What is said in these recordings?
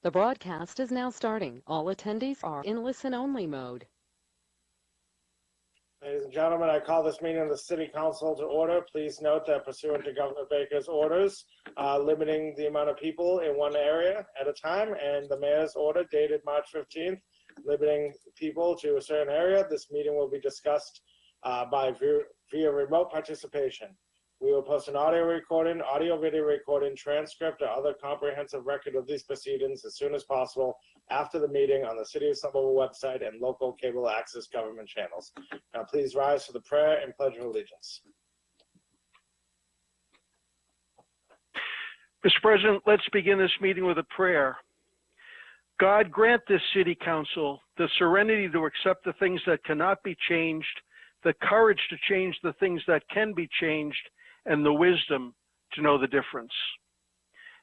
The broadcast is now starting. All attendees are in listen-only mode. Ladies and gentlemen, I call this meeting of the City Council to order. Please note that pursuant to Governor Baker's orders, limiting the amount of people in one area at a time, and the mayor's order dated March 15th, limiting people to a certain area, this meeting will be discussed via remote participation. We will post an audio recording, audio-video recording, transcript, or other comprehensive record of these proceedings as soon as possible after the meeting on the City of Somerville website and local cable access government channels. Now please rise for the prayer and pledge of allegiance. Mr. President, let's begin this meeting with a prayer. God, grant this City Council the serenity to accept the things that cannot be changed, the courage to change the things that can be changed, and the wisdom to know the difference.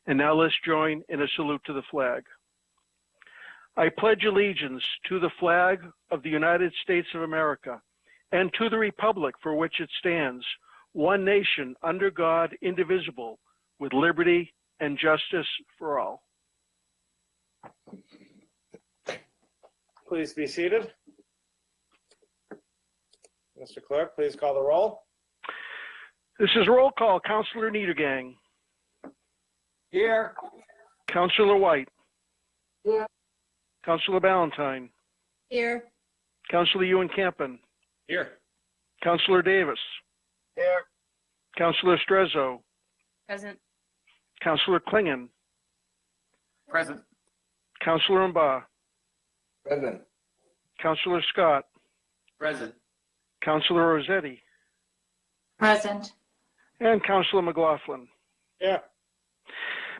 And now let's join in a salute to the flag. I pledge allegiance to the flag of the United States of America and to the republic for which it stands, one nation under God, indivisible, with liberty and justice for all. Please be seated. Mr. Clerk, please call the roll. This is roll call. Councilor Niedergang. Here. Councilor White. Here. Councilor Ballantyne. Here. Councilor Ewan-Campen. Here. Councilor Davis. Here. Councilor Strezzo. Present. Councilor Klingon. Present. Councilor Mba. Present. Councilor Scott. Present. Councilor Rossetti. Present. And Councilor McLaughlin. Yeah.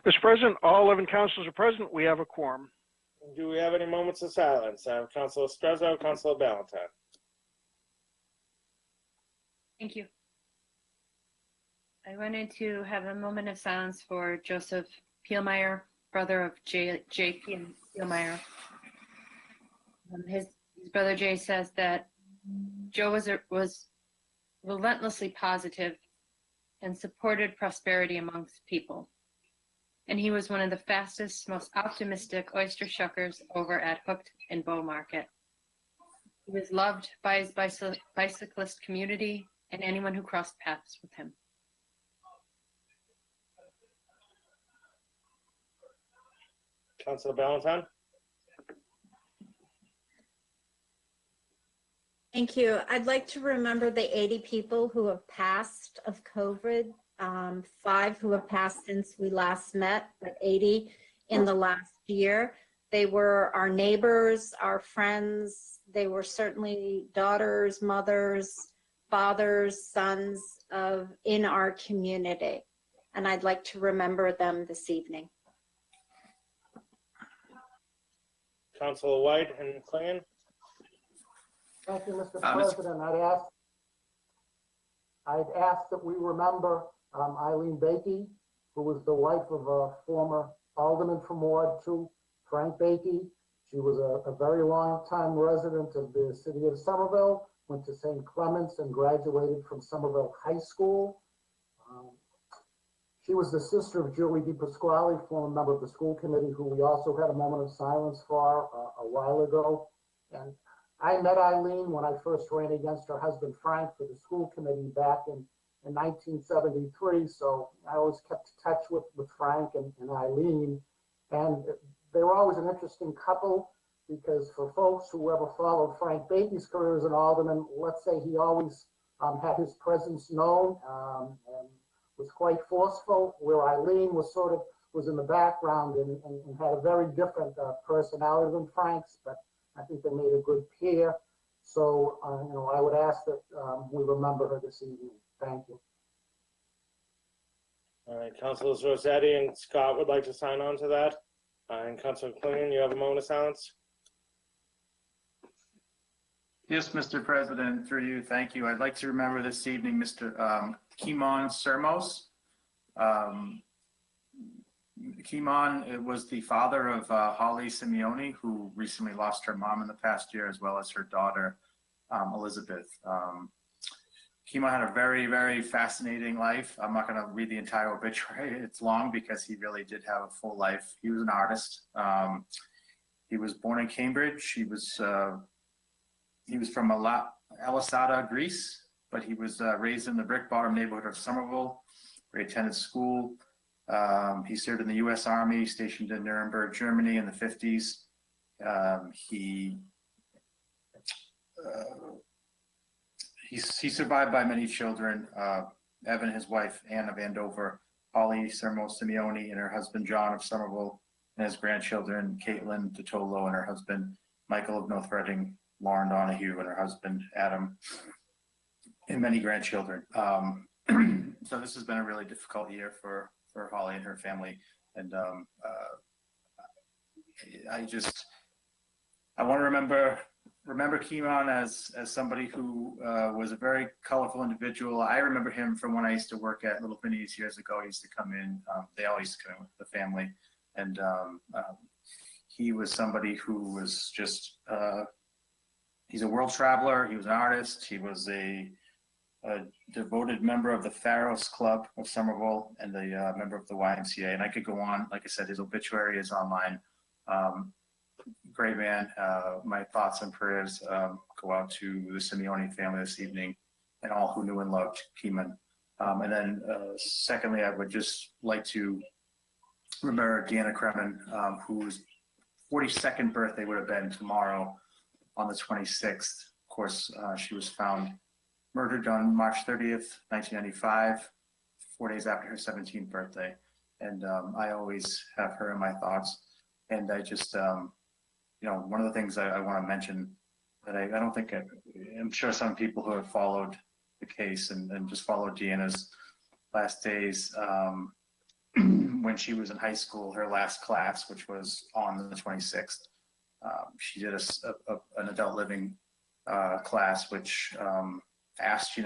Mr. President, all 11 councilors are present. We have a quorum. Do we have any moments of silence? I have Councilor Strezzo, Councilor Ballantyne. Thank you. I wanted to have a moment of silence for Joseph Pielmeyer, brother of J. Pielmeyer. His brother Jay says that Joe was relentlessly positive and supported prosperity amongst people. And he was one of the fastest, most optimistic oyster shuckers over at Hooked and Bow Market. He was loved by his bicyclist community and anyone who crossed paths with him. Councilor Ballantyne. Thank you. I'd like to remember the 80 people who have passed of COVID, 5 who have passed since we last met, but 80 in the last year. They were our neighbors, our friends. They were certainly daughters, mothers, fathers, sons in our community. And I'd like to remember them this evening. Councilor White and Klingon. Thank you, Mr. President. I'd ask that we remember Eileen Bakey, who was the wife of a former alderman from Ward 2, Frank Bakey. She was a very long-time resident of the city of Somerville, went to St. Clements and graduated from Somerville High School. She was the sister of Julie DiPasquale, former member of the school committee, who we also had a moment of silence for a while ago. And I met Eileen when I first ran against her husband, Frank, for the school committee back in 1973. So I always kept in touch with Frank and Eileen. And they were always an interesting couple because for folks who ever followed Frank Bakey's career as an alderman, let's say he always had his presence known and was quite forceful, where Eileen was in the background and had a very different personality than Frank's, but I think they made a good pair. So, I would ask that we remember her this evening. Thank you. All right, Councilors Rossetti and Scott would like to sign on to that. And Councilor Klingon, you have a moment of silence. Yes, Mr. President, through you, thank you. I'd like to remember this evening Mr. Kimon Sermos. Kimon was the father of Holly Simeone, who recently lost her mom in the past year, as well as her daughter, Elizabeth. Kimon had a very, very fascinating life. I'm not going to read the entire obituary. It's long because he really did have a full life. He was an artist. He was born in Cambridge. He was from Elisada, Greece, but he was raised in the brick bottom neighborhood of Somerville, where he attended school. He served in the U.S. Army, stationed in Nuremberg, Germany in the 50s. He's survived by many children. Evan, his wife, Anne of Andover, Holly Sermo Simeone, and her husband, John of Somerville, and his grandchildren, Caitlin Totolo and her husband, Michael of North Reading, Lauren Donahue and her husband, Adam, and many grandchildren. So this has been a really difficult year for Holly and her family. And I want to remember Kimon as somebody who was a very colorful individual. I remember him from when I used to work at Little Vinny's years ago. He used to come in. They all used to come in with the family. And he was somebody who was just, he's a world traveler. He was an artist. He was a devoted member of the Pharos Club of Somerville and a member of the YMCA. And I could go on. Like I said, his obituary is online. Great man. My thoughts and prayers go out to the Simeone family this evening and all who knew and loved Kimon. And then secondly, I would just like to remember Deanna Kremen, whose 42nd birthday would have been tomorrow on the 26th. Of course, she was found murdered on March 30th, 1995, 4 days after her 17th birthday. And I always have her in my thoughts. And I just, one of the things I want to mention that I don't think, I'm sure some people who have followed the case and just followed Deanna's last days, when she was in high school, her last class, which was on the 26th, she did an adult living class, which asked,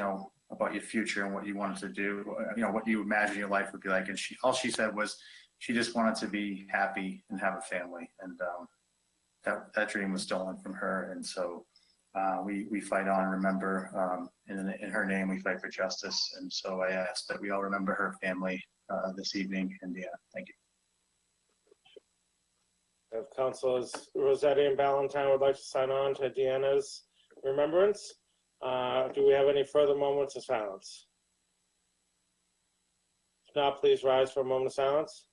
about your future and what you wanted to do, what you imagine your life would be like. And all she said was she just wanted to be happy and have a family. And that dream was stolen from her. And so we fight on and remember, in her name, we fight for justice. And so I ask that we all remember her family this evening. And yeah, thank you. If Councilors Rossetti and Ballantyne would like to sign on to Deanna's remembrance, do we have any further moments of silence? If not, please rise for a moment of silence.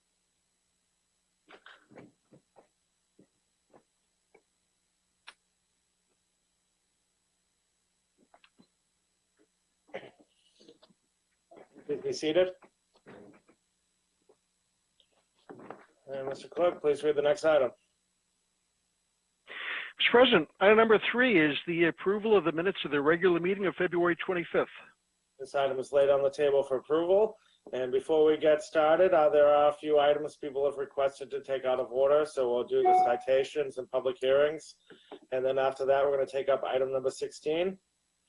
Please be seated. And Mr. Clerk, please read the next item. Mr. President, item number 3 is the approval of the minutes of the regular meeting of February 25th. This item is laid on the table for approval. And before we get started, there are a few items people have requested to take out of order. So we'll do the citations and public hearings. And then after that, we're going to take up item number 16,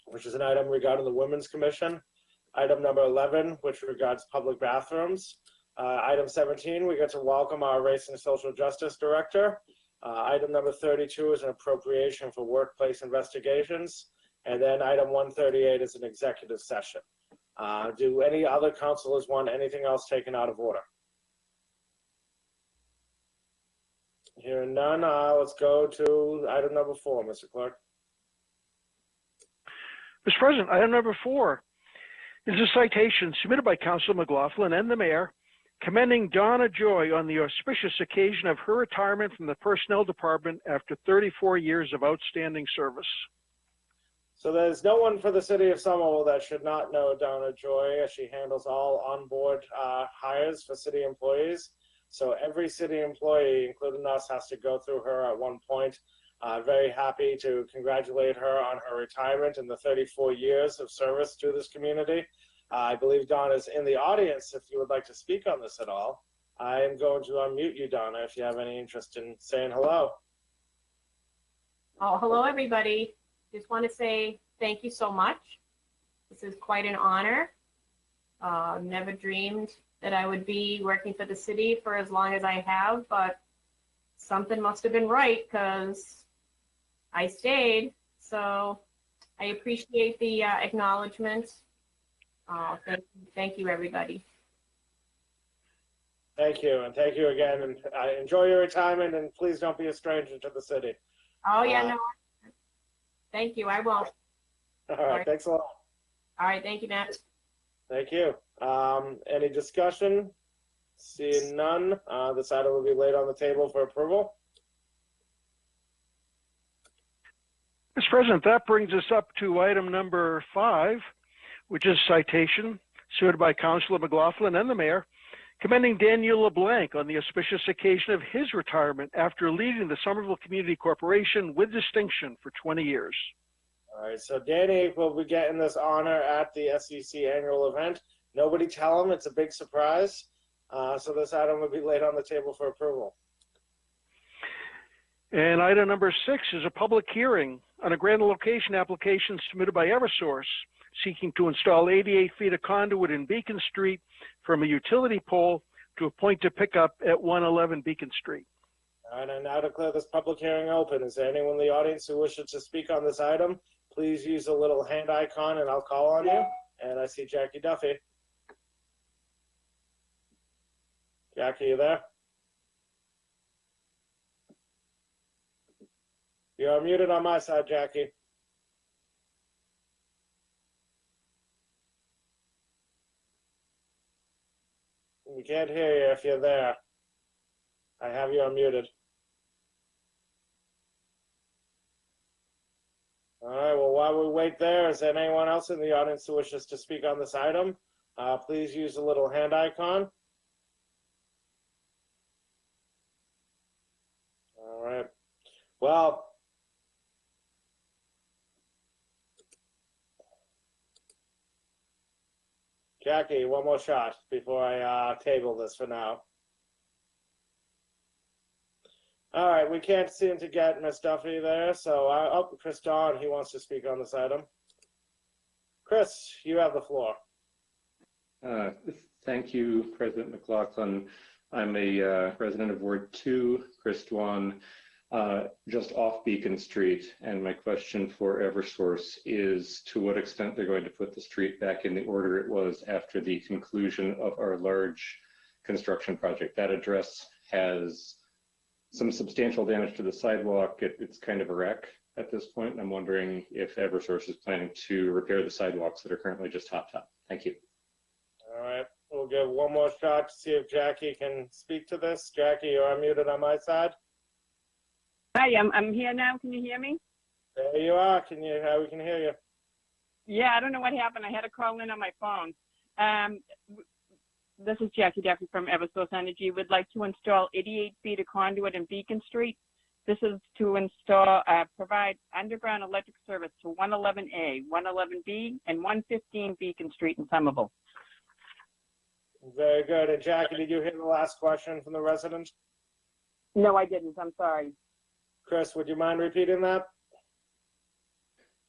which is an item regarding the Women's Commission. Item number 11, which regards public bathrooms. Item 17, we get to welcome our Race and Social Justice Director. Item number 32 is an appropriation for workplace investigations. And then item 138 is an executive session. Do any other councilors want anything else taken out of order? Hearing none, let's go to item number 4, Mr. Clerk. Mr. President, item number 4 is a citation submitted by Councilor McLaughlin and the Mayor commending Donna Joy on the auspicious occasion of her retirement from the Personnel Department after 34 years of outstanding service. So there's no one for the city of Somerville that should not know Donna Joy, as she handles all onboard hires for city employees. So every city employee, including us, has to go through her at one point. Very happy to congratulate her on her retirement and the 34 years of service to this community. I believe Donna is in the audience if you would like to speak on this at all. I am going to unmute you, Donna, if you have any interest in saying hello. Oh, hello, everybody. Just want to say thank you so much. This is quite an honor. Never dreamed that I would be working for the city for as long as I have, but something must have been right because I stayed. So I appreciate the acknowledgement Thank you, everybody. Thank you, and thank you again, and enjoy your retirement, and please don't be a stranger to the city. Oh, yeah, no. Thank you, I won't. All right, thanks a lot. All right, thank you, Matt. Thank you. Any discussion? Seeing none, this item will be laid on the table for approval. Mr. President, that brings us up to item number 5, which is citation submitted by Councilor McLaughlin and the mayor, commending Daniel LeBlanc on the auspicious occasion of his retirement after leading the Somerville Community Corporation with distinction for 20 years. All right, so Danny will be getting this honor at the SEC annual event. Nobody tell him, it's a big surprise. So this item will be laid on the table for approval. And item number 6 is a public hearing on a grant location application submitted by Eversource seeking to install 88 feet of conduit in Beacon Street from a utility pole to a point of pickup at 111 Beacon Street. All right, I now declare this public hearing open. Is there anyone in the audience who wishes to speak on this item? Please use the little hand icon and I'll call on you. And I see Jackie Duffy. Jackie, you there? You're muted on my side, Jackie. We can't hear you if you're there. I have you unmuted. All right, well, while we wait there, is there anyone else in the audience who wishes to speak on this item? Please use the little hand icon. All right. Well, Jackie, one more shot before I table this for now. All right, we can't seem to get Ms. Duffy there, so Chris Don, he wants to speak on this item. Chris, you have the floor. Thank you, President McLaughlin. I'm a resident of Ward 2, Chris Dwan, just off Beacon Street, and my question for Eversource is to what extent they're going to put the street back in the order it was after the conclusion of our large construction project. That address has some substantial damage to the sidewalk. It's kind of a wreck at this point, and I'm wondering if Eversource is planning to repair the sidewalks that are currently just hot top. Thank you. All right, we'll give one more shot to see if Jackie can speak to this. Jackie, you're unmuted on my side. Hi, I'm here now. Can you hear me? There you are. We can hear you. Yeah, I don't know what happened. I had to call in on my phone. This is Jackie Duffy from Eversource Energy. We'd like to install 88 feet of conduit in Beacon Street. This is to install, provide underground electric service to 111A, 111B, and 115 Beacon Street in Somerville. Very good. And Jackie, did you hear the last question from the resident? No, I didn't. I'm sorry. Chris, would you mind repeating that?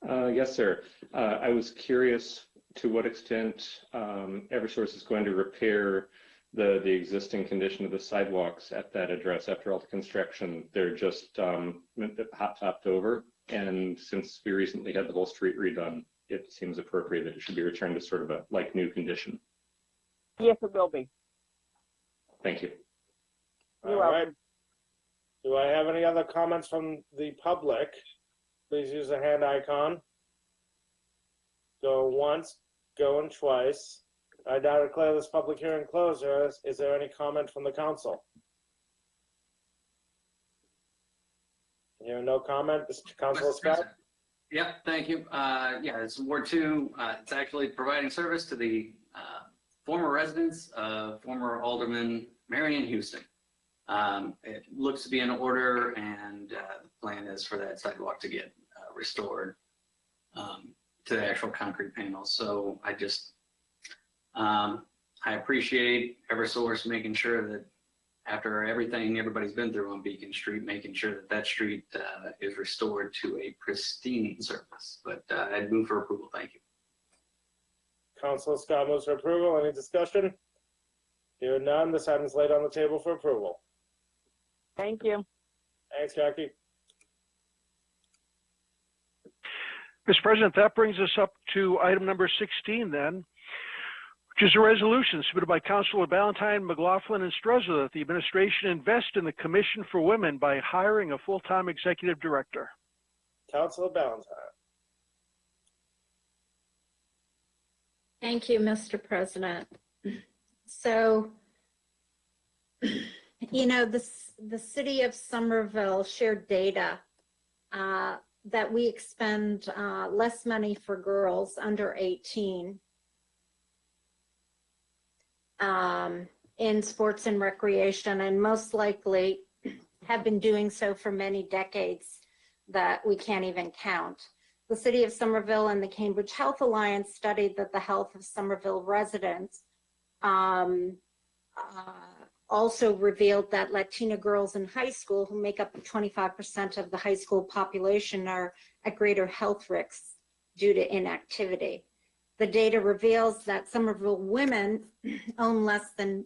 Yes, sir. I was curious to what extent Eversource is going to repair the existing condition of the sidewalks at that address. After all the construction, they're just hot topped over. And since we recently had the whole street redone, it seems appropriate that it should be returned to sort of a like new condition. Yes, it will be. Thank you. You're welcome. Do I have any other comments from the public? Please use the hand icon. Go once, going twice. I now declare this public hearing closed. Is there any comment from the council? Hearing no comment, Councilor Scott? Yeah, thank you. Yeah, it's Ward 2. It's actually providing service to the former residents of former Alderman Marion Houston. It looks to be in order, and the plan is for that sidewalk to get restored to the actual concrete panels. So I just, I appreciate Eversource making sure that after everything everybody's been through on Beacon Street, making sure that that street is restored to a pristine surface. But I'd move for approval. Thank you. Councilor Scott moves for approval. Any discussion? Hearing none, this item is laid on the table for approval. Thank you. Thanks, Jackie. Mr. President, that brings us up to item number 16 then, which is a resolution submitted by Councilor Ballantyne, McLaughlin, and Struzza that the administration invest in the Commission for Women by hiring a full-time executive director. Councilor Ballantyne. Thank you, Mr. President. So, you know, the city of Somerville shared data that we expend less money for girls under 18 in sports and recreation, and most likely have been doing so for many decades that we can't even count. The City of Somerville and the Cambridge Health Alliance studied that the health of Somerville residents also revealed that Latina girls in high school, who make up 25% of the high school population, are at greater health risks due to inactivity. The data reveals that Somerville women earn less than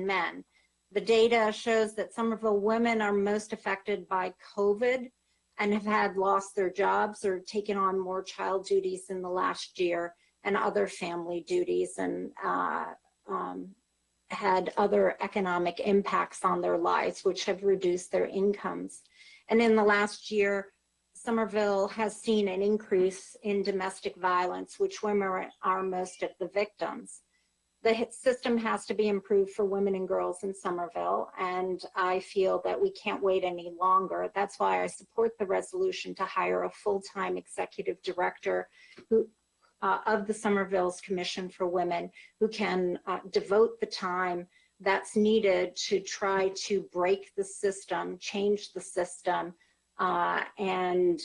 men. The data shows that Somerville women are most affected by COVID and have lost their jobs or taken on more child duties in the last year and other family duties, and had other economic impacts on their lives, which have reduced their incomes. And in the last year, Somerville has seen an increase in domestic violence, which women are most of the victims. The system has to be improved for women and girls in Somerville, and I feel that we can't wait any longer. That's why I support the resolution to hire a full-time executive director who of the Somerville's Commission for Women, who can devote the time that's needed to try to break the system, change the system, and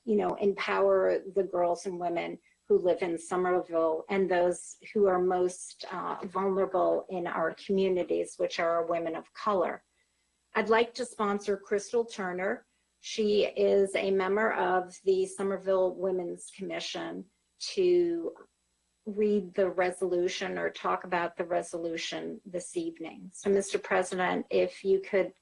you know, empower the girls and women who live in Somerville and those who are most vulnerable in our communities, which are women of color. I'd like to sponsor Crystal Turner. She is a member of the Somerville Women's Commission, to read the resolution or talk about the resolution this evening. So, Mr. President, if you could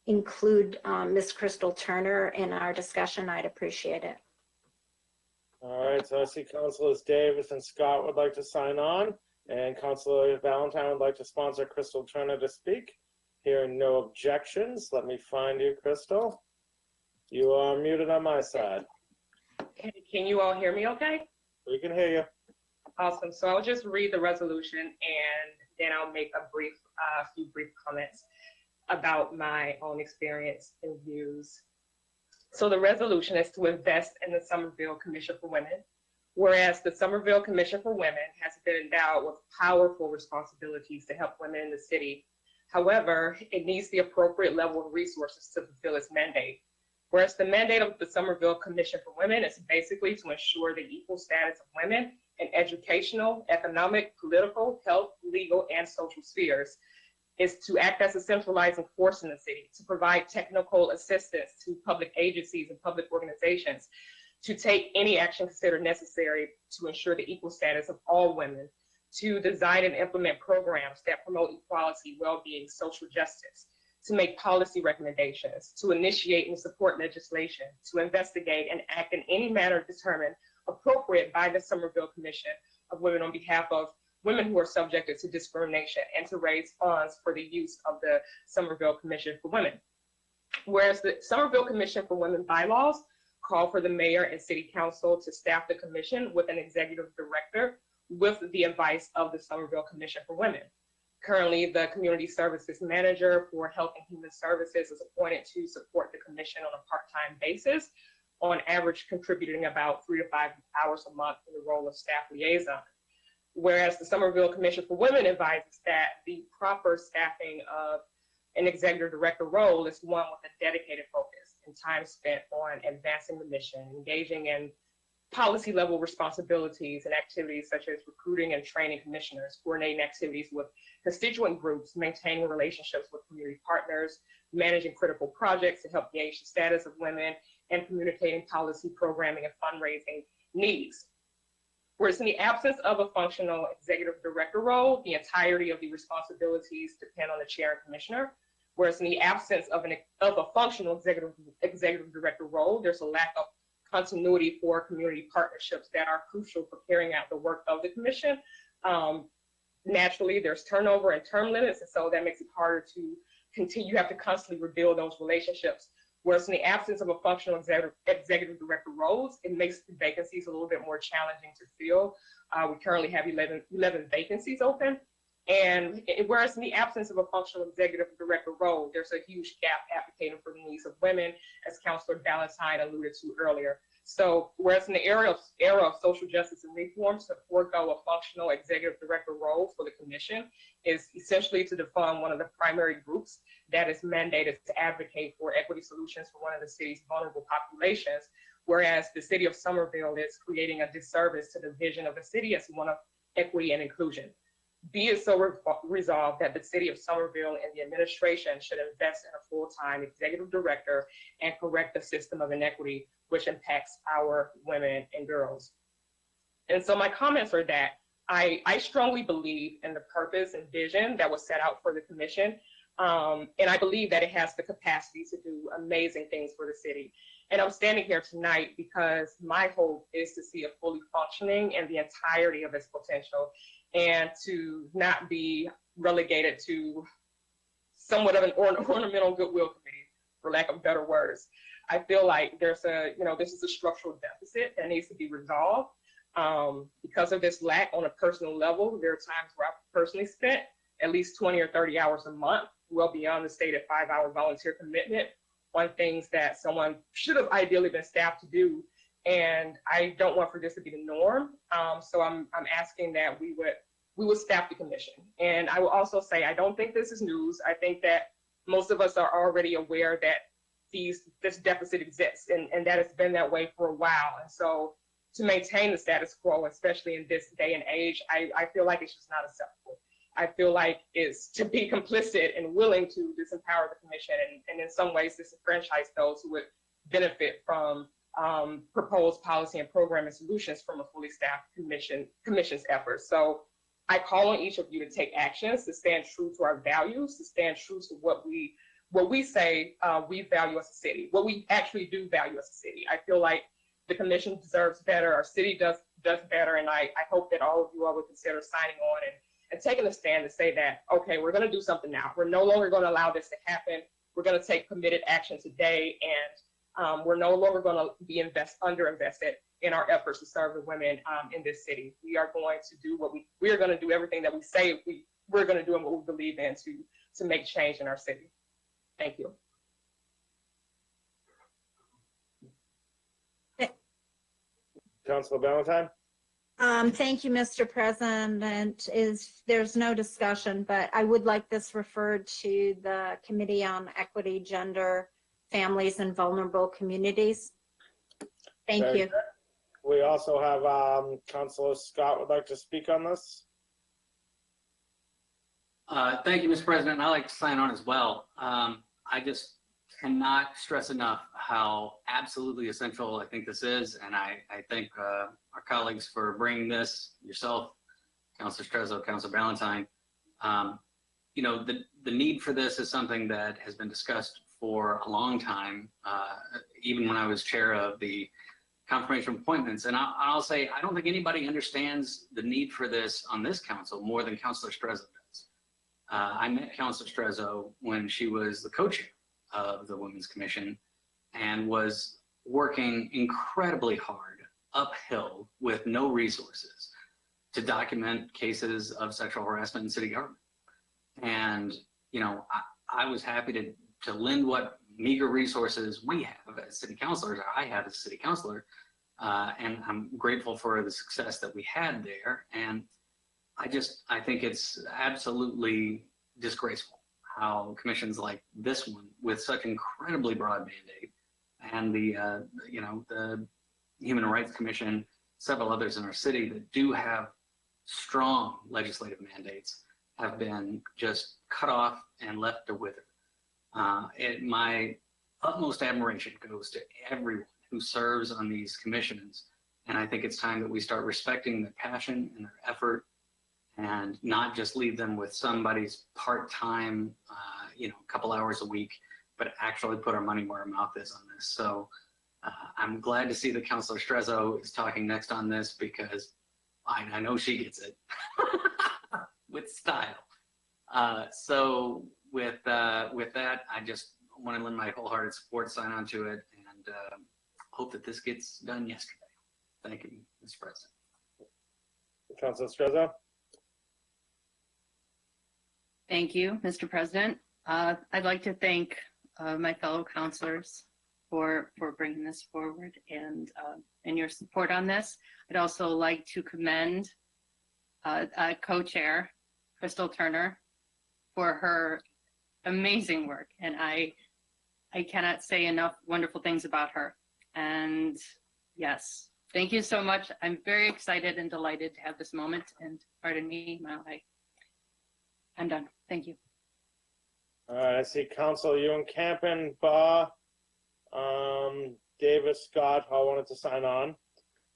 include Ms. Crystal Turner in our discussion, I'd appreciate it. All right, so I see Councilors Davis and Scott would like to sign on, and Councilor Ballantyne would like to sponsor Crystal Turner to speak. Hearing no objections, let me find you, Crystal. You are muted on my side. Can you all hear me okay? We can hear you. Awesome. So I'll just read the resolution and then I'll make a few brief comments about my own experience and views. So the resolution is to invest in the Somerville Commission for Women, whereas the Somerville Commission for Women has been endowed with powerful responsibilities to help women in the city. However, it needs the appropriate level of resources to fulfill its mandate. Whereas the mandate of the Somerville Commission for Women is basically to ensure the equal status of women in educational, economic, political, health, legal, and social spheres, is to act as a centralizing force in the city, to provide technical assistance to public agencies and public organizations, to take any action considered necessary to ensure the equal status of all women, to design and implement programs that promote equality, well-being, social justice, to make policy recommendations, to initiate and support legislation, to investigate and act in any manner determined appropriate by the Somerville Commission of Women on behalf of women who are subjected to discrimination, and to raise funds for the use of the Somerville Commission for Women. Whereas the Somerville Commission for Women bylaws call for the mayor and city council to staff the commission with an executive director with the advice of the Somerville Commission for Women. Currently, the community services manager for Health and Human Services is appointed to support the commission on a part-time basis, on average contributing about 3 to 5 hours a month in the role of staff liaison. Whereas the Somerville Commission for Women advises that the proper staffing of an executive director role is one with a dedicated focus and time spent on advancing the mission, engaging in policy level responsibilities and activities such as recruiting and training commissioners, coordinating activities with constituent groups, maintaining relationships with community partners, managing critical projects to help gauge the status of women, and communicating policy programming and fundraising needs. Whereas in the absence of a functional executive director role, the entirety of the responsibilities depend on the chair and commissioner. Whereas in the absence of a functional executive director role, there's a lack of continuity for community partnerships that are crucial for carrying out the work of the commission. Naturally, there's turnover and term limits, and so that makes it harder to continue. You have to constantly rebuild those relationships. Whereas in the absence of a functional executive director roles, it makes the vacancies a little bit more challenging to fill. We currently have 11 vacancies open. And whereas in the absence of a functional executive director role, there's a huge gap advocating for the needs of women, as Councillor Ballantyne alluded to earlier. So whereas in the era of social justice and reforms, to forego a functional executive director role for the commission is essentially to defund one of the primary groups that is mandated to advocate for equity solutions for one of the city's vulnerable populations, whereas the city of Somerville is creating a disservice to the vision of the city as one of equity and inclusion. Be it so resolved that the city of Somerville and the administration should invest in a full-time executive director and correct the system of inequity which impacts our women and girls. And so my comments are that I strongly believe in the purpose and vision that was set out for the commission. And I believe that it has the capacity to do amazing things for the city. And I'm standing here tonight because my hope is to see it fully functioning and the entirety of its potential, and to not be relegated to somewhat of an ornamental goodwill committee, for lack of better words. I feel like this is a structural deficit that needs to be resolved. Because of this lack on a personal level, there are times where I've personally spent at least 20 or 30 hours a month, well beyond the stated 5-hour volunteer commitment, on things that someone should have ideally been staffed to do. And I don't want for this to be the norm. So I'm asking that we would staff the commission. And I will also say, I don't think this is news. I think that most of us are already aware that this deficit exists, and that it's been that way for a while. And so to maintain the status quo, especially in this day and age, I feel like it's just not acceptable. I feel like it's to be complicit and willing to disempower the commission and in some ways disenfranchise those who would benefit from proposed policy and program and solutions from a fully staffed commission's efforts. So I call on each of you to take actions, to stand true to our values, to stand true to what we say we value as a city, what we actually do value as a city. I feel like the commission deserves better, our city does better, and I hope that all of you all would consider signing on and taking a stand to say that, okay, we're gonna do something now. We're no longer gonna allow this to happen. We're gonna take committed action today, and we're no longer gonna be underinvested in our efforts to serve the women in this city. We are going to do we are gonna do everything that we say we're gonna do and what we believe in to make change in our city. Thank you. Councilor Ballantyne? Thank you, Mr. President. There's no discussion, but I would like this referred to the Committee on Equity, Gender, Families, and Vulnerable Communities. Thank you. We also have Councilor Scott would like to speak on this. Thank you, Mr. President. I'd like to sign on as well. I just cannot stress enough how absolutely essential I think this is, and I thank our colleagues for bringing this, yourself, Councilor Strezzo, Councilor Ballantyne. The need for this is something that has been discussed for a long time, even when I was chair of the confirmation appointments. And I'll say, I don't think anybody understands the need for this on this council more than Councilor Strezzo does. I met Councilor Strezzo when she was the co-chair of the Women's Commission and was working incredibly hard uphill with no resources to document cases of sexual harassment in city government. And, I was happy to lend what meager resources we have as city councilors, or I had as a city councilor, and I'm grateful for the success that we had there. And I think it's absolutely disgraceful how commissions like this one, with such incredibly broad mandate, and the Human Rights Commission, several others in our city that do have strong legislative mandates, have been just cut off and left to wither. My utmost admiration goes to everyone who serves on these commissions, and I think it's time that we start respecting their passion and their effort, and not just leave them with somebody's part-time, couple hours a week, but actually put our money where our mouth is on this. So I'm glad to see that Councilor Strezzo is talking next on this because I know she gets it with style. So with that, I just want to lend my wholehearted support, sign on to it, and hope that this gets done yesterday. Thank you, Mr. President. Councilor Strezzo? Thank you, Mr. President. I'd like to thank my fellow councilors for bringing this forward and your support on this. I'd also like to commend co-chair Crystal Turner for her amazing work, and I cannot say enough wonderful things about her. And yes, thank you so much. I'm very excited and delighted to have this moment, and pardon me, I'm done. Thank you. All right, I see Councilor Ewan Campen, Barr, Davis, Scott, all wanted to sign on.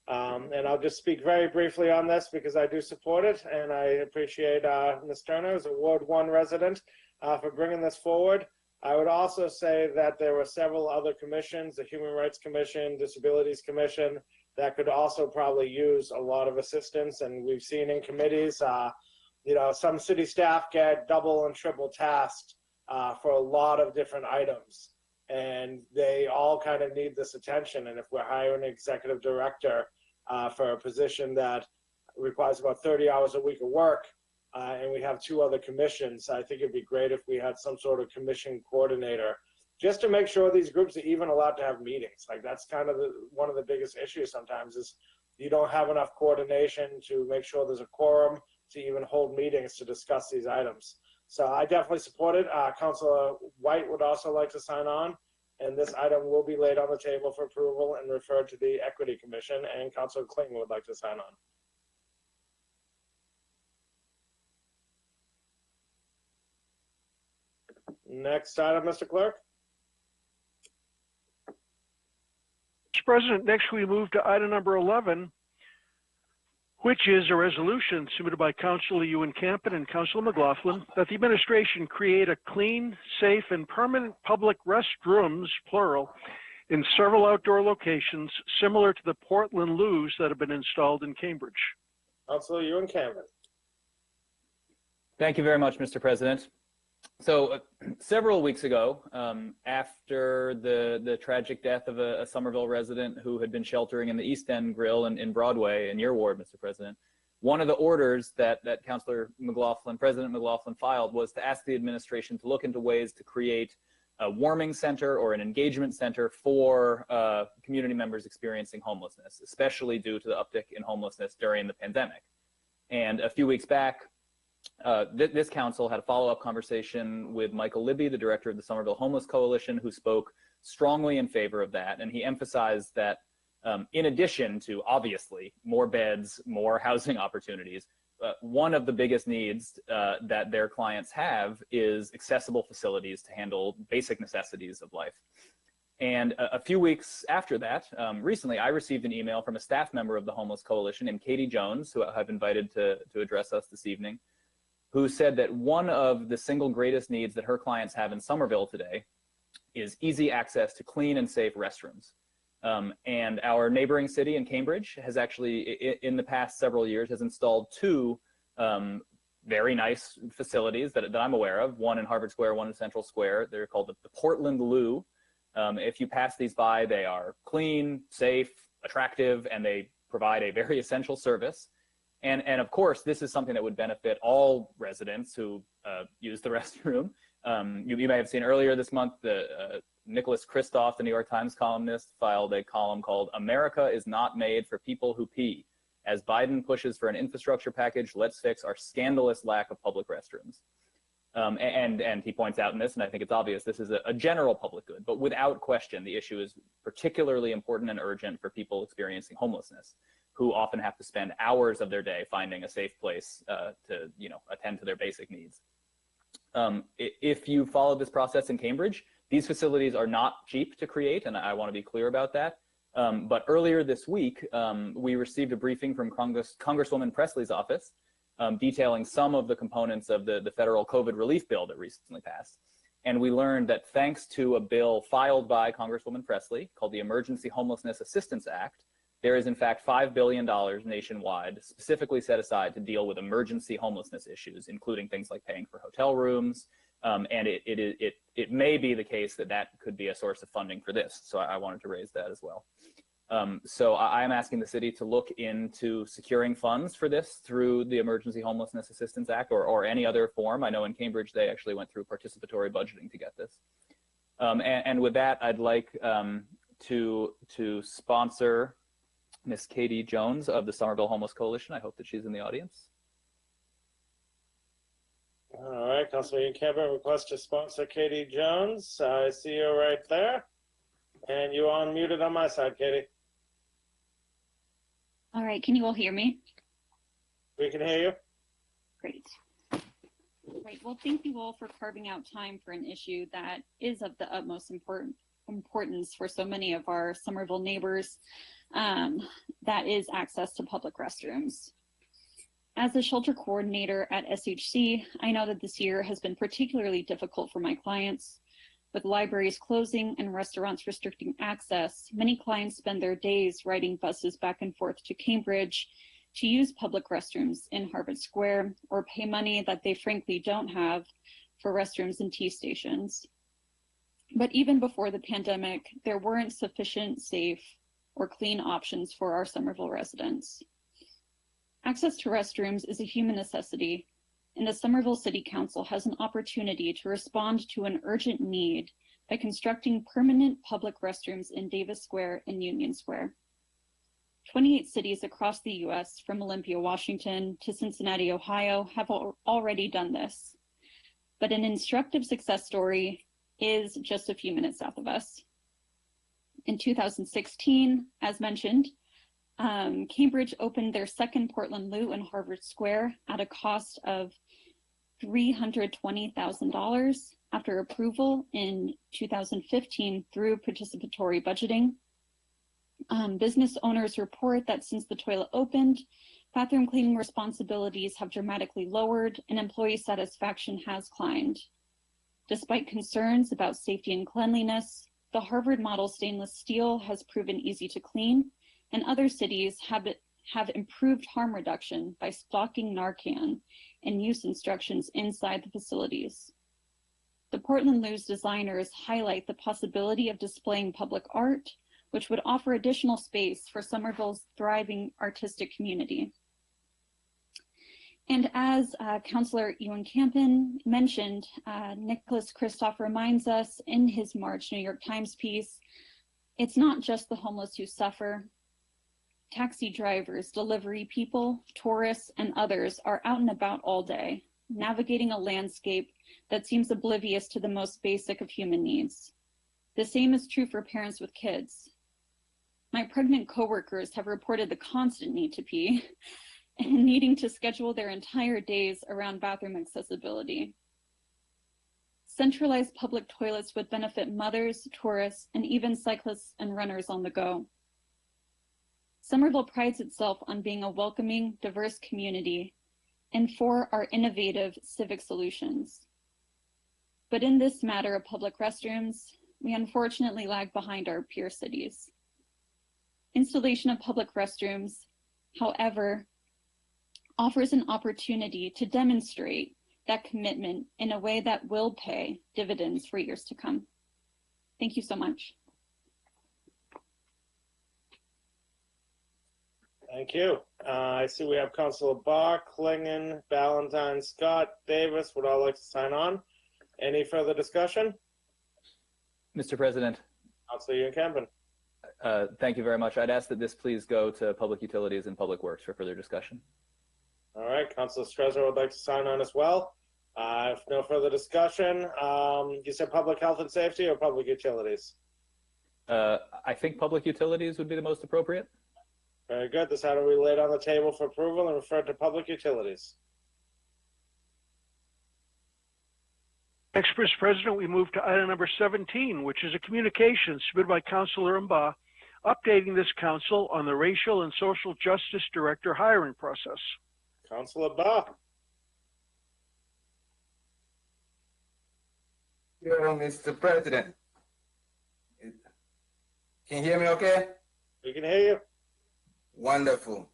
And I'll just speak very briefly on this because I do support it, and I appreciate Ms. Turner as a Ward 1 resident for bringing this forward. I would also say that there were several other commissions, the Human Rights Commission, Disabilities Commission, that could also probably use a lot of assistance. And we've seen in committees, you know, some city staff get double and triple tasked for a lot of different items. And they all kind of need this attention. And if we're hiring an executive director for a position that requires about 30 hours a week of work, and we have 2 other commissions, I think it'd be great if we had some sort of commission coordinator, just to make sure these groups are even allowed to have meetings. Like that's kind of one of the biggest issues sometimes is you don't have enough coordination to make sure there's a quorum to even hold meetings to discuss these items. So I definitely support it. Councilor White would also like to sign on, and this item will be laid on the table for approval and referred to the Equity Commission, and Councilor Clayton would like to sign on. Next item, Mr. Clerk. Mr. President, next we move to item number 11, which is a resolution submitted by Councilor Ewan Campen and Councilor McLaughlin that the administration create a clean, safe, and permanent public restrooms, plural, in several outdoor locations similar to the Portland loos that have been installed in Cambridge. Councilor Ewan Campen. Thank you very much, Mr. President. So several weeks ago, after the tragic death of a Somerville resident who had been sheltering in the East End Grill in Broadway in your ward, Mr. President, one of the orders that President McLaughlin filed was to ask the administration to look into ways to create a warming center or an engagement center for community members experiencing homelessness, especially due to the uptick in homelessness during the pandemic. And a few weeks back, this council had a follow-up conversation with Michael Libby, the director of the Somerville Homeless Coalition, who spoke strongly in favor of that. And he emphasized that in addition to, obviously, more beds, more housing opportunities, one of the biggest needs that their clients have is accessible facilities to handle basic necessities of life. And a few weeks after that, recently, I received an email from a staff member of the Homeless Coalition named Katie Jones, who I've invited to address us this evening, who said that one of the single greatest needs that her clients have in Somerville today is easy access to clean and safe restrooms. And our neighboring city in Cambridge has actually, in the past several years, has installed 2 very nice facilities that I'm aware of, one in Harvard Square, one in Central Square. They're called the Portland Loo. If you pass these by, they are clean, safe, attractive, and they provide a very essential service. And of course, this is something that would benefit all residents who use the restroom. You may have seen earlier this month, Nicholas Kristof, the New York Times columnist, filed a column called "America is Not Made for People Who Pee. As Biden pushes for an infrastructure package, let's fix our scandalous lack of public restrooms." And he points out in this, and I think it's obvious, this is a general public good, but without question, the issue is particularly important and urgent for people experiencing homelessness, who often have to spend hours of their day finding a safe place to, attend to their basic needs. If you followed this process in Cambridge, these facilities are not cheap to create, and I want to be clear about that. But earlier this week, we received a briefing from Congresswoman Presley's office detailing some of the components of the federal COVID relief bill that recently passed. And we learned that thanks to a bill filed by Congresswoman Presley called the Emergency Homelessness Assistance Act, there is in fact $5 billion nationwide specifically set aside to deal with emergency homelessness issues, including things like paying for hotel rooms. And it may be the case that that could be a source of funding for this. So I wanted to raise that as well. So I am asking the city to look into securing funds for this through the Emergency Homelessness Assistance Act or any other form. I know in Cambridge, they actually went through participatory budgeting to get this. And with that, I'd like to sponsor Miss Katie Jones of the Somerville Homeless Coalition. I hope that she's in the audience. All right, Councilman Campen requests to sponsor Katie Jones. I see you right there. And you're unmuted on my side, Katie. All right, can you all hear me? We can hear you. Great. Great. Well, thank you all for carving out time for an issue that is of the utmost importance for so many of our Somerville neighbors, that is access to public restrooms. As a shelter coordinator at SHC, I know that this year has been particularly difficult for my clients. With libraries closing and restaurants restricting access, many clients spend their days riding buses back and forth to Cambridge to use public restrooms in Harvard Square or pay money that they frankly don't have for restrooms and T stations. But even before the pandemic, there weren't sufficient safe or clean options for our Somerville residents. Access to restrooms is a human necessity, and the Somerville City Council has an opportunity to respond to an urgent need by constructing permanent public restrooms in Davis Square and Union Square. 28 cities across the US, from Olympia, Washington to Cincinnati, Ohio, have already done this. But an instructive success story is just a few minutes south of us. In 2016, as mentioned, Cambridge opened their second Portland Loo in Harvard Square at a cost of $320,000 after approval in 2015 through participatory budgeting. Business owners report that since the toilet opened, bathroom cleaning responsibilities have dramatically lowered and employee satisfaction has climbed. Despite concerns about safety and cleanliness, the Harvard model stainless steel has proven easy to clean, and other cities have improved harm reduction by stocking Narcan and use instructions inside the facilities. The Portland Loo's designers highlight the possibility of displaying public art, which would offer additional space for Somerville's thriving artistic community. And as Councillor Ewan Campen mentioned, Nicholas Kristof reminds us in his March New York Times piece, it's not just the homeless who suffer. Taxi drivers, delivery people, tourists, and others are out and about all day, navigating a landscape that seems oblivious to the most basic of human needs. The same is true for parents with kids. My pregnant coworkers have reported the constant need to pee and needing to schedule their entire days around bathroom accessibility. Centralized public toilets would benefit mothers, tourists, and even cyclists and runners on the go. Somerville prides itself on being a welcoming, diverse community and for our innovative civic solutions. But in this matter of public restrooms, we unfortunately lag behind our peer cities. Installation of public restrooms, however, offers an opportunity to demonstrate that commitment in a way that will pay dividends for years to come. Thank you so much. Thank you. I see we have Councilor Barr, Klingon, Ballantyne, Scott, Davis would all like to sign on. Any further discussion? Mr. President. Councilor Ewan Campen. Thank you very much. I'd ask that this please go to Public Utilities and Public Works for further discussion. All right, Councilor Strezzo would like to sign on as well. If no further discussion, you said Public Health and Safety or Public Utilities? I think Public Utilities would be the most appropriate. Very good. This item will be laid on the table for approval and referred to Public Utilities. Next, Mr. President, we move to item number 17, which is a communication submitted by Councilor Mba, updating this council on the Racial and Social Justice Director hiring process. Councilor Mba. you, Mr. President. Can you hear me okay? We can hear you. Wonderful.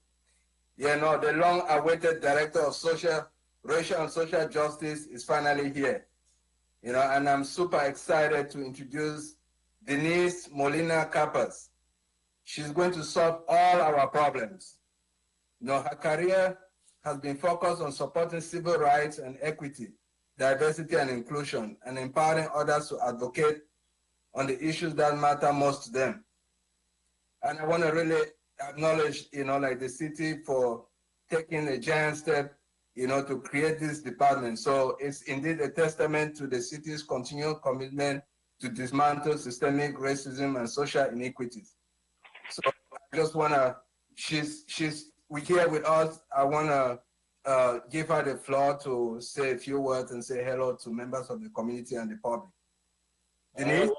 You know, the long-awaited Director of Racial and Social Justice is finally here. You know, and I'm super excited to introduce Denise Molina Capas. She's going to solve all our problems. You know, her career has been focused on supporting civil rights and equity, diversity and inclusion, and empowering others to advocate on the issues that matter most to them. And I want to really acknowledge, you know, like the city for taking a giant step, you know, to create this department. So it's indeed a testament to the city's continued commitment to dismantle systemic racism and social inequities. So I just want to, she's here with us. I want to give her the floor to say a few words and say hello to members of the community and the public. Denise?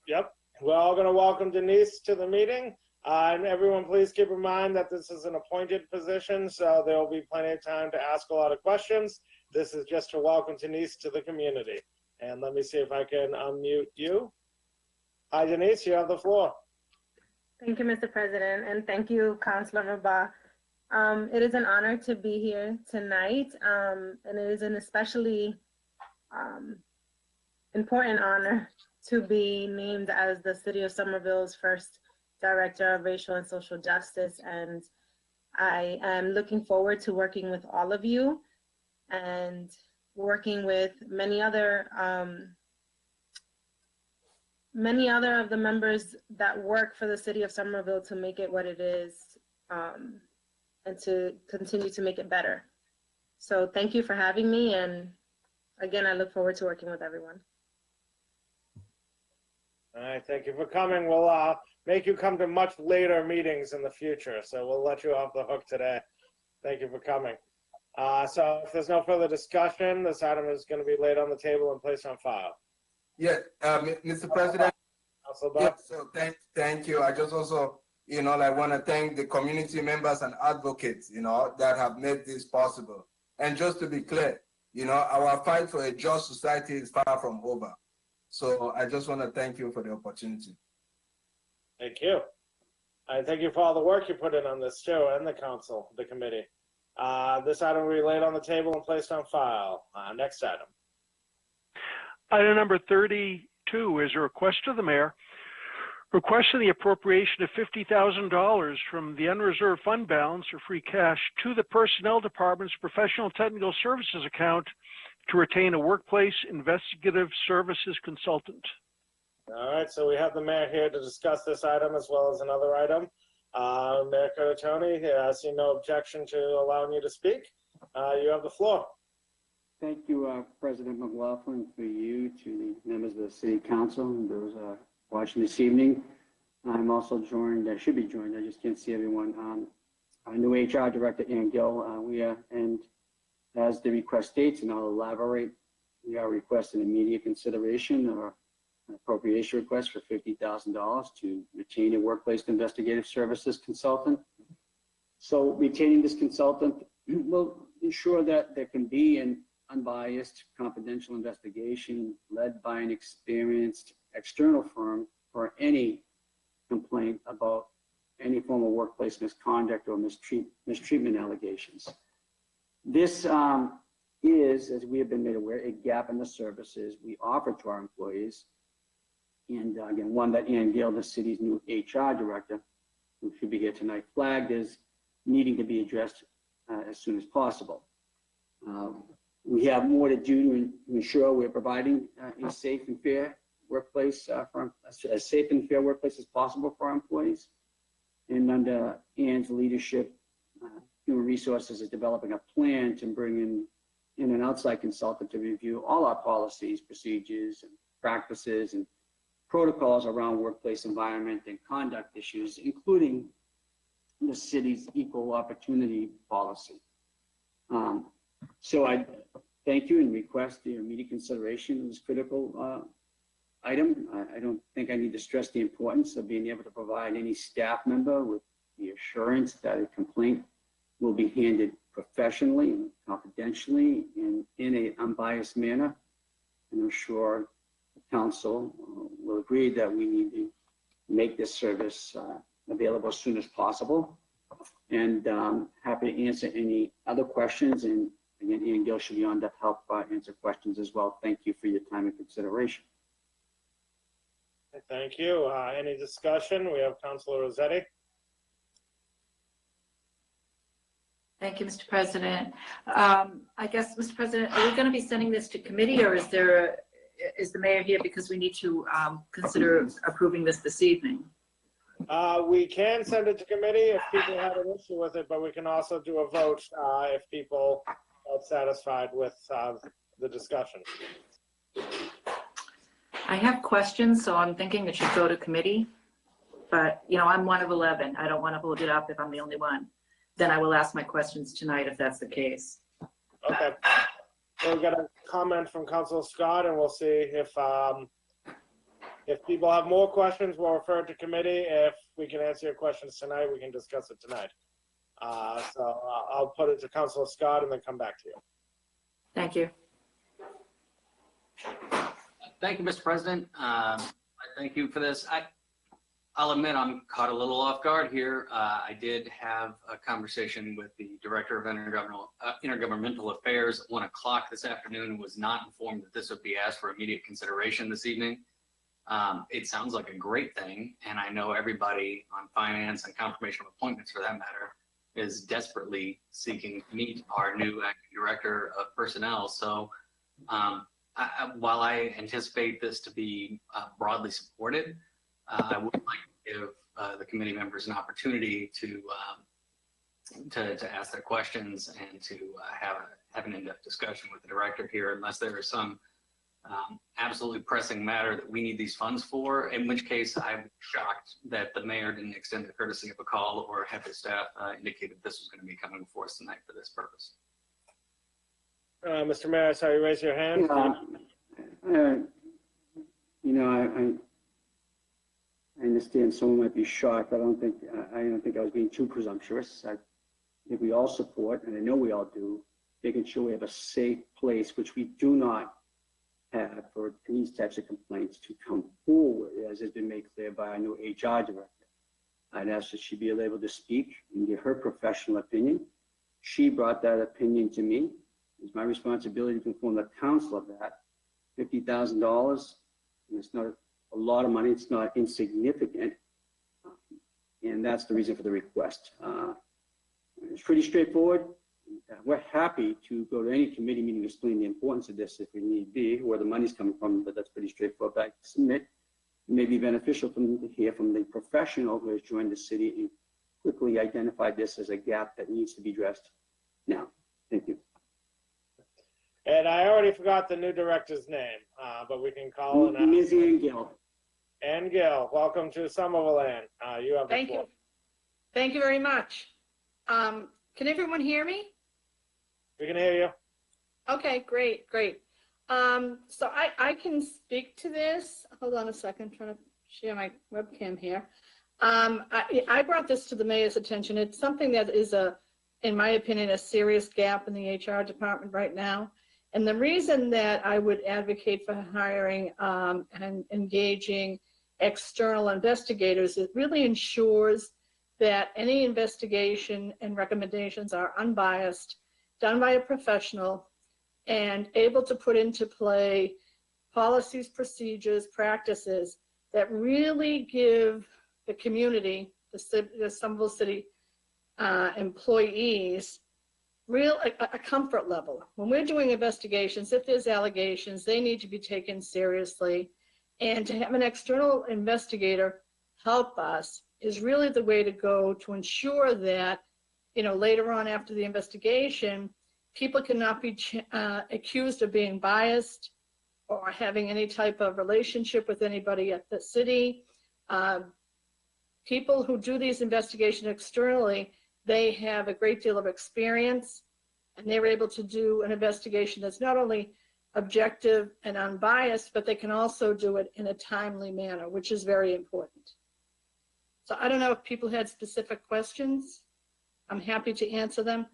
Yep. We're all going to welcome Denise to the meeting. And everyone, please keep in mind that this is an appointed position, so there will be plenty of time to ask a lot of questions. This is just to welcome Denise to the community. And let me see if I can unmute you. Hi, Denise, you have the floor. Thank you, Mr. President, and thank you, Councilor Rabah. It is an honor to be here tonight, and it is an especially important honor to be named as the City of Somerville's first Director of Racial and Social Justice. And I am looking forward to working with all of you and working with many other of the members that work for the City of Somerville to make it what it is, and to continue to make it better. So thank you for having me, and again, I look forward to working with everyone. All right, thank you for coming. We'll make you come to much later meetings in the future, so we'll let you off the hook today. Thank you for coming. So if there's no further discussion, this item is going to be laid on the table and placed on file. Yeah, Mr. President. Yeah, so thank you. I just also, you know, I want to thank the community members and advocates, you know, that have made this possible. And just to be clear, you know, our fight for a just society is far from over. So I just want to thank you for the opportunity. Thank you. And thank you for all the work you put in on this too, and the council, the committee. This item will be laid on the table and placed on file. Next item. Item number 32 is a request of the mayor requesting the appropriation of $50,000 from the unreserved fund balance or free cash to the Personnel Department's Professional Technical Services account to retain a workplace investigative services consultant. All right, so we have the mayor here to discuss this item as well as another item. Mayor Curtatone, I see no objection to allowing you to speak. You have the floor. Thank you, President McLaughlin, for you, to the members of the City Council and those watching this evening. I'm also joined, I should be joined, I just can't see everyone. Our new HR Director, Ann Gill, and as the request states, and I'll elaborate, we are requesting immediate consideration or an appropriation request for $50,000 to retain a workplace investigative services consultant. So retaining this consultant will ensure that there can be an unbiased confidential investigation led by an experienced external firm for any complaint about any form of workplace misconduct or mistreatment allegations. This is, as we have been made aware, a gap in the services we offer to our employees. And again, one that Ann Gill, the city's new HR Director, who should be here tonight, flagged as needing to be addressed as soon as possible. We have more to do to ensure we're providing a safe and fair workplace, as safe and fair workplace as possible for our employees. And under Ann's leadership, Human Resources is developing a plan to bring in an outside consultant to review all our policies, procedures, and practices and protocols around workplace environment and conduct issues, including the city's equal opportunity policy. So I thank you and request your immediate consideration of this critical item. I don't think I need to stress the importance of being able to provide any staff member with the assurance that a complaint will be handled professionally and confidentially and in an unbiased manner. And I'm sure council will agree that we need to make this service available as soon as possible. And happy to answer any other questions. And again, Ian Gill should be on to help answer questions as well. Thank you for your time and consideration. Thank you. Any discussion? We have Councilor Rossetti. Thank you, Mr. President. I guess, Mr. President, are we going to be sending this to committee, or is the mayor here because we need to consider approving this evening? We can send it to committee if people have an issue with it, but we can also do a vote if people are satisfied with the discussion. I have questions, so I'm thinking it should go to committee. But, you know, I'm one of 11. I don't want to hold it up if I'm the only one. Then I will ask my questions tonight if that's the case. Okay. So we've got a comment from Councilor Scott, and we'll see if people have more questions, we'll refer it to committee. If we can answer your questions tonight, we can discuss it tonight. So I'll put it to Councilor Scott and then come back to you. Thank you. Thank you, Mr. President. I thank you for this. I'll admit I'm caught a little off guard here. I did have a conversation with the Director of Intergovernmental Affairs at 1 o'clock this afternoon and was not informed that this would be asked for immediate consideration this evening. It sounds like a great thing, and I know everybody on finance and confirmation of appointments, for that matter, is desperately seeking to meet our new acting Director of Personnel. So while I anticipate this to be broadly supported, I would like to give the committee members an opportunity to ask their questions and to have an in-depth discussion with the director here, unless there is some absolutely pressing matter that we need these funds for, in which case I'm shocked that the mayor didn't extend the courtesy of a call or have his staff indicated this was going to be coming before us tonight for this purpose. Mr. Mayor, I saw you raise your hand. You know, I understand someone might be shocked. I don't think I was being too presumptuous. I think we all support, and I know we all do, making sure we have a safe place, which we do not have for these types of complaints to come forward, as has been made clear by our new HR director. I'd ask that she be able to speak and give her professional opinion. She brought that opinion to me. It's my responsibility to inform the council of that. $50,000, it's not a lot of money, it's not insignificant, and that's the reason for the request. It's pretty straightforward. We're happy to go to any committee meeting to explain the importance of this if we need be, where the money's coming from, but that's pretty straightforward. But I submit it may be beneficial to hear from the professional who has joined the city and quickly identified this as a gap that needs to be addressed now. Thank you. And I already forgot the new director's name, but we can call and ask. Ms. Ann Gill. Ann Gill, welcome to Somerville, Ann. You have the Thank floor. you. Thank you very much. Can everyone hear me? We can hear you. Okay, great. So I can speak to this. Hold on a second, I'm trying to share my webcam here. I brought this to the mayor's attention. It's something that is in my opinion, a serious gap in the HR department right now. And the reason that I would advocate for hiring and engaging external investigators, it really ensures that any investigation and recommendations are unbiased, done by a professional, and able to put into play policies, procedures, practices that really give the community, the Somerville City employees, a comfort level. When we're doing investigations, if there's allegations, they need to be taken seriously. And to have an external investigator help us is really the way to go to ensure that, you know, later on after the investigation, people cannot be accused of being biased or having any type of relationship with anybody at the city. People who do these investigations externally, they have a great deal of experience, and they're able to do an investigation that's not only objective and unbiased, but they can also do it in a timely manner, which is very important. So I don't know if people had specific questions. I'm happy to answer them.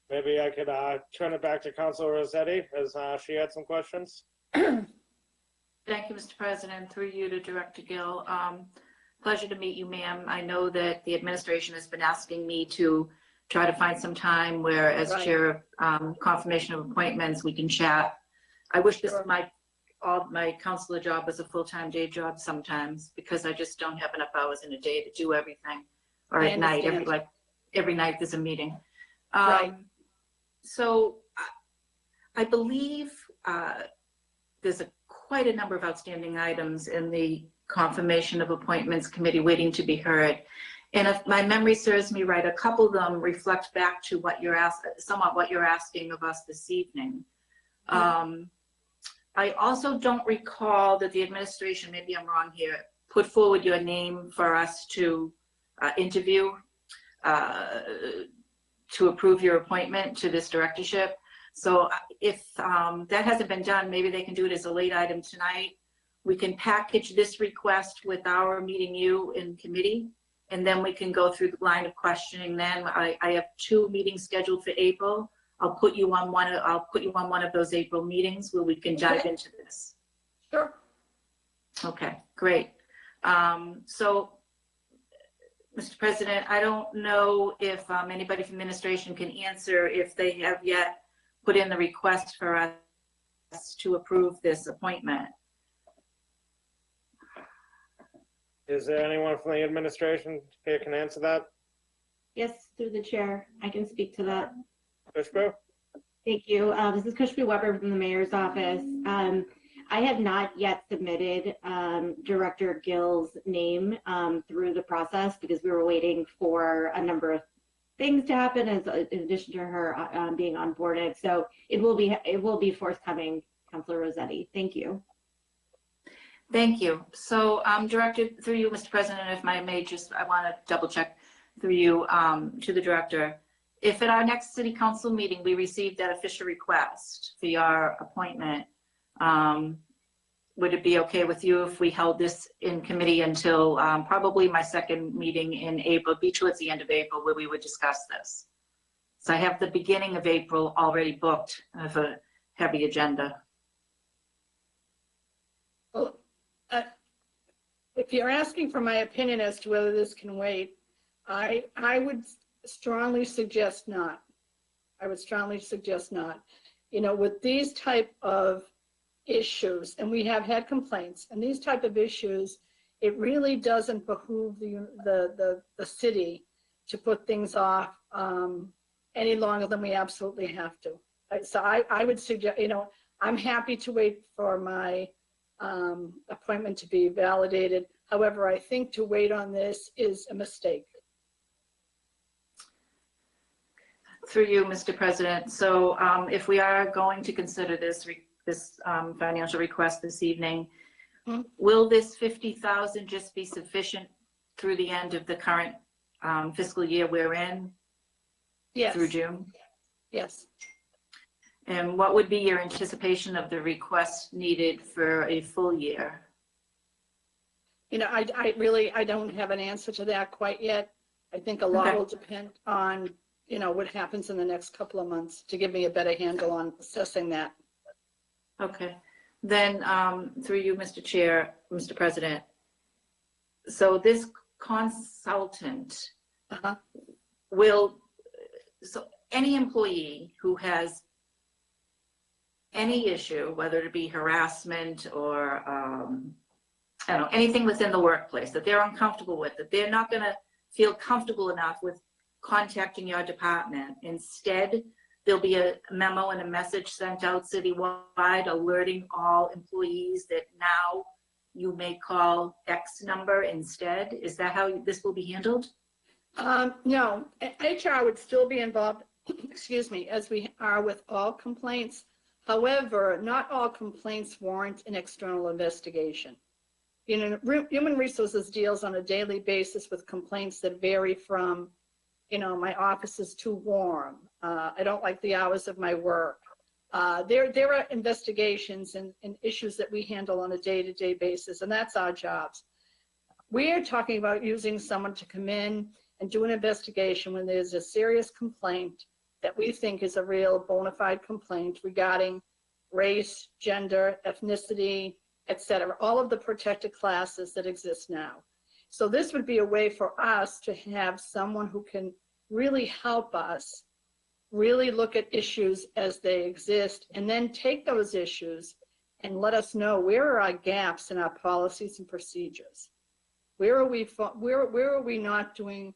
Maybe I could turn it back to Councilor Rossetti, as she had some questions. Thank you, Mr. President. Through you to Director Gill. Pleasure to meet you, ma'am. I know that the administration has been asking me to try to find some time where, as Right. chair of confirmation of appointments, we can chat. I wish this Sure. my counselor job was a full-time day job sometimes, because I just don't have enough hours in a day to do everything. Or I at night, understand. every night there's a meeting. Right. So I believe there's quite a number of outstanding items in the confirmation of appointments committee waiting to be heard. And if my memory serves me right, a couple of them reflect back to what you're somewhat what you're asking of us this evening. I also don't recall that the administration, maybe I'm wrong here, put forward your name for us to interview to approve your appointment to this directorship. So if that hasn't been done, maybe they can do it as a late item tonight. We can package this request with our meeting you in committee, and then we can go through the line of questioning. Then I have 2 meetings scheduled for April. I'll put you on one of those April meetings where we can dive into this. Sure. Okay, great. So, Mr. President, I don't know if anybody from administration can answer if they have yet put in the request for us to approve this appointment. Is there anyone from the administration here can answer that? Yes, through the chair. I can speak to that. Kushbu? Thank you. This is Kushbu Weber from the mayor's office. I have not yet submitted Director Gill's name through the process because we were waiting for a number of things to happen in addition to her being onboarded. So it will be forthcoming, Councilor Rossetti. Thank you. Thank you. So Director, through you, Mr. President, if I may I want to double check through you to the director. If at our next city council meeting, we received that official request for your appointment, would it be okay with you if we held this in committee until probably my second meeting in April, be towards the end of April, where we would discuss this? So I have the beginning of April already booked of a heavy agenda. Well, if you're asking for my opinion as to whether this can wait, I would strongly suggest not. I would strongly suggest not. You know, with these type of issues, and we have had complaints, and these type of issues, it really doesn't behoove the city to put things off any longer than we absolutely have to. So I would suggest, you know, I'm happy to wait for my appointment to be validated. However, I think to wait on this is a mistake. Through you, Mr. President. So if we are going to consider this financial request this evening, will this 50,000 just be sufficient through the end of the current fiscal year we're in? Yes. Through June? Yes. And what would be your anticipation of the request needed for a full year? You know, I don't have an answer to that quite yet. I think a lot will depend on, you know, what happens in the next couple of months to give me a better handle on assessing that. Okay. Then through you, Mr. Chair, Mr. President. So this consultant will, so any employee who has any issue, whether it be harassment or I don't know, anything within the workplace that they're uncomfortable with, that they're not going to feel comfortable enough with contacting your department. Instead, there'll be a memo and a message sent out citywide alerting all employees that now you may call X number instead. Is that how this will be handled? No, HR would still be involved, excuse me, as we are with all complaints. However, not all complaints warrant an external investigation. You know, Human Resources deals on a daily basis with complaints that vary from, you know, my office is too warm. I don't like the hours of my work. There are investigations and issues that we handle on a day-to-day basis, and that's our jobs. We are talking about using someone to come in and do an investigation when there's a serious complaint that we think is a real bona fide complaint regarding race, gender, ethnicity, et cetera, all of the protected classes that exist now. So this would be a way for us to have someone who can really help us really look at issues as they exist and then take those issues and let us know where are our gaps in our policies and procedures. Where are we not doing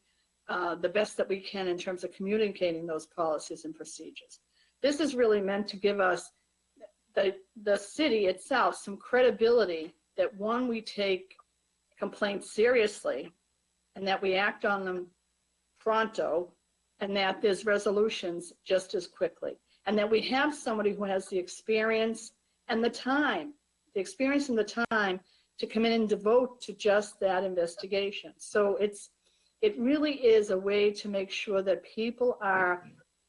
the best that we can in terms of communicating those policies and procedures? This is really meant to give us, the city itself, some credibility that, one, we take complaints seriously and that we act on them pronto, and that there's resolutions just as quickly, and that we have somebody who has the experience and the time, to come in and devote to just that investigation. So it really is a way to make sure that people are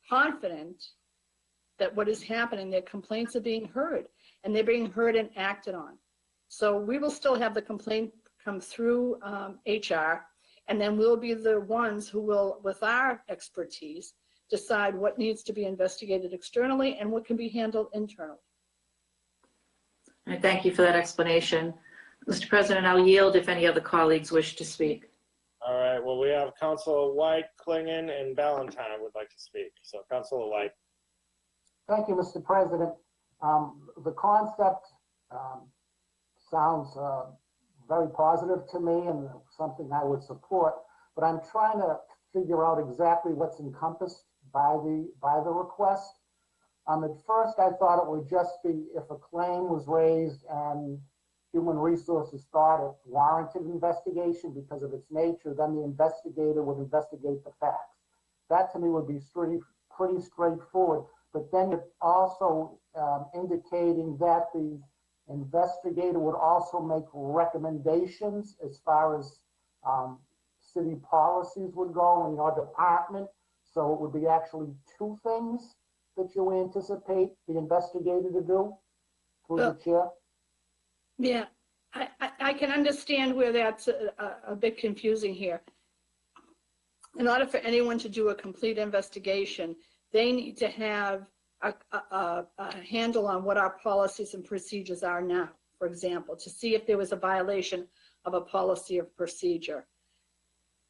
confident that what is happening, their complaints are being heard, and they're being heard and acted on. So we will still have the complaint come through HR, and then we'll be the ones who will, with our expertise, decide what needs to be investigated externally and what can be handled internally. All right, thank you for that explanation. Mr. President, I'll yield if any other colleagues wish to speak. All right, well, we have Councilor White, Klingon, and Ballantyne would like to speak. So Councilor White. Thank you, Mr. President. The concept sounds very positive to me and something I would support, but I'm trying to figure out exactly what's encompassed by the request. At first, I thought it would just be if a claim was raised and Human Resources thought it warranted investigation because of its nature, then the investigator would investigate the facts. That to me would be pretty straightforward, but then it's also indicating that the investigator would also make recommendations as far as city policies would go in your department. So it would be actually two things that you anticipate the investigator to do through the chair? Yeah, I can understand where that's a bit confusing here. In order for anyone to do a complete investigation, they need to have a handle on what our policies and procedures are now, for example, to see if there was a violation of a policy or procedure.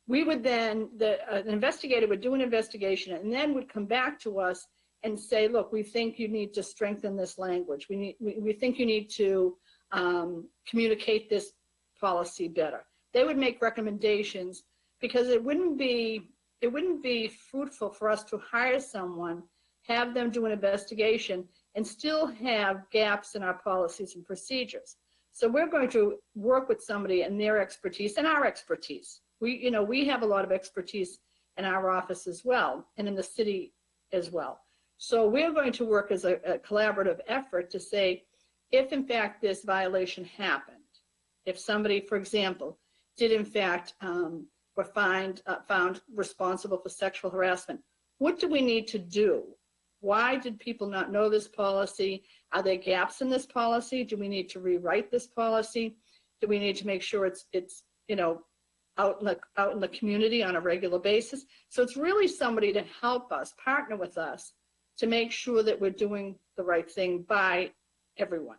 We would then, an investigator would do an investigation and then would come back to us and say, look, we think you need to strengthen this language. We think you need to communicate this policy better. They would make recommendations because it wouldn't be fruitful for us to hire someone, have them do an investigation, and still have gaps in our policies and procedures. So we're going to work with somebody and their expertise and our expertise. We have a lot of expertise in our office as well, and in the city as well. So we're going to work as a collaborative effort to say, if in fact this violation happened, if somebody, for example, did in fact were found responsible for sexual harassment, what do we need to do? Why did people not know this policy? Are there gaps in this policy? Do we need to rewrite this policy? Do we need to make sure it's out in the community on a regular basis? So it's really somebody to help us, partner with us, to make sure that we're doing the right thing by everyone.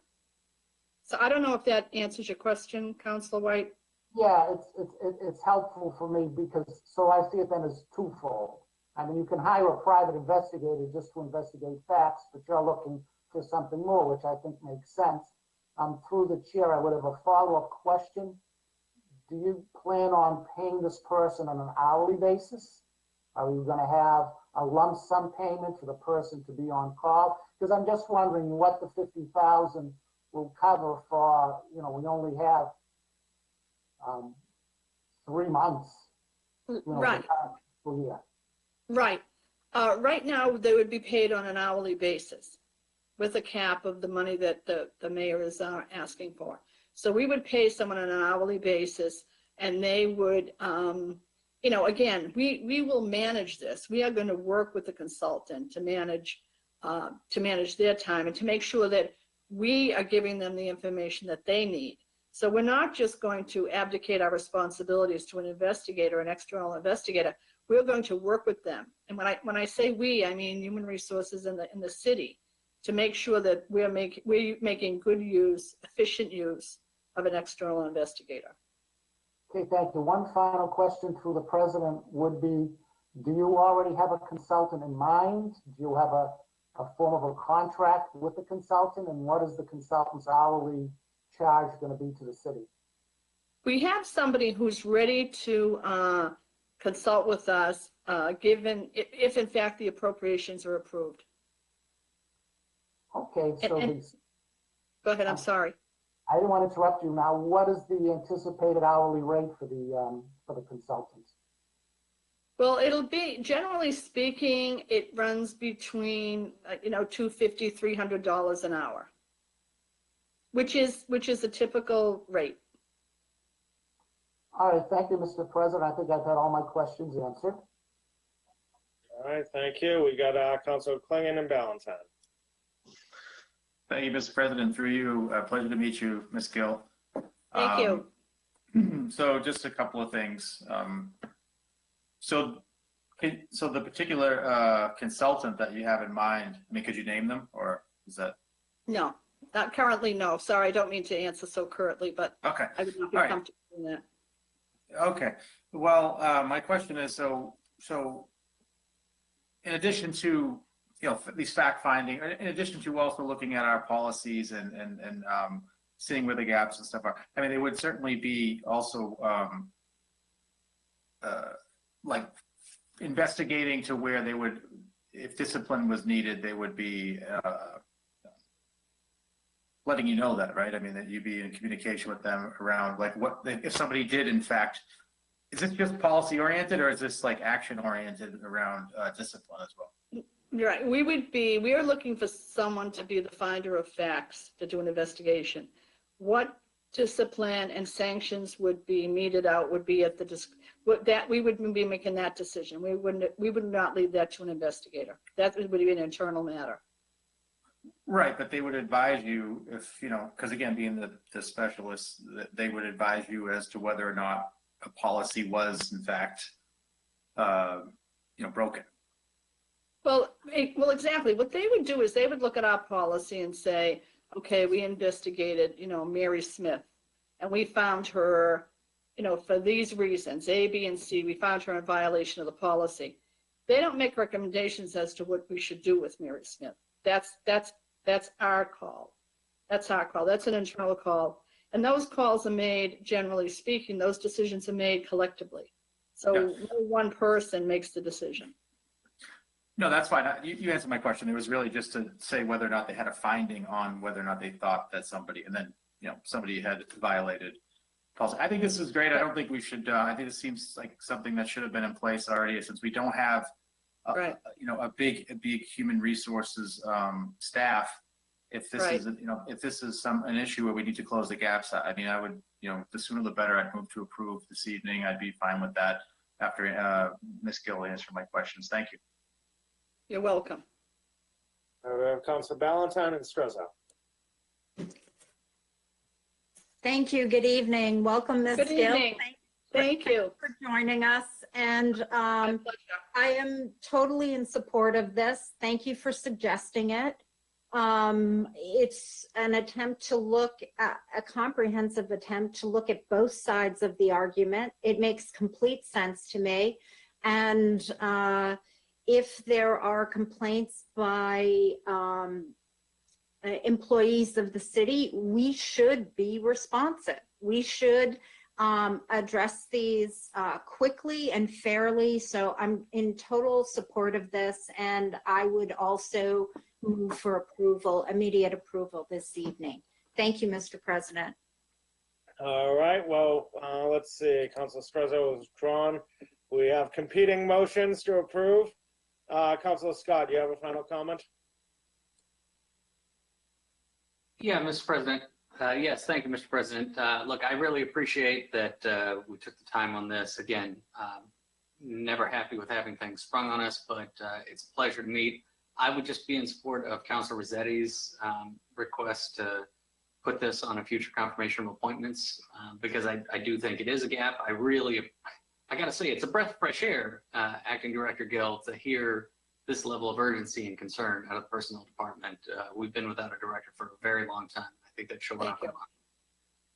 So I don't know if that answers your question, Councilor White. Yeah, it's helpful for me because, so I see it then as twofold. I mean, you can hire a private investigator just to investigate facts, but you're looking for something more, which I think makes sense. Through the chair, I would have a follow-up question. Do you plan on paying this person on an hourly basis? Are you going to have a lump sum payment for the person to be on call? Because I'm just wondering what the $50,000 will cover for, we only have 3 months. Right. Yeah. Right. Right now, they would be paid on an hourly basis with a cap of the money that the mayor is asking for. So we would pay someone on an hourly basis, and they would, again, we will manage this. We are going to work with the consultant to manage their time and to make sure that we are giving them the information that they need. So we're not just going to abdicate our responsibilities to an investigator, an external investigator. We're going to work with them. And when I say we, I mean Human Resources in the city, to make sure that we're making good use, efficient use of an external investigator. Okay, thank you. One final question through the president would be, do you already have a consultant in mind? Do you have a form of a contract with the consultant? And what is the consultant's hourly charge going to be to the city? We have somebody who's ready to consult with us, given if in fact the appropriations are approved. Okay, so go ahead. I'm sorry. I didn't want to interrupt you. Now, what is the anticipated hourly rate for the consultants? Well, it'll be, generally speaking, it runs between $250, $300 an hour, which is a typical rate. All right, thank you, Mr. President. I think I've had all my questions answered. All right, thank you. We got Councilor Klingon and Ballantyne. Thank you, Mr. President. Through you, pleasure to meet you, Ms. Gill. Thank you. So just a couple of things. So the particular consultant that you have in mind, I mean, could you name them, or is that? No, not currently, no. Sorry, I don't mean to answer so currently, but okay. I would not be comfortable in that. Okay. Well, my question is, so in addition to, at least fact finding, in addition to also looking at our policies and seeing where the gaps and stuff are, I mean, they would certainly be also like investigating to where they would, if discipline was needed, they would be letting you know that, right? I mean, that you'd be in communication with them around like what, if somebody did in fact, is this just policy oriented or is this like action oriented around discipline as well? Right, we are looking for someone to be the finder of facts to do an investigation. What discipline and sanctions would be meted out would be at that we would be making that decision. We would not leave that to an investigator. That would be an internal matter. Right, but they would advise you if, because again, being the specialists, they would advise you as to whether or not a policy was in fact, broken. Well, exactly. What they would do is they would look at our policy and say, okay, we investigated, Mary Smith, and we found her, for these reasons, A, B, and C, we found her in violation of the policy. They don't make recommendations as to what we should do with Mary Smith. That's our call. That's our call. That's an internal call. And those calls are made, generally speaking, those decisions are made collectively. So no one person makes the decision. No, that's fine. You answered my question. It was really just to say whether or not they had a finding on whether or not they thought that somebody, and then, somebody had violated policy. I think this is great. I don't think we should, I think this seems like something that should have been in place already, since we don't have, a big human resources staff. If this is, if this is an issue where we need to close the gaps, I mean, I would, the sooner the better. I'd move to approve this evening. I'd be fine with that after Ms. Gill answered my questions. Thank you. You're welcome. We have Councilor Ballantyne and Strezzo. Thank you. Good evening. Welcome, Ms. Gill. Good evening. Thank you for joining us. And I am totally in support of this. Thank you for suggesting it. It's an attempt to look at a comprehensive attempt to look at both sides of the argument. It makes complete sense to me. And if there are complaints by employees of the city, we should be responsive. We should address these quickly and fairly. So I'm in total support of this, and I would also move for approval, immediate approval this evening. Thank you, Mr. President. All right, well, let's see. Councilor Strezzo was drawn. We have competing motions to approve. Councilor Scott, do you have a final comment? Yeah, Mr. President. Yes, thank you, Mr. President. Look, I really appreciate that we took the time on this. Again, never happy with having things sprung on us, but it's a pleasure to meet. I would just be in support of Councilor Rossetti's request to put this on a future confirmation of appointments because I do think it is a gap. I got to say, it's a breath of fresh air, Acting Director Gill, to hear this level of urgency and concern out of the personnel department. We've been without a director for a very long time. I think that's showing up.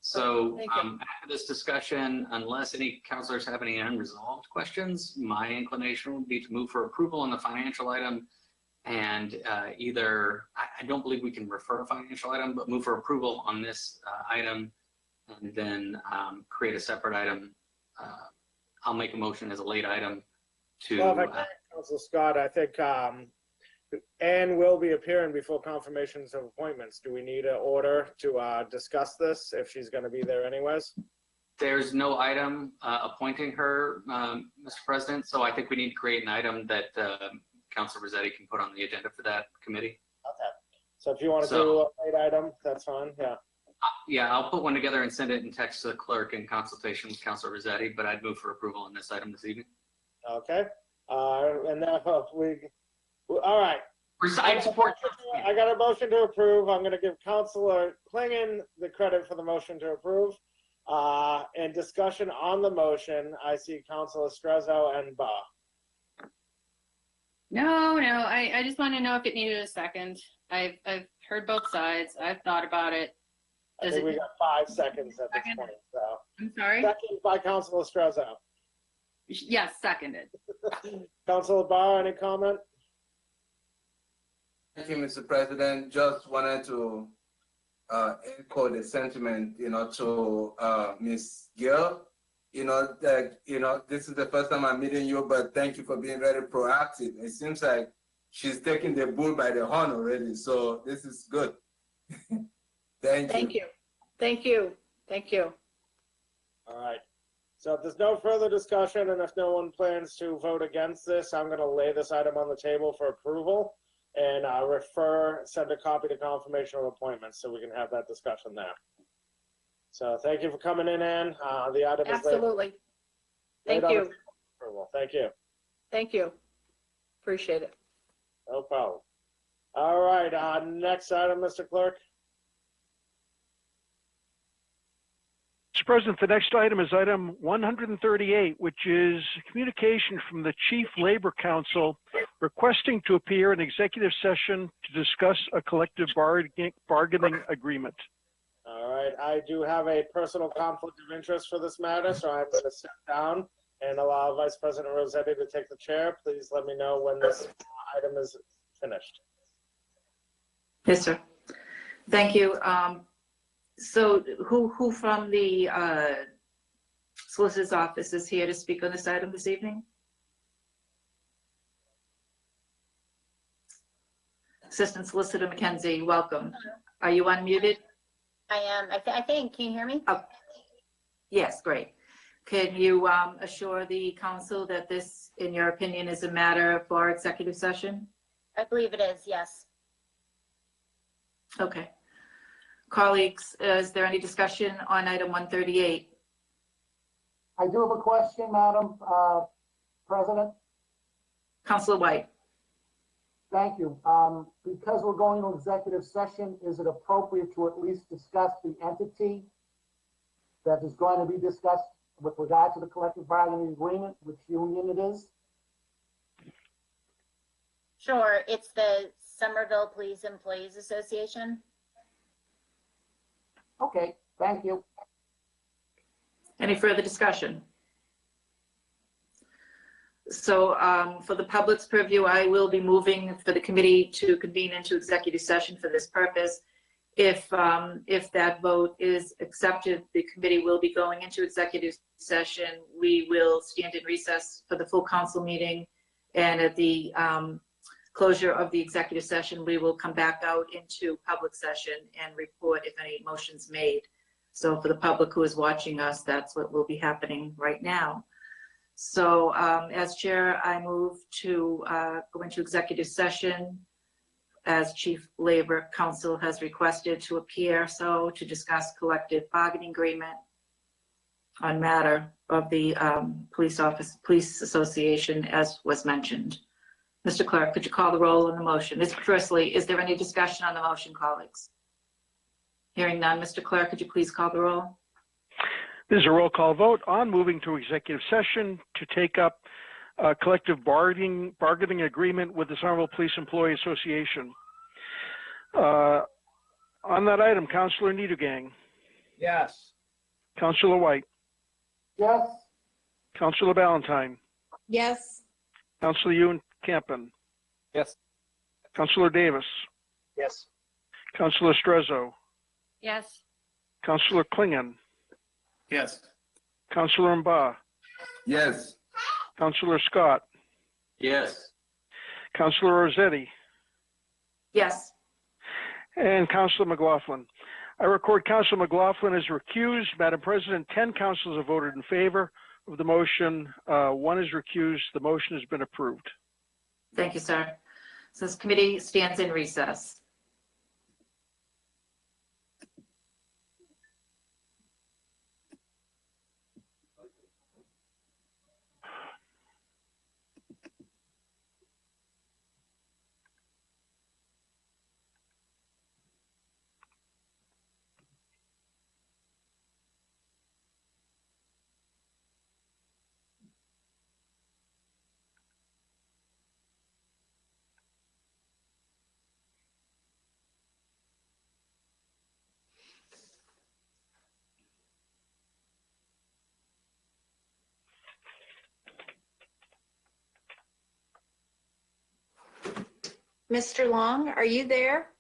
So after this discussion, unless any counselors have any unresolved questions, my inclination would be to move for approval on the financial item, and either, I don't believe we can refer a financial item, but move for approval on this item, and then create a separate item. I'll make a motion as a late item to. Well, if I can, Council Scott, I think Anne will be appearing before confirmations of appointments. Do we need an order to discuss this if she's going to be there anyways? There's no item appointing her, Mr. President, so I think we need to create an item that Councilor Rossetti can put on the agenda for that committee. Okay. So if you want to do a late item, that's fine. Yeah. Yeah, I'll put one together and send it in text to the clerk in consultation with Councilor Rossetti, but I'd move for approval on this item this evening. Okay. And now all right. I support. I got a motion to approve. I'm going to give Councilor Klingon the credit for the motion to approve. And discussion on the motion, I see Councilor Strezzo and Ba. No, I just want to know if it needed a second. I've heard both sides. I've thought about it. I think we got 5 seconds at this point. So. I'm sorry? Second by Councilor Strezzo. Yes, seconded. Councilor Ba, any comment? Thank you, Mr. President. Just wanted to echo the sentiment, to Ms. Gill. This is the first time I'm meeting you, but thank you for being very proactive. It seems like she's taking the bull by the horn already, so this is good. Thank you. Thank you. Thank you. All right. So if there's no further discussion and if no one plans to vote against this, I'm going to lay this item on the table for approval and send a copy to confirmation of appointments so we can have that discussion there. So thank you for coming in, Ann. The item is Absolutely. Thank you. Thank you. Thank you. Appreciate it. No problem. All right. Next item, Mr. Clerk. Mr. President, the next item is item 138, which is communication from the Chief Labor Council requesting to appear in executive session to discuss a collective bargaining agreement. All right. I do have a personal conflict of interest for this matter, so I'm going to step down and allow Vice President Rossetti to take the chair. Please let me know when this item is finished. Yes, sir. Thank you. So who from the solicitor's office is here to speak on this item this evening? Assistant Solicitor Mackenzie, welcome. Are you unmuted? I am. I think. Can you hear me? Oh, yes, great. Can you assure the council that this, in your opinion, is a matter for executive session? I believe it is, yes. Okay. Colleagues, is there any discussion on item 138? I do have a question, Madam President. Councilor White. Thank you. Because we're going to executive session, is it appropriate to at least discuss the entity that is going to be discussed with regard to the collective bargaining agreement, which union it is? Sure. It's the Somerville Police Employees Association. Okay, thank you. Any further discussion? So for the public's purview, I will be moving for the committee to convene into executive session for this purpose. If that vote is accepted, the committee will be going into executive session. We will stand in recess for the full council meeting, and at the closure of the executive session, we will come back out into public session and report if any motions made. So for the public who is watching us, that's what will be happening right now. So as chair, I move to go into executive session as Chief Labor Council has requested to appear, so to discuss collective bargaining agreement on matter of the police association as was mentioned. Mr. Clerk, could you call the roll on the motion? Firstly, is there any discussion on the motion, colleagues? Hearing none, Mr. Clerk, could you please call the roll? This is a roll call vote on moving to executive session to take up collective bargaining agreement with the Somerville Police Employee Association. On that item, Councilor Niedergang, Yes. Councilor White, Yes. Councilor Ballantyne, Yes. Councilor Ewan Campen, Yes. Councilor Davis, Yes. Councilor Strezzo, Yes. Councilor Klingon, Yes. Councilor Mba, Yes. Councilor Scott, Yes. Councilor Rossetti, Yes. and Councilor McLaughlin. I record Councilor McLaughlin is recused. Madam President, 10 councilors have voted in favor of the motion. 1 is recused. The motion has been approved. Thank you, sir. So this committee stands in recess. Mr. Long, are you there?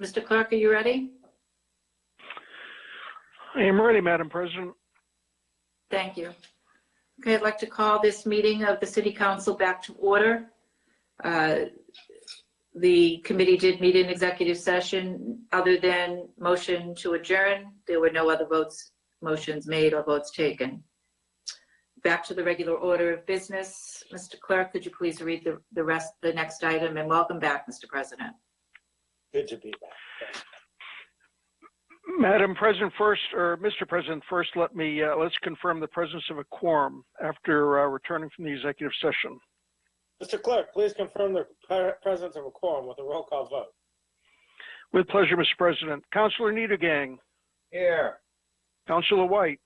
Mr. Clerk, are you ready? I am ready, Madam President. Thank you. Okay, I'd like to call this meeting of the City Council back to order. The committee did meet in executive session. Other than motion to adjourn, there were no other motions made or votes taken. Back to the regular order of business. Mr. Clerk, could you please read the next item, and welcome back, Mr. President. Good to be back. Madam President, Mr. President, first, let's confirm the presence of a quorum after returning from the executive session. Mr. Clerk, please confirm the presence of a quorum with a roll call vote. With pleasure, Mr. President. Councilor Niedergang. Here. Councilor White.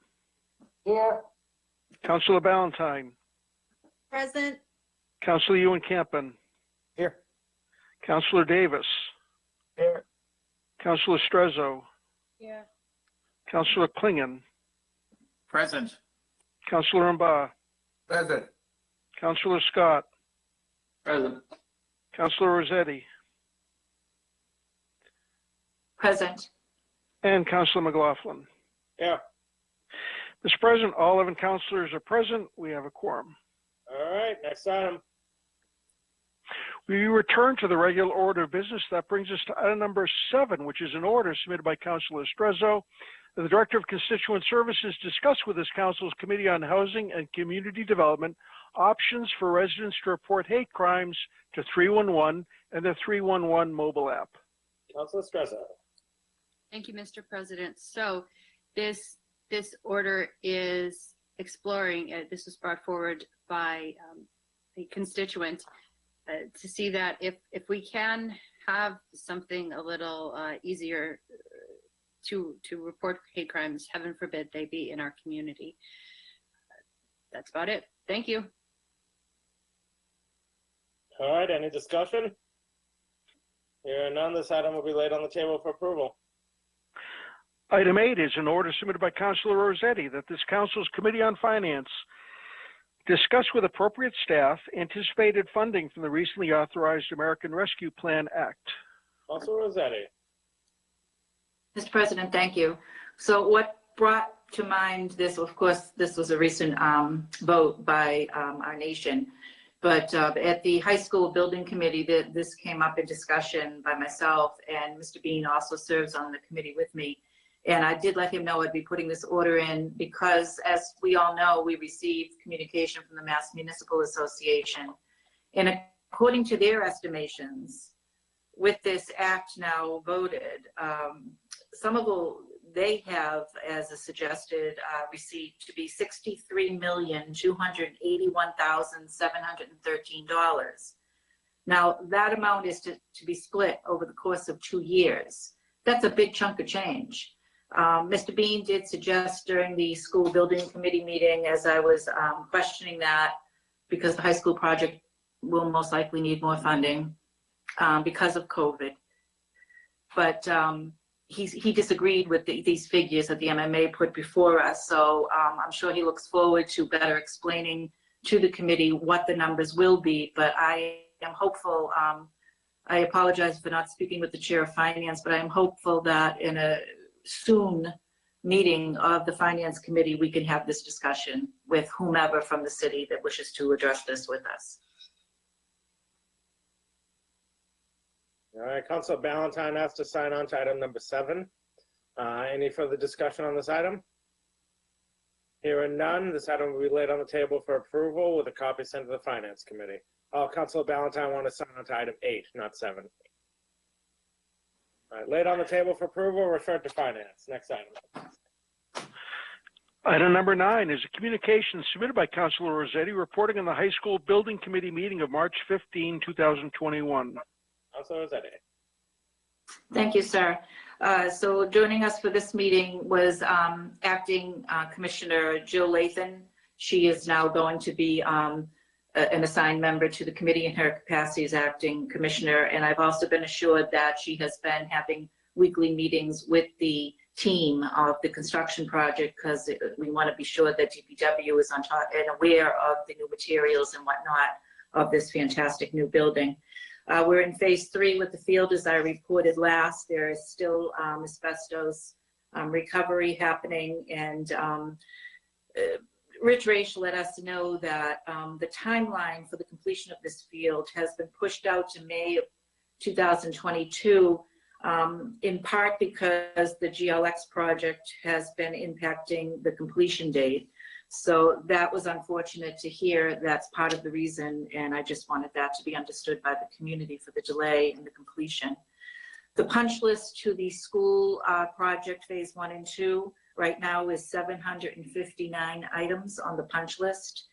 Here. Councilor Ballantyne. Present. Councilor Ewan-Campen. Here. Councilor Davis. Here. Councilor Strezzo. Yeah. Councilor Klingon. Present. Councilor Mba. Present. Councilor Scott. Present. Councilor Rossetti. Present. And Councilor McLaughlin. Yeah. Mr. President, all 11 councilors are present. We have a quorum. All right, next item. We return to the regular order of business. That brings us to item number 7, which is an order submitted by Councilor Strezzo. The Director of Constituent Services discussed with this council's Committee on Housing and Community Development options for residents to report hate crimes to 311 and the 311 mobile app. Councilor Strezzo. Thank you, Mr. President. So this order is exploring, this was brought forward by a constituent to see that if we can have something a little easier to report hate crimes, heaven forbid they be in our community. That's about it. Thank you. All right, any discussion? Hearing none, this item will be laid on the table for approval. Item 8 is an order submitted by Councilor Rossetti that this council's Committee on Finance discuss with appropriate staff anticipated funding from the recently authorized American Rescue Plan Act. Councilor Rossetti. Mr. President, thank you. So what brought to mind this, of course, this was a recent vote by our nation, but at the high school building committee, this came up in discussion by myself, and Mr. Bean also serves on the committee with me. And I did let him know I'd be putting this order in because, as we all know, we received communication from the Mass Municipal Association. And according to their estimations, with this act now voted, some of they have as a suggested receipt to be $63,281,713. Now, that amount is to be split over the course of 2 years. That's a big chunk of change. Mr. Bean did suggest during the school building committee meeting, as I was questioning that, because the high school project will most likely need more funding because of COVID. But he disagreed with these figures that the MMA put before us. So I'm sure he looks forward to better explaining to the committee what the numbers will be. But I am hopeful. I apologize for not speaking with the chair of finance, but I'm hopeful that in a soon meeting of the finance committee, we can have this discussion with whomever from the city that wishes to address this with us. All right, Councilor Ballantyne asked to sign on to item number 7. Any further discussion on this item? Hearing none, this item will be laid on the table for approval with a copy sent to the Finance Committee. Councilor Ballantyne want to sign on to item 8, not 7. All right, laid on the table for approval, referred to Finance. Next item. Item number 9 is a communication submitted by Councilor Rossetti reporting on the high school building committee meeting of March 15, 2021. Councilor Rossetti. Thank you, sir. So joining us for this meeting was Acting Commissioner Jill Lathan. She is now going to be an assigned member to the committee in her capacity as Acting Commissioner. And I've also been assured that she has been having weekly meetings with the team of the construction project because we want to be sure that DPW is on top and aware of the new materials and whatnot of this fantastic new building. We're in phase 3 with the field, as I reported last. There is still asbestos recovery happening, and Rich Raish let us know that the timeline for the completion of this field has been pushed out to May of 2022, in part because the GLX project has been impacting the completion date. So that was unfortunate to hear. That's part of the reason, and I just wanted that to be understood by the community for the delay in the completion. The punch list to the school project phase 1 and 2 right now is 759 items on the punch list.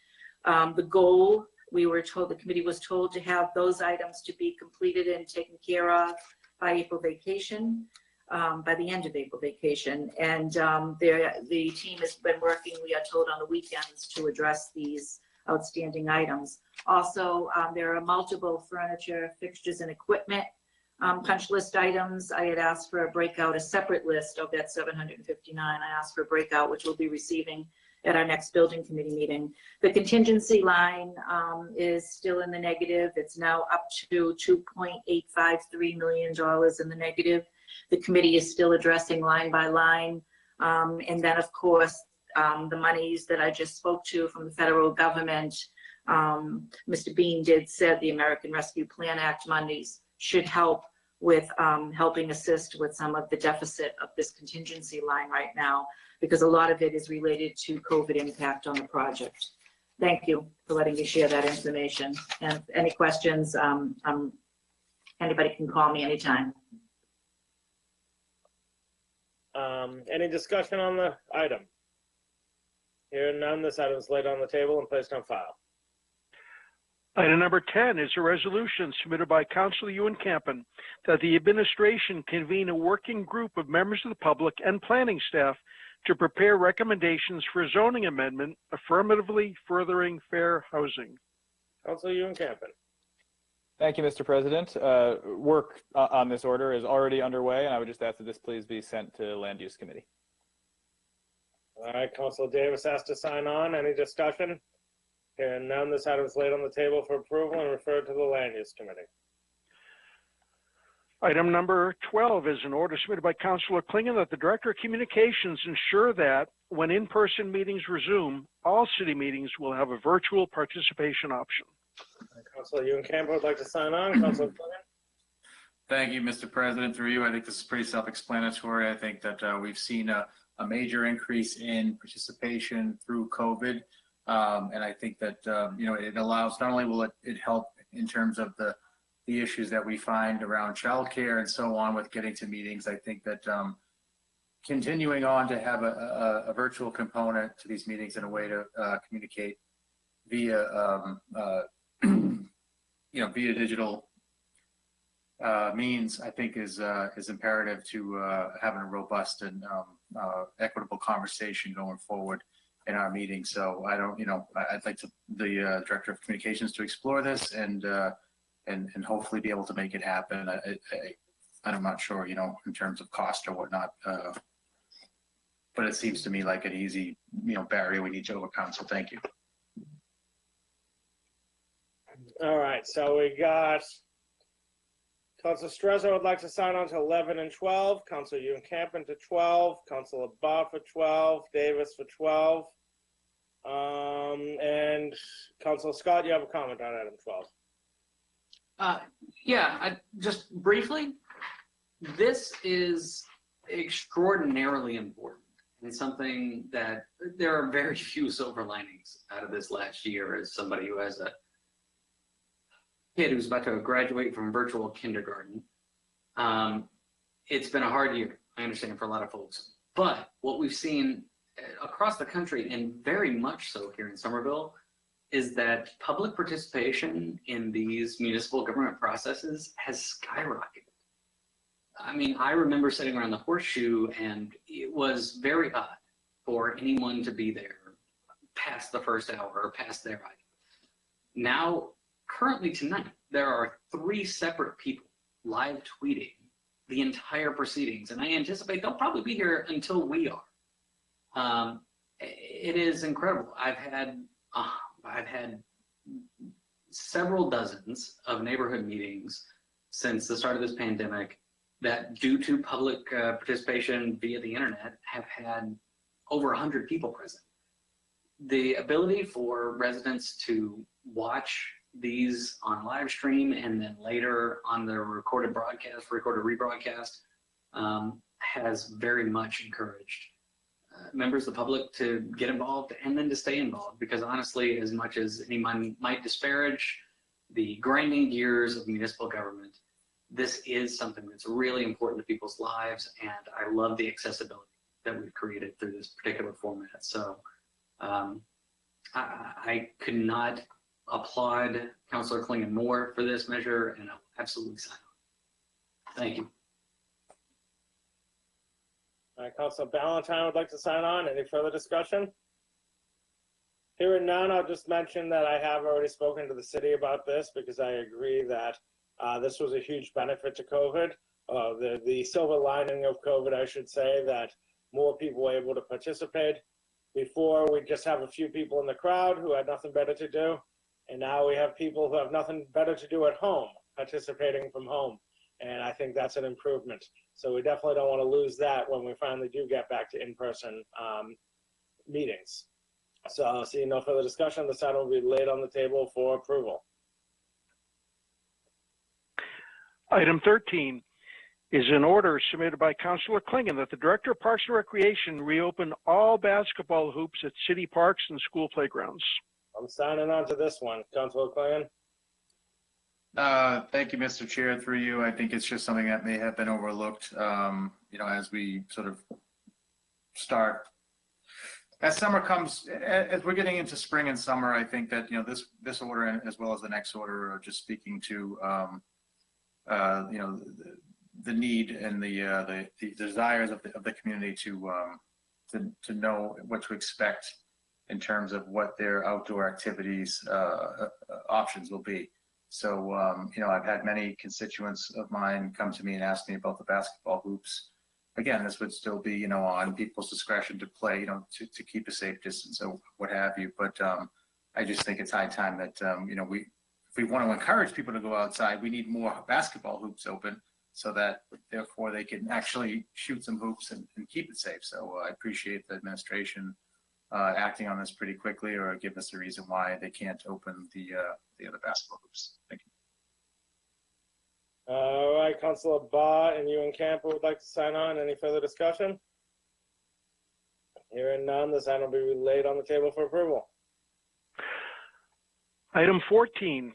The goal, we were told, the committee was told to have those items to be completed and taken care of by April vacation, by the end of April vacation. And the team has been working, we are told, on the weekends to address these outstanding items. Also, there are multiple furniture, fixtures, and equipment punch list items. I had asked for a breakout, a separate list of that 759. I asked for a breakout, which we'll be receiving at our next building committee meeting. The contingency line is still in the negative. It's now up to $2.853 million in the negative. The committee is still addressing line by line. And then, of course, the monies that I just spoke to from the federal government, Mr. Bean said the American Rescue Plan Act monies should help with helping assist with some of the deficit of this contingency line right now, because a lot of it is related to COVID impact on the project. Thank you for letting me share that information. And if any questions, anybody can call me anytime. Any discussion on the item? Hearing none, this item is laid on the table and placed on file. Item number 10 is a resolution submitted by Councilor Ewan Campen that the administration convene a working group of members of the public and planning staff to prepare recommendations for a zoning amendment affirmatively furthering fair housing. Councilor Ewan Campen. Thank you, Mr. President. Work on this order is already underway, and I would just ask that this please be sent to Land Use Committee. All right, Councilor Davis asked to sign on. Any discussion? Hearing none, this item is laid on the table for approval and referred to the Land Use Committee. Item number 12 is an order submitted by Councilor Klingon that the Director of Communications ensure that when in-person meetings resume, all city meetings will have a virtual participation option. Councilor Ewan Campen would like to sign on. Councilor Klingon. Thank you, Mr. President. Through you, I think this is pretty self-explanatory. I think that we've seen a major increase in participation through COVID. And I think that, it allows, not only will it help in terms of the issues that we find around childcare and so on with getting to meetings, I think that continuing on to have a virtual component to these meetings in a way to communicate via, via digital means, I think is imperative to having a robust and equitable conversation going forward in our meeting. So I'd like the Director of Communications to explore this and hopefully be able to make it happen. I'm not sure, in terms of cost or whatnot, but it seems to me like an easy, barrier we need to overcome. So thank you. All right, so we got Councilor Strezzo would like to sign on to 11 and 12, Councilor Ewan Campen to 12, Councilor Barr for 12, Davis for 12, and Councilor Scott, you have a comment on item 12. Yeah, just briefly, this is extraordinarily important and something that there are very few silver linings out of this last year as somebody who has a kid who's about to graduate from virtual kindergarten. It's been a hard year, I understand, for a lot of folks. But what we've seen across the country, and very much so here in Somerville, is that public participation in these municipal government processes has skyrocketed. I mean, I remember sitting around the horseshoe, and it was very odd for anyone to be there past the first hour or past their item. Now, currently tonight, there are 3 separate people live tweeting the entire proceedings, and I anticipate they'll probably be here until we are. It is incredible. I've had several dozens of neighborhood meetings since the start of this pandemic that, due to public participation via the internet, have had over 100 people present. The ability for residents to watch these on live stream and then later on the recorded rebroadcast has very much encouraged members of the public to get involved and then to stay involved, because honestly, as much as anyone might disparage the grinding gears of municipal government, this is something that's really important to people's lives, and I love the accessibility that we've created through this particular format. So I could not applaud Councilor Klingon more for this measure, and I'll absolutely sign on. Thank you. All right, Councilor Ballantyne would like to sign on. Any further discussion? Hearing none, I'll just mention that I have already spoken to the city about this, because I agree that this was a huge benefit to COVID. The silver lining of COVID, I should say, that more people were able to participate. Before, we just have a few people in the crowd who had nothing better to do. And now we have people who have nothing better to do at home, participating from home. And I think that's an improvement. So we definitely don't want to lose that when we finally do get back to in-person meetings. So seeing no further discussion, this item will be laid on the table for approval. Item 13 is an order submitted by Councilor Klingon that the Director of Parks and Recreation reopen all basketball hoops at city parks and school playgrounds. I'm signing on to this one. Councilor Klingon. Thank you, Mr. Chair. Through you, I think it's just something that may have been overlooked, as we sort of start. As summer comes, as we're getting into spring and summer, I think that, this order as well as the next order are just speaking to, the need and the desires of the community to know what to expect in terms of what their outdoor activities options will be. So, I've had many constituents of mine come to me and ask me about the basketball hoops. Again, this would still be, on people's discretion to play, to keep a safe distance or what have you. But I just think it's high time that, if we want to encourage people to go outside, we need more basketball hoops open so that therefore they can actually shoot some hoops and keep it safe. So I appreciate the administration acting on this pretty quickly, or give us a reason why they can't open the other basketball hoops. Thank you. All right, Councilor Baugh and Ewan Camper would like to sign on. Any further discussion? Hearing none, this item will be laid on the table for approval. Item 14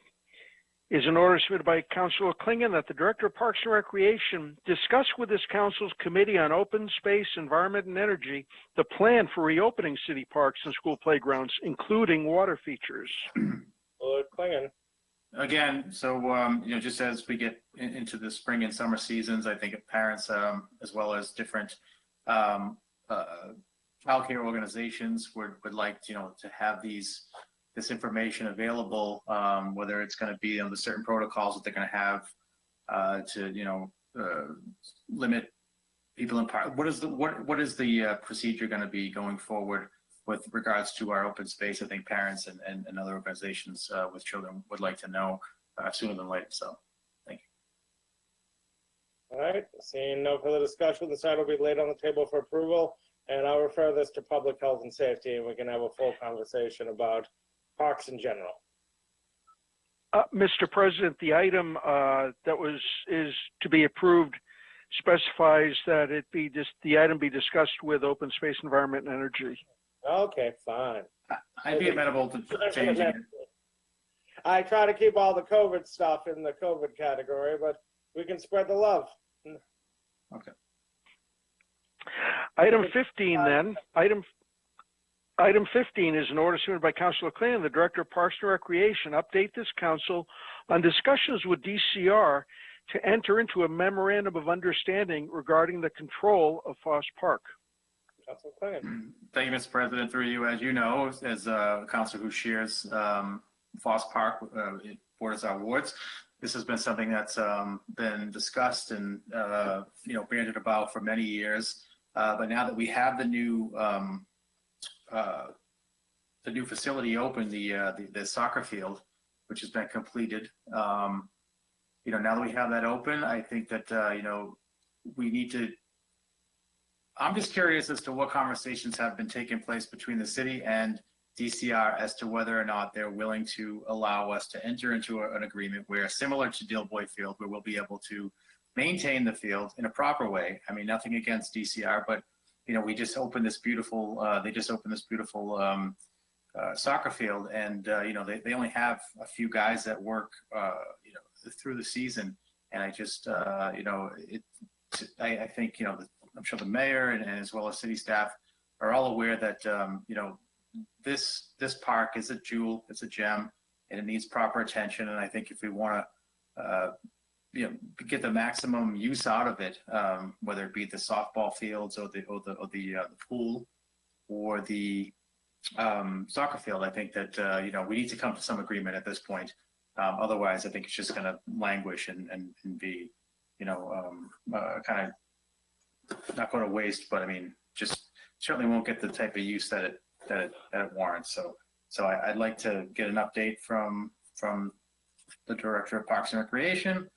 is an order submitted by Councilor Klingon that the Director of Parks and Recreation discuss with this council's Committee on Open Space, Environment, and Energy the plan for reopening city parks and school playgrounds, including water features. Lord Klingon. Again, so, just as we get into the spring and summer seasons, I think parents, as well as different childcare organizations would like, to have this information available, whether it's going to be the certain protocols that they're going to have to limit people in park. What is the procedure going to be going forward with regards to our open space? I think parents and other organizations with children would like to know sooner than later. So thank you. All right, seeing no further discussion, this item will be laid on the table for approval, and I'll refer this to Public Health and Safety, and we can have a full conversation about parks in general. Mr. President, the item is to be approved specifies that the item be discussed with Open Space, Environment, and Energy. Okay, fine. I'd be amenable to changing it. I try to keep all the COVID stuff in the COVID category, but we can spread the love. Okay. Item 15 then. Item 15 is an order submitted by Councilor Klingon, the Director of Parks and Recreation, update this council on discussions with DCR to enter into a memorandum of understanding regarding the control of Foss Park. Councilor Klingon. Thank you, Mr. President. Through you, as you know, as a councilor who shares Foss Park, it borders our wards. This has been something that's been discussed and bandied about for many years. But now that we have the new facility open, the soccer field, which has been completed. You know, now that we have that open, I think that, you know, we need to, I'm just curious as to what conversations have been taking place between the city and DCR as to whether or not they're willing to allow us to enter into an agreement where, similar to Dilboy Field, where we'll be able to maintain the field in a proper way. I mean, nothing against DCR, but, you know, we just opened this beautiful, they just opened this beautiful soccer field, and, you know, they only have a few guys that work, you know, through the season. And I just, you know, I think, you know, I'm sure the mayor and as well as city staff are all aware that, you know, this park is a jewel, it's a gem, and it needs proper attention. And I think if we want to, you know, get the maximum use out of it, whether it be the softball fields or the pool or the soccer field, I think that, you know, we need to come to some agreement at this point. Otherwise, I think it's just going to languish and be, you know, kind of not going to waste, but I mean, just certainly won't get the type of use that it warrants. So I'd like to get an update from the director of Parks and Recreation,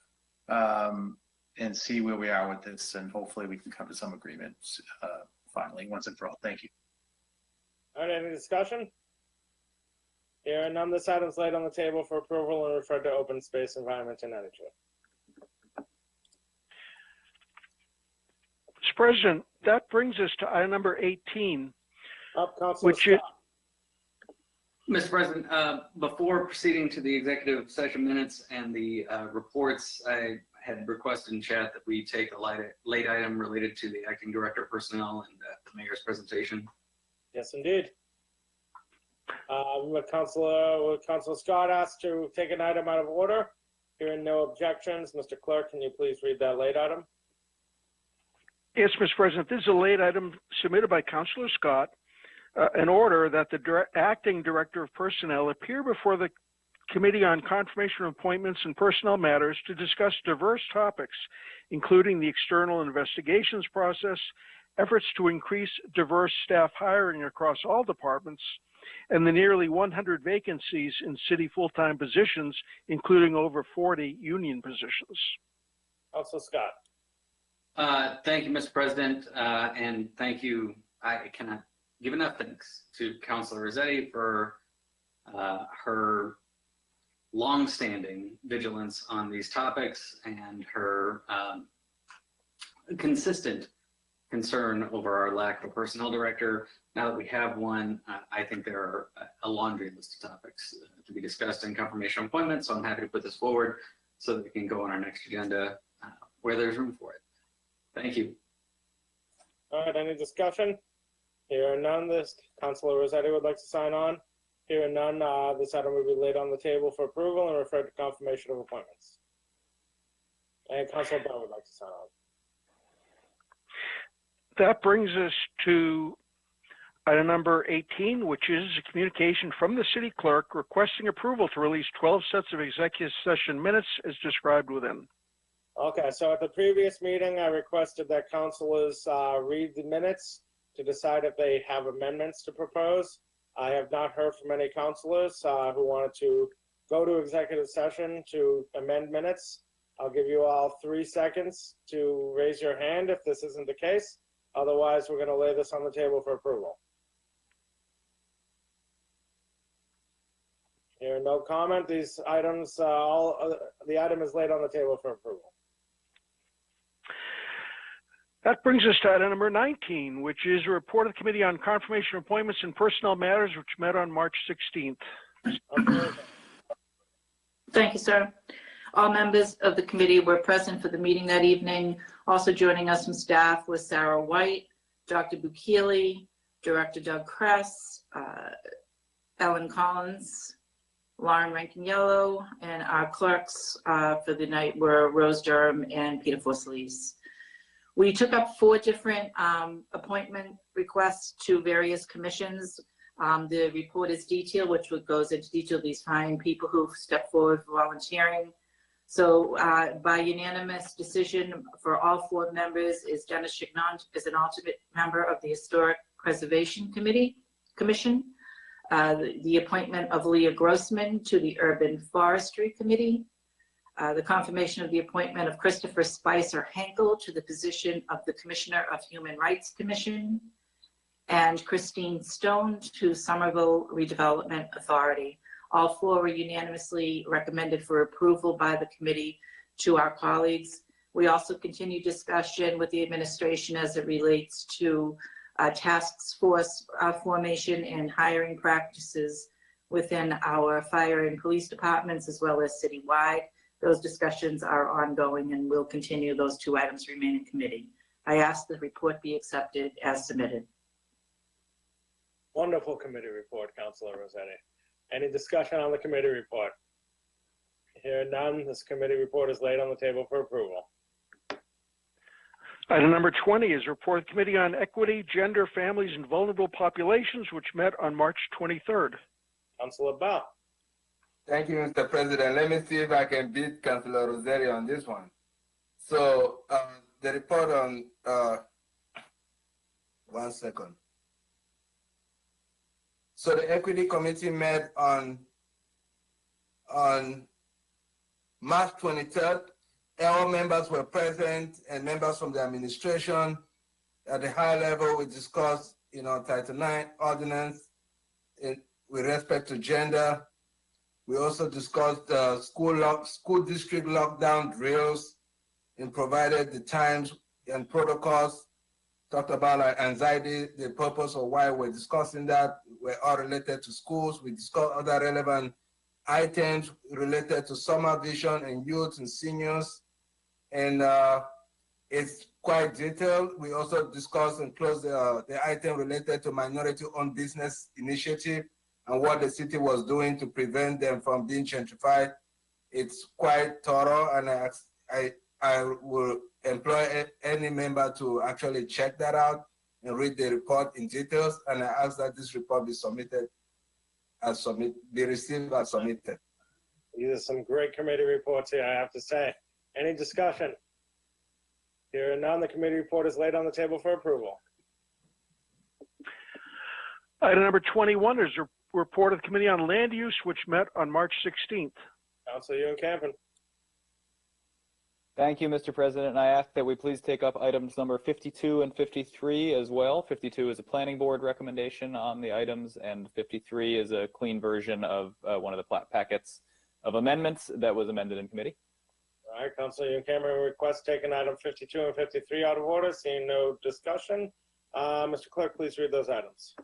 and see where we are with this, and hopefully we can come to some agreement finally, once and for all. Thank you. All right, any discussion? Here, none, this item is laid on the table for approval and referred to Open Space, Environment, and Energy. Mr. President, that brings us to item number 18, Up, Councilor which is, Mr. President, before proceeding to the executive session minutes and the reports, I had requested in chat that we take a late item related to the acting director of personnel and the mayor's presentation. Yes, indeed. Would Councilor Scott ask to take an item out of order? Hearing no objections, Mr. Clerk, can you please read that late item? yes, Mr. President, this is a late item submitted by Councilor Scott, an order that the acting director of personnel appear before the Committee on Confirmation of Appointments and Personnel Matters to discuss diverse topics, including the external investigations process, efforts to increase diverse staff hiring across all departments, and the nearly 100 vacancies in city full-time positions, including over 40 union positions. Councilor Scott. Thank you, Mr. President, and thank you. I cannot give enough thanks to Councilor Rossetti for her long-standing vigilance on these topics and her consistent concern over our lack of a personnel director. Now that we have one, I think there are a laundry list of topics to be discussed in confirmation appointments, so I'm happy to put this forward so that we can go on our next agenda where there's room for it. Thank you. All right, any discussion? Hearing none, this Councilor Rossetti would like to sign on. Hearing none, this item will be laid on the table for approval and referred to confirmation of appointments. And Councilor Bell would like to sign on. That brings us to item number 18, which is a communication from the city clerk requesting approval to release 12 sets of executive session minutes as described within. Okay, so at the previous meeting, I requested that councilors read the minutes to decide if they have amendments to propose. I have not heard from any councilors who wanted to go to executive session to amend minutes. I'll give you all 3 seconds to raise your hand if this isn't the case. Otherwise, we're going to lay this on the table for approval. Hearing no comment, these items, the item is laid on the table for approval. That brings us to item number 19, which is a report of the Committee on Confirmation of Appointments and Personnel Matters, which met on March 16th. Thank you, sir. All members of the committee were present for the meeting that evening. Also joining us from staff was Sarah White, Dr. Bukili, Director Doug Kress, Ellen Collins, Lauren Rankin-Yellow, and our clerks for the night were Rose Durham and Peter Forsalis. We took up 4 different appointment requests to various commissions. The report is detailed, which goes into detail of these fine people who've stepped forward for volunteering. So by unanimous decision for all 4 members is Dennis Chignon as an alternate member of the Historic Preservation Commission. the appointment of Leah Grossman to the Urban Forestry Committee, the confirmation of the appointment of Christopher Spicer Henkel to the position of the Commissioner of Human Rights Commission, and Christine Stone to Somerville Redevelopment Authority. All four were unanimously recommended for approval by the committee to our colleagues. We also continue discussion with the administration as it relates to task force formation and hiring practices within our fire and police departments as well as citywide. Those discussions are ongoing and will continue. Those two items remain in committee. I ask the report be accepted as submitted. Wonderful committee report, Councilor Rossetti. Any discussion on the committee report? Hearing none, this committee report is laid on the table for approval. Item number 20 is report of the Committee on Equity, Gender, Families, and Vulnerable Populations, which met on March 23rd. Councilor Bell. Thank you, Mr. President. Let me see if I can beat Councilor Rossetti on this one. So the report on, 1 second. So the Equity Committee met on March 23rd. All members were present and members from the administration. At the high level, we discussed, Title IX ordinance with respect to gender. We also discussed school district lockdown drills and provided the times and protocols. Talked about anxiety, the purpose of why we're discussing that. We're all related to schools. We discussed other relevant items related to summer vision and youth and seniors. And it's quite detailed. We also discussed and closed the item related to minority-owned business initiative and what the city was doing to prevent them from being gentrified. It's quite thorough, and I will employ any member to actually check that out and read the report in details. And I ask that this report be submitted be received as submitted. These are some great committee reports here, I have to say. Any discussion? Hearing none, the committee report is laid on the table for approval. Item number 21 is a report of the Committee on Land Use, which met on March 16th. Councilor Ewan-Campen. Thank you, Mr. President. And I ask that we please take up items number 52 and 53 as well. 52 is a planning board recommendation on the items, and 53 is a clean version of one of the packets of amendments that was amended in committee. All right, Councilor Ewan-Campen requests taking item 52 and 53 out of order. Seeing no discussion. Mr. Clerk, please read those items.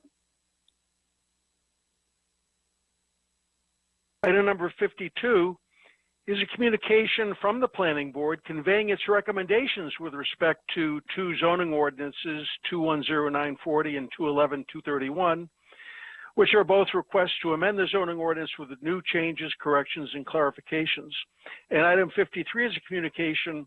Item number 52 is a communication from the Planning Board conveying its recommendations with respect to two zoning ordinances, 210940 and 211231, which are both requests to amend the zoning ordinance with new changes, corrections, and clarifications. And item 53 is a communication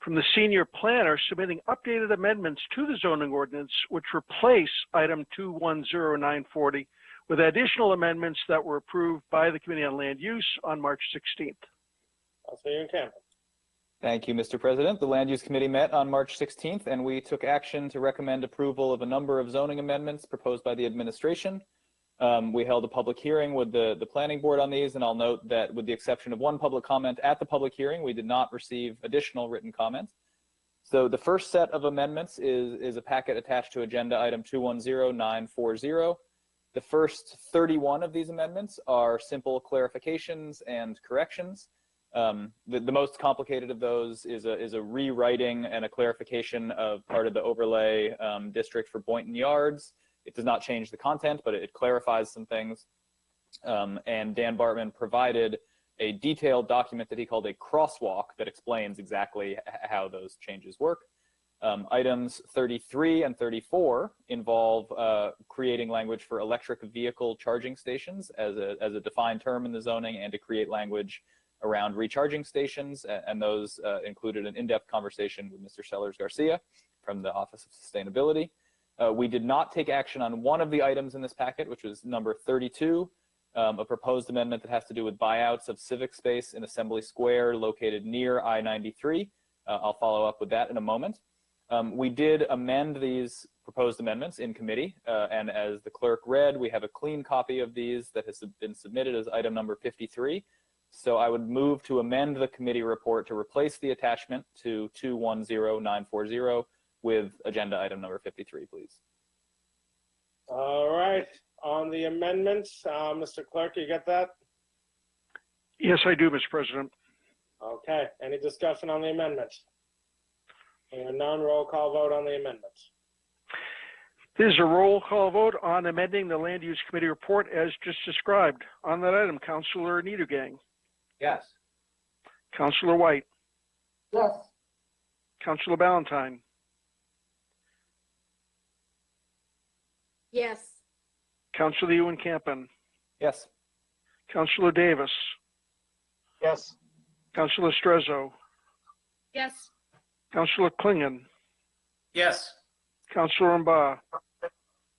from the senior planner submitting updated amendments to the zoning ordinance, which replace item 210940 with additional amendments that were approved by the Committee on Land Use on March 16th. Councilor Ewan-Campen. Thank you, Mr. President. The Land Use Committee met on March 16th, and we took action to recommend approval of a number of zoning amendments proposed by the administration. We held a public hearing with the Planning Board on these, and I'll note that with the exception of one public comment at the public hearing, we did not receive additional written comments. So the first set of amendments is a packet attached to agenda item 210940. The first 31 of these amendments are simple clarifications and corrections. The most complicated of those is a rewriting and a clarification of part of the overlay district for Boynton Yards. It does not change the content, but it clarifies some things. And Dan Bartman provided a detailed document that he called a crosswalk that explains exactly how those changes work. Items 33 and 34 involve creating language for electric vehicle charging stations as a defined term in the zoning, and to create language around recharging stations, and those included an in-depth conversation with Mr. Sellers Garcia from the Office of Sustainability. We did not take action on one of the items in this packet, which was number 32, a proposed amendment that has to do with buyouts of civic space in Assembly Square located near I-93. I'll follow up with that in a moment. We did amend these proposed amendments in committee, and as the clerk read, we have a clean copy of these that has been submitted as item number 53. So I would move to amend the committee report to replace the attachment to 210940 with agenda item number 53, please. All right, on the amendments, Mr. Clerk, you get that? Yes, I do, Mr. President. Okay, any discussion on the amendments? And none, roll call vote on the amendments. This is a roll call vote on amending the Land Use Committee report as just described. On that item, Councilor Niedergang. Yes. Councilor White. Yes. Councilor Ballantyne. Yes. Councilor Ewan-Campen. Yes. Councilor Davis. Yes. Councilor Strezzo. Yes. Councilor Klingon. Yes. Councilor Mba.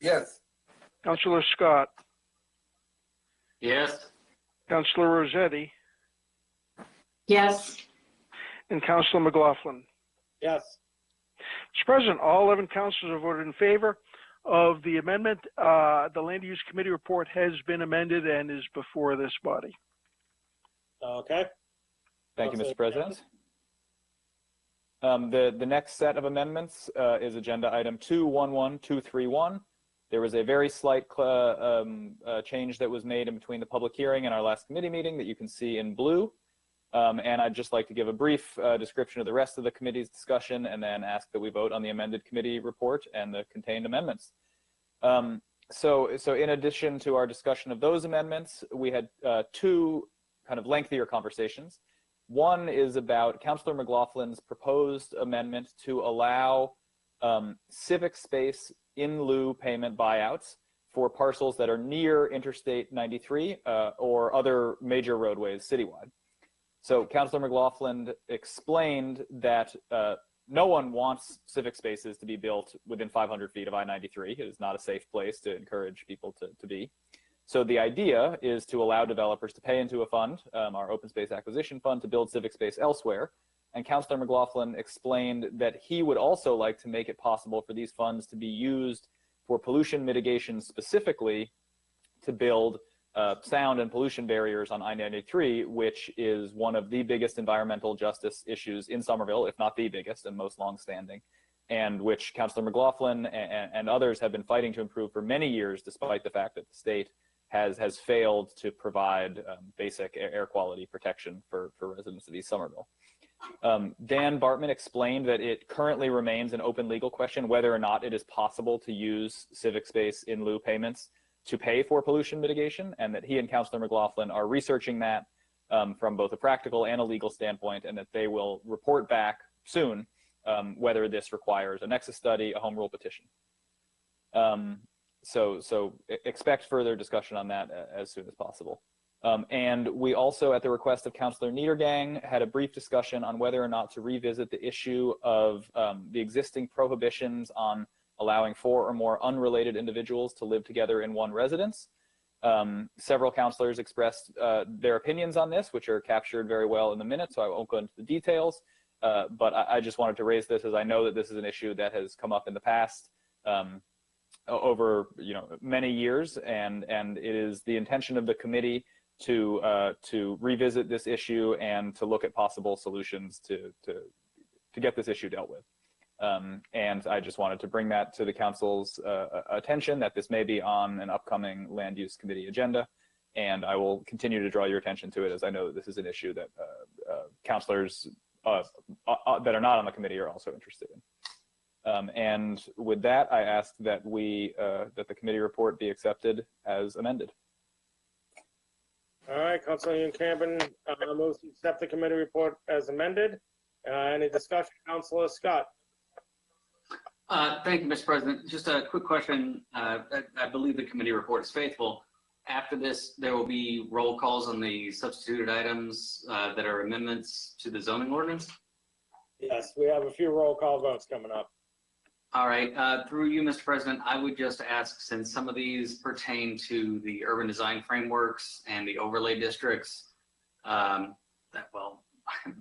Yes. Councilor Scott. Yes. Councilor Rossetti. Yes. And Councilor McLaughlin. Yes. Mr. President, all 11 councilors have voted in favor of the amendment. The Land Use Committee report has been amended and is before this body. Okay. Thank you, Mr. President. The next set of amendments is agenda item 211231. There was a very slight change that was made in between the public hearing and our last committee meeting that you can see in blue. And I'd just like to give a brief description of the rest of the committee's discussion and then ask that we vote on the amended committee report and the contained amendments. So in addition to our discussion of those amendments, we had two kind of lengthier conversations. One is about Councilor McLaughlin's proposed amendment to allow civic space in lieu payment buyouts for parcels that are near Interstate 93 or other major roadways citywide. So Councilor McLaughlin explained that no one wants civic spaces to be built within 500 feet of I-93. It is not a safe place to encourage people to be. So the idea is to allow developers to pay into a fund, our open space acquisition fund, to build civic space elsewhere. And Councilor McLaughlin explained that he would also like to make it possible for these funds to be used for pollution mitigation, specifically to build sound and pollution barriers on I-93, which is one of the biggest environmental justice issues in Somerville, if not the biggest and most longstanding, and which Councilor McLaughlin and others have been fighting to improve for many years, despite the fact that the state has failed to provide basic air quality protection for residents of East Somerville. Dan Bartman explained that it currently remains an open legal question whether or not it is possible to use civic space in lieu payments to pay for pollution mitigation, and that he and Councilor McLaughlin are researching that from both a practical and a legal standpoint, and that they will report back soon whether this requires a nexus study, a home rule petition. So expect further discussion on that as soon as possible. And we also, at the request of Councilor Niedergang, had a brief discussion on whether or not to revisit the issue of the existing prohibitions on allowing 4 or more unrelated individuals to live together in one residence. Several councilors expressed their opinions on this, which are captured very well in the minutes, so I won't go into the details. But I just wanted to raise this, as I know that this is an issue that has come up in the past over many years, and it is the intention of the committee to revisit this issue and to look at possible solutions to get this issue dealt with. And I just wanted to bring that to the council's attention, that this may be on an upcoming land use committee agenda, and I will continue to draw your attention to it, as I know that this is an issue that councilors that are not on the committee are also interested in. And with that, I ask that that the committee report be accepted as amended. All right, Councilor Ewan-Campen moves to accept the committee report as amended. Any discussion, Councilor Scott? Thank you, Mr. President. Just a quick question. I believe the committee report is faithful. After this, there will be roll calls on the substituted items that are amendments to the zoning ordinance? Yes, we have a few roll call votes coming up. All right. Through you, Mr. President, I would just ask, since some of these pertain to the urban design frameworks and the overlay districts, well,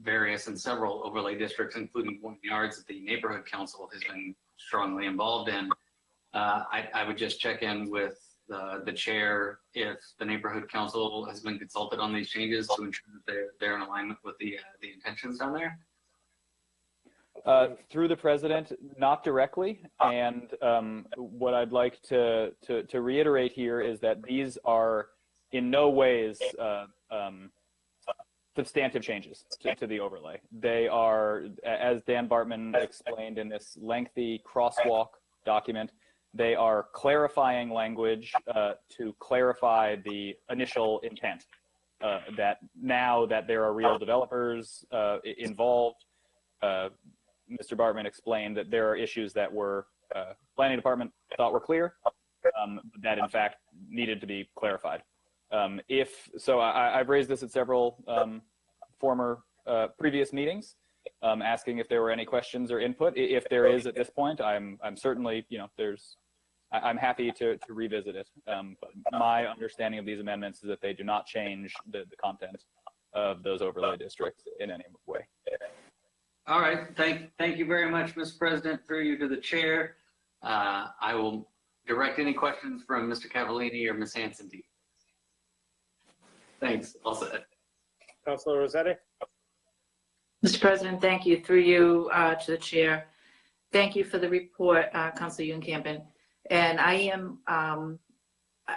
various and several overlay districts, including one yards that the neighborhood council has been strongly involved in. I would just check in with the chair if the neighborhood council has been consulted on these changes to ensure that they're in alignment with the intentions down there. Through the president, not directly. And what I'd like to reiterate here is that these are in no ways substantive changes to the overlay. They are, as Dan Bartman explained in this lengthy crosswalk document, they are clarifying language to clarify the initial intent. That now that there are real developers involved, Mr. Bartman explained that there are issues that were planning department thought were clear, that in fact needed to be clarified. I've raised this at several former previous meetings, asking if there were any questions or input. If there is at this point, I'm certainly, I'm happy to revisit it. But my understanding of these amendments is that they do not change the content of those overlay districts in any way. All right, thank you very much, Mr. President. Through you to the chair. I will direct any questions from Mr. Cavallini or Ms. Hanson. Thanks, all set. Councilor Rossetti? Mr. President, thank you. Through you to the chair. Thank you for the report, Councilor Unkampen. And I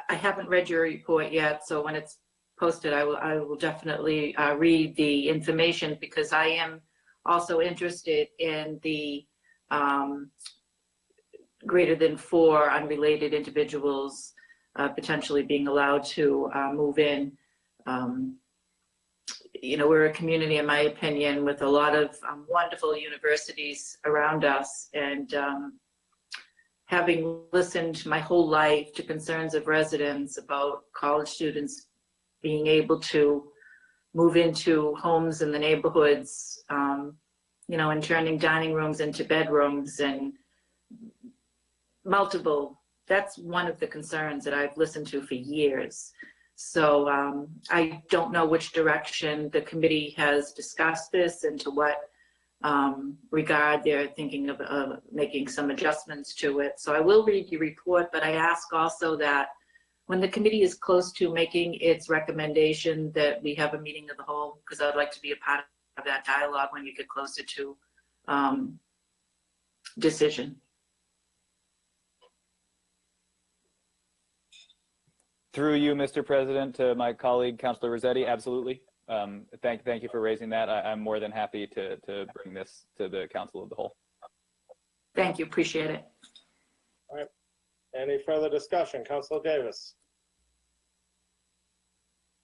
haven't read your report yet, so when it's posted, I will definitely read the information, because I am also interested in the greater than 4 unrelated individuals potentially being allowed to move in. We're a community, in my opinion, with a lot of wonderful universities around us, and having listened my whole life to concerns of residents about college students being able to move into homes in the neighborhoods, and turning dining rooms into bedrooms and multiple, that's one of the concerns that I've listened to for years. So I don't know which direction the committee has discussed this and to what regard they're thinking of making some adjustments to it. So I will read your report, but I ask also that when the committee is close to making its recommendation, that we have a meeting of the whole, because I'd like to be a part of that dialogue when you get closer to decision. Through you, Mr. President, to my colleague, Councilor Rossetti, absolutely. Thank you for raising that. I'm more than happy to bring this to the Council of the Whole. Thank you, appreciate it. All right. Any further discussion? Councilor Davis.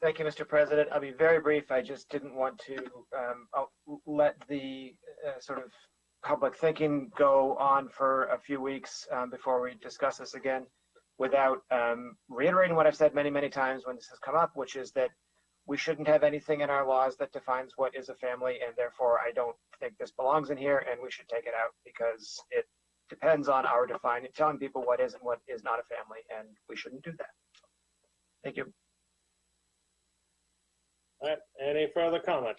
Thank you, Mr. President. I'll be very brief. I just didn't want to let the sort of public thinking go on for a few weeks before we discuss this again, without reiterating what I've said many, many times when this has come up, which is that we shouldn't have anything in our laws that defines what is a family, and therefore I don't think this belongs in here, and we should take it out, because it depends on our telling people what is and what is not a family, and we shouldn't do that. Thank you. All right, any further comment?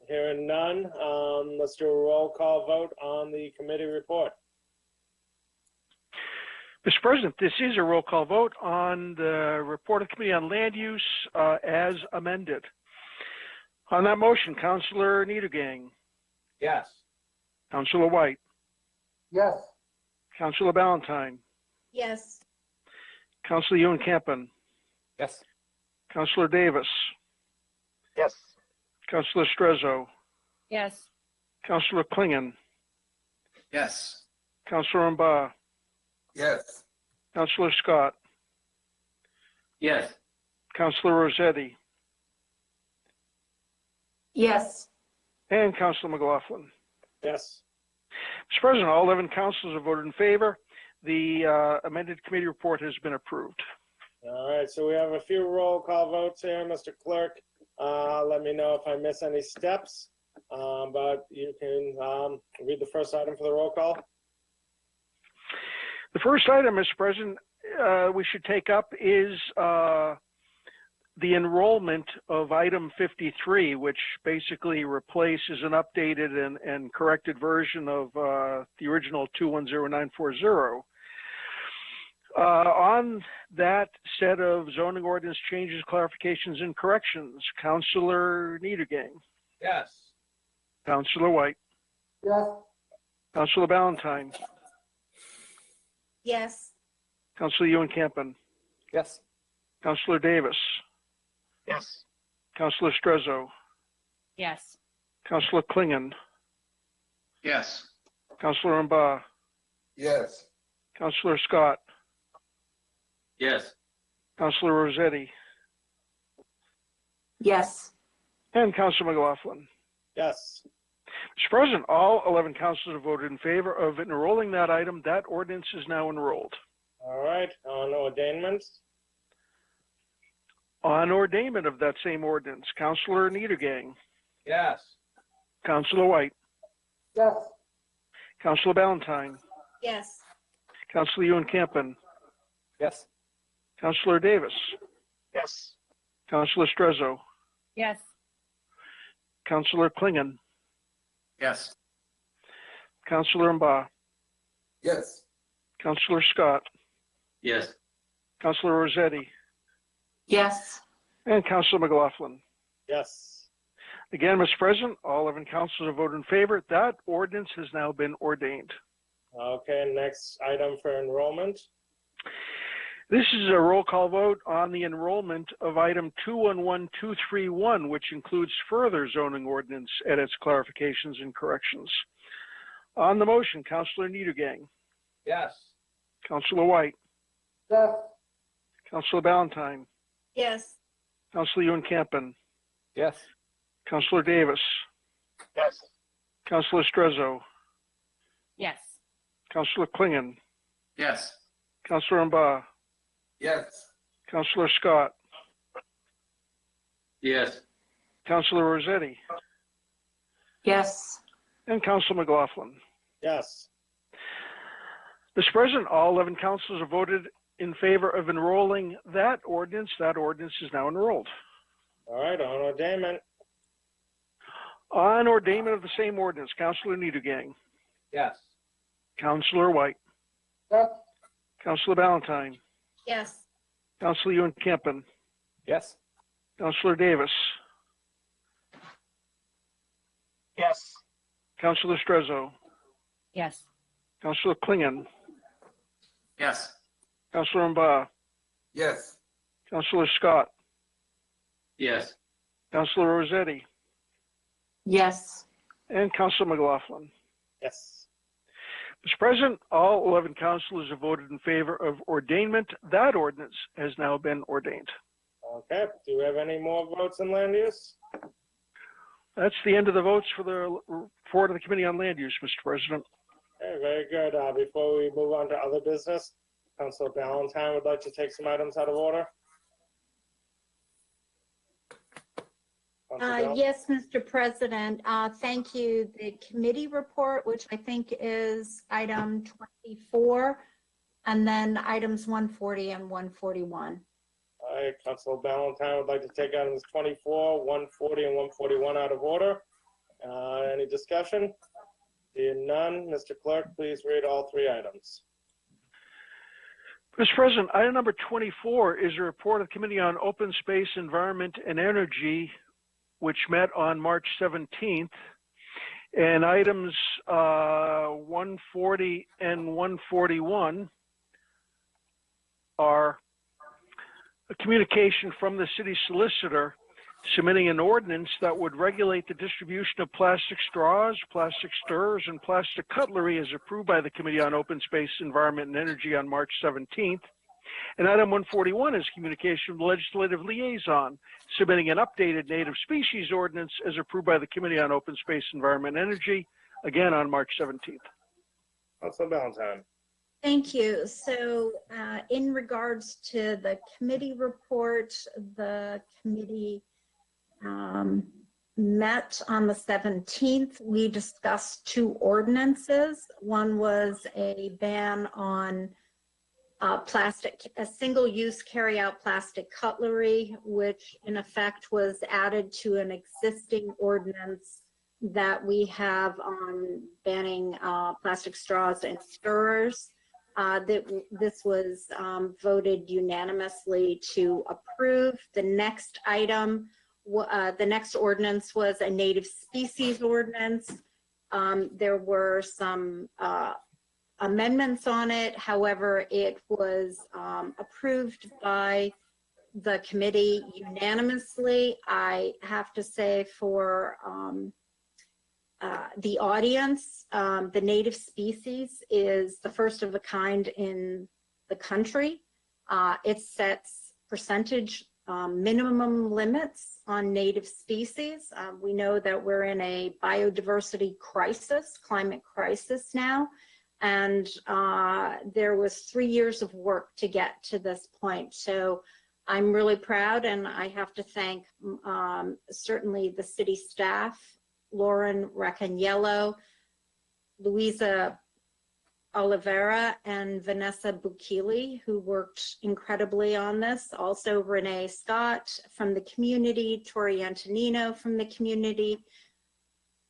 Hearing none, let's do a roll call vote on the committee report. Mr. President, this is a roll call vote on the report of the Committee on Land Use as amended. On that motion, Councilor Niedergang. Yes. Councilor White. Yes. Councilor Ballantyne. Yes. Councilor Unkampen. Yes. Councilor Davis. Yes. Councilor Strezzo. Yes. Councilor Klingon. Yes. Councilor Mba. Yes. Councilor Scott. Yes. Councilor Rossetti. Yes. And Councilor McLaughlin. Yes. Mr. President, all 11 councilors have voted in favor. The amended committee report has been approved. All right, so we have a few roll call votes here, Mr. Clerk. Let me know if I miss any steps, but you can read the first item for the roll call. The first item, Mr. President, we should take up is the enrollment of item 53, which basically replaces an updated and corrected version of the original 210940. On that set of zoning ordinance changes, clarifications, and corrections, Councilor Niedergang. Yes. Councilor White. Yes. Councilor Ballantyne. Yes. Councilor Ewan Campen. Yes. Councilor Davis. Yes. Councilor Strezzo. Yes. Councilor Klingon. Yes. Councilor Mba. Yes. Councilor Scott. Yes. Councilor Rossetti. Yes. And Councilor McLaughlin. Yes. Mr. President, all 11 councilors have voted in favor of enrolling that item. That ordinance is now enrolled. All right, on ordainments. On ordainment of that same ordinance, Councilor Niedergang. Yes. Councilor White. Yes. Councilor Ballantyne. Yes. Councilor Ewan Campen. Yes. Councilor Davis. Yes. Councilor Strezzo. Yes. Councilor Klingon. Yes. Councilor Mba. Yes. Councilor Scott. Yes. Councilor Rossetti. Yes. And Councilor McLaughlin. Yes. Again, Mr. President, all 11 councilors have voted in favor. That ordinance has now been ordained. Okay, next item for enrollment. This is a roll call vote on the enrollment of item 211231, which includes further zoning ordinance edits, clarifications, and corrections. On the motion, Councilor Niedergang. Yes. Councilor White. Yes. Councilor Ballantyne. Yes. Councilor Ewan Campen. Yes. Councilor Davis. Yes. Councilor Strezzo. Yes. Councilor Klingon. Yes. Councilor Mba. Yes. Councilor Scott. Yes. Councilor Rossetti. Yes. And Councilor McLaughlin. Yes. Mr. President, all 11 councilors have voted in favor of enrolling that ordinance. That ordinance is now enrolled. All right, on ordainment. On ordainment of the same ordinance, Councilor Niedergang. Yes. Councilor White. Yes. Councilor Ballantyne. Yes. Councilor Ewan Campen. Yes. Councilor Davis. Yes. Councilor Strezzo. Yes. Councilor Klingon. Yes. Councilor Mba. Yes. Councilor Scott. Yes. Councilor Rossetti. Yes. And Councilor McLaughlin. Yes. Mr. President, all 11 councilors have voted in favor of ordainment. That ordinance has now been ordained. Okay, do we have any more votes in land use? That's the end of the votes for the report of the Committee on Land Use, Mr. President. Okay, very good. Before we move on to other business, Councilor Ballantyne would like to take some items out of order. Yes, Mr. President. Thank you. The committee report, which I think is item 24, and then items 140 and 141. All right, Councilor Ballantyne would like to take items 24, 140, and 141 out of order. Any discussion? Seeing none, Mr. Clerk, please read all three items. Mr. President, item number 24 is a report of the Committee on Open Space, Environment, and Energy, which met on March 17th. And items 140 and 141 are a communication from the city solicitor submitting an ordinance that would regulate the distribution of plastic straws, plastic stirrers, and plastic cutlery as approved by the Committee on Open Space, Environment, and Energy on March 17th. And item 141 is communication from the legislative liaison submitting an updated native species ordinance as approved by the Committee on Open Space, Environment, and Energy, again on March 17th. Councilor Ballantyne. Thank you. So in regards to the committee report, the committee met on the 17th. We discussed two ordinances. One was a ban on a single-use carry-out plastic cutlery, which in effect was added to an existing ordinance that we have on banning plastic straws and stirrers. This was voted unanimously to approve. The next item, the next ordinance was a native species ordinance. There were some amendments on it. However, it was approved by the committee unanimously. I have to say for the audience, the native species is the first of a kind in the country. It sets percentage minimum limits on native species. We know that we're in a biodiversity crisis, climate crisis now, and there was 3 years of work to get to this point. So I'm really proud, and I have to thank certainly the city staff, Lauren Raccaniello, Luisa Oliveira, and Vanessa Bukili, who worked incredibly on this. Also, Renee Scott from the community, Tori Antonino from the community,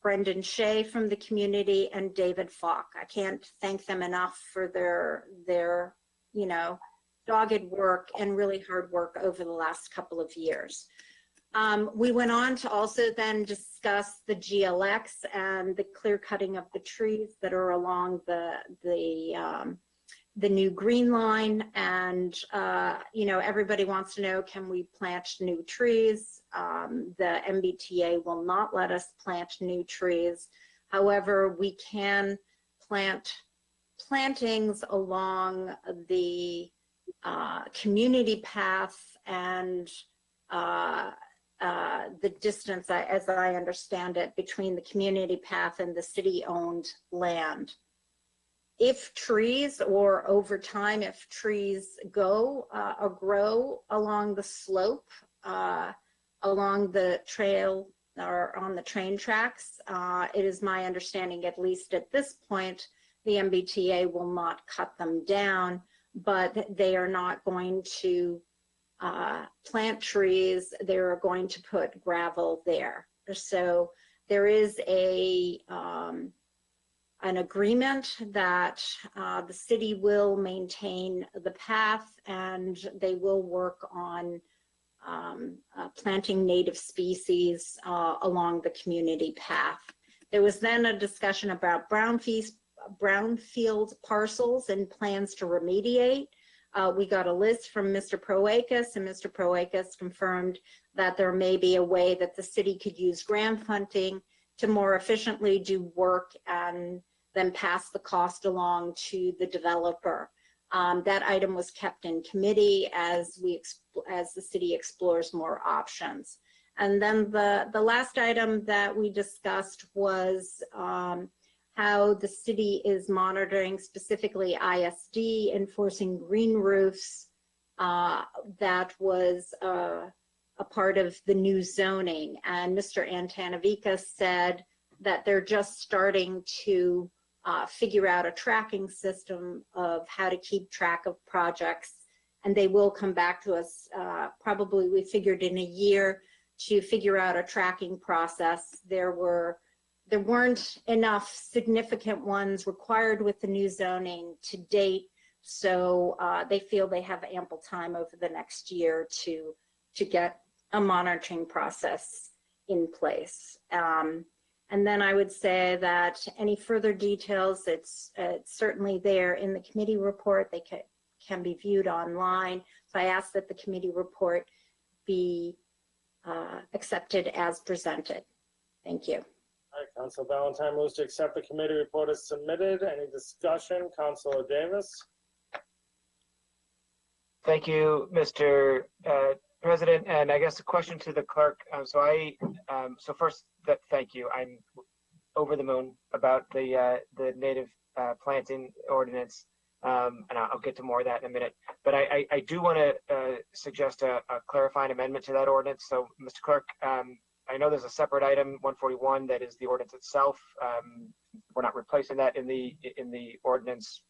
Brendan Shea from the community, and David Falk. I can't thank them enough for their dogged work and really hard work over the last couple of years. We went on to also then discuss the GLX and the clear cutting of the trees that are along the new green line. And, everybody wants to know, can we plant new trees? The MBTA will not let us plant new trees. However, we can plant plantings along the community path and the distance, as I understand it, between the community path and the city-owned land. If trees, or over time, if trees go or grow along the slope, along the trail or on the train tracks, it is my understanding, at least at this point, the MBTA will not cut them down, but they are not going to plant trees. They're going to put gravel there. So there is an agreement that the city will maintain the path, and they will work on planting native species along the community path. There was then a discussion about brownfield parcels and plans to remediate. We got a list from Mr. Proakis, and Mr. Proakis confirmed that there may be a way that the city could use grant funding to more efficiently do work and then pass the cost along to the developer. That item was kept in committee as the city explores more options. And then the last item that we discussed was how the city is monitoring, specifically ISD, enforcing green roofs. That was a part of the new zoning. And Mr. Antanavica said that they're just starting to figure out a tracking system of how to keep track of projects. And they will come back to us, probably we figured in a year, to figure out a tracking process. There weren't enough significant ones required with the new zoning to date, so they feel they have ample time over the next year to get a monitoring process in place. And then I would say that any further details, it's certainly there in the committee report. They can be viewed online. So I ask that the committee report be accepted as presented. Thank you. All right, Councilor Valentine moves to accept the committee report as submitted. Any discussion? Councilor Davis. Thank you, Mr. President. And I guess a question to the clerk. So first, thank you. I'm over the moon about the native planting ordinance, and I'll get to more of that in a minute. But I do want to suggest a clarifying amendment to that ordinance. So, Mr. Clerk, I know there's a separate item, 141, that is the ordinance itself. we're not replacing that in the ordinance,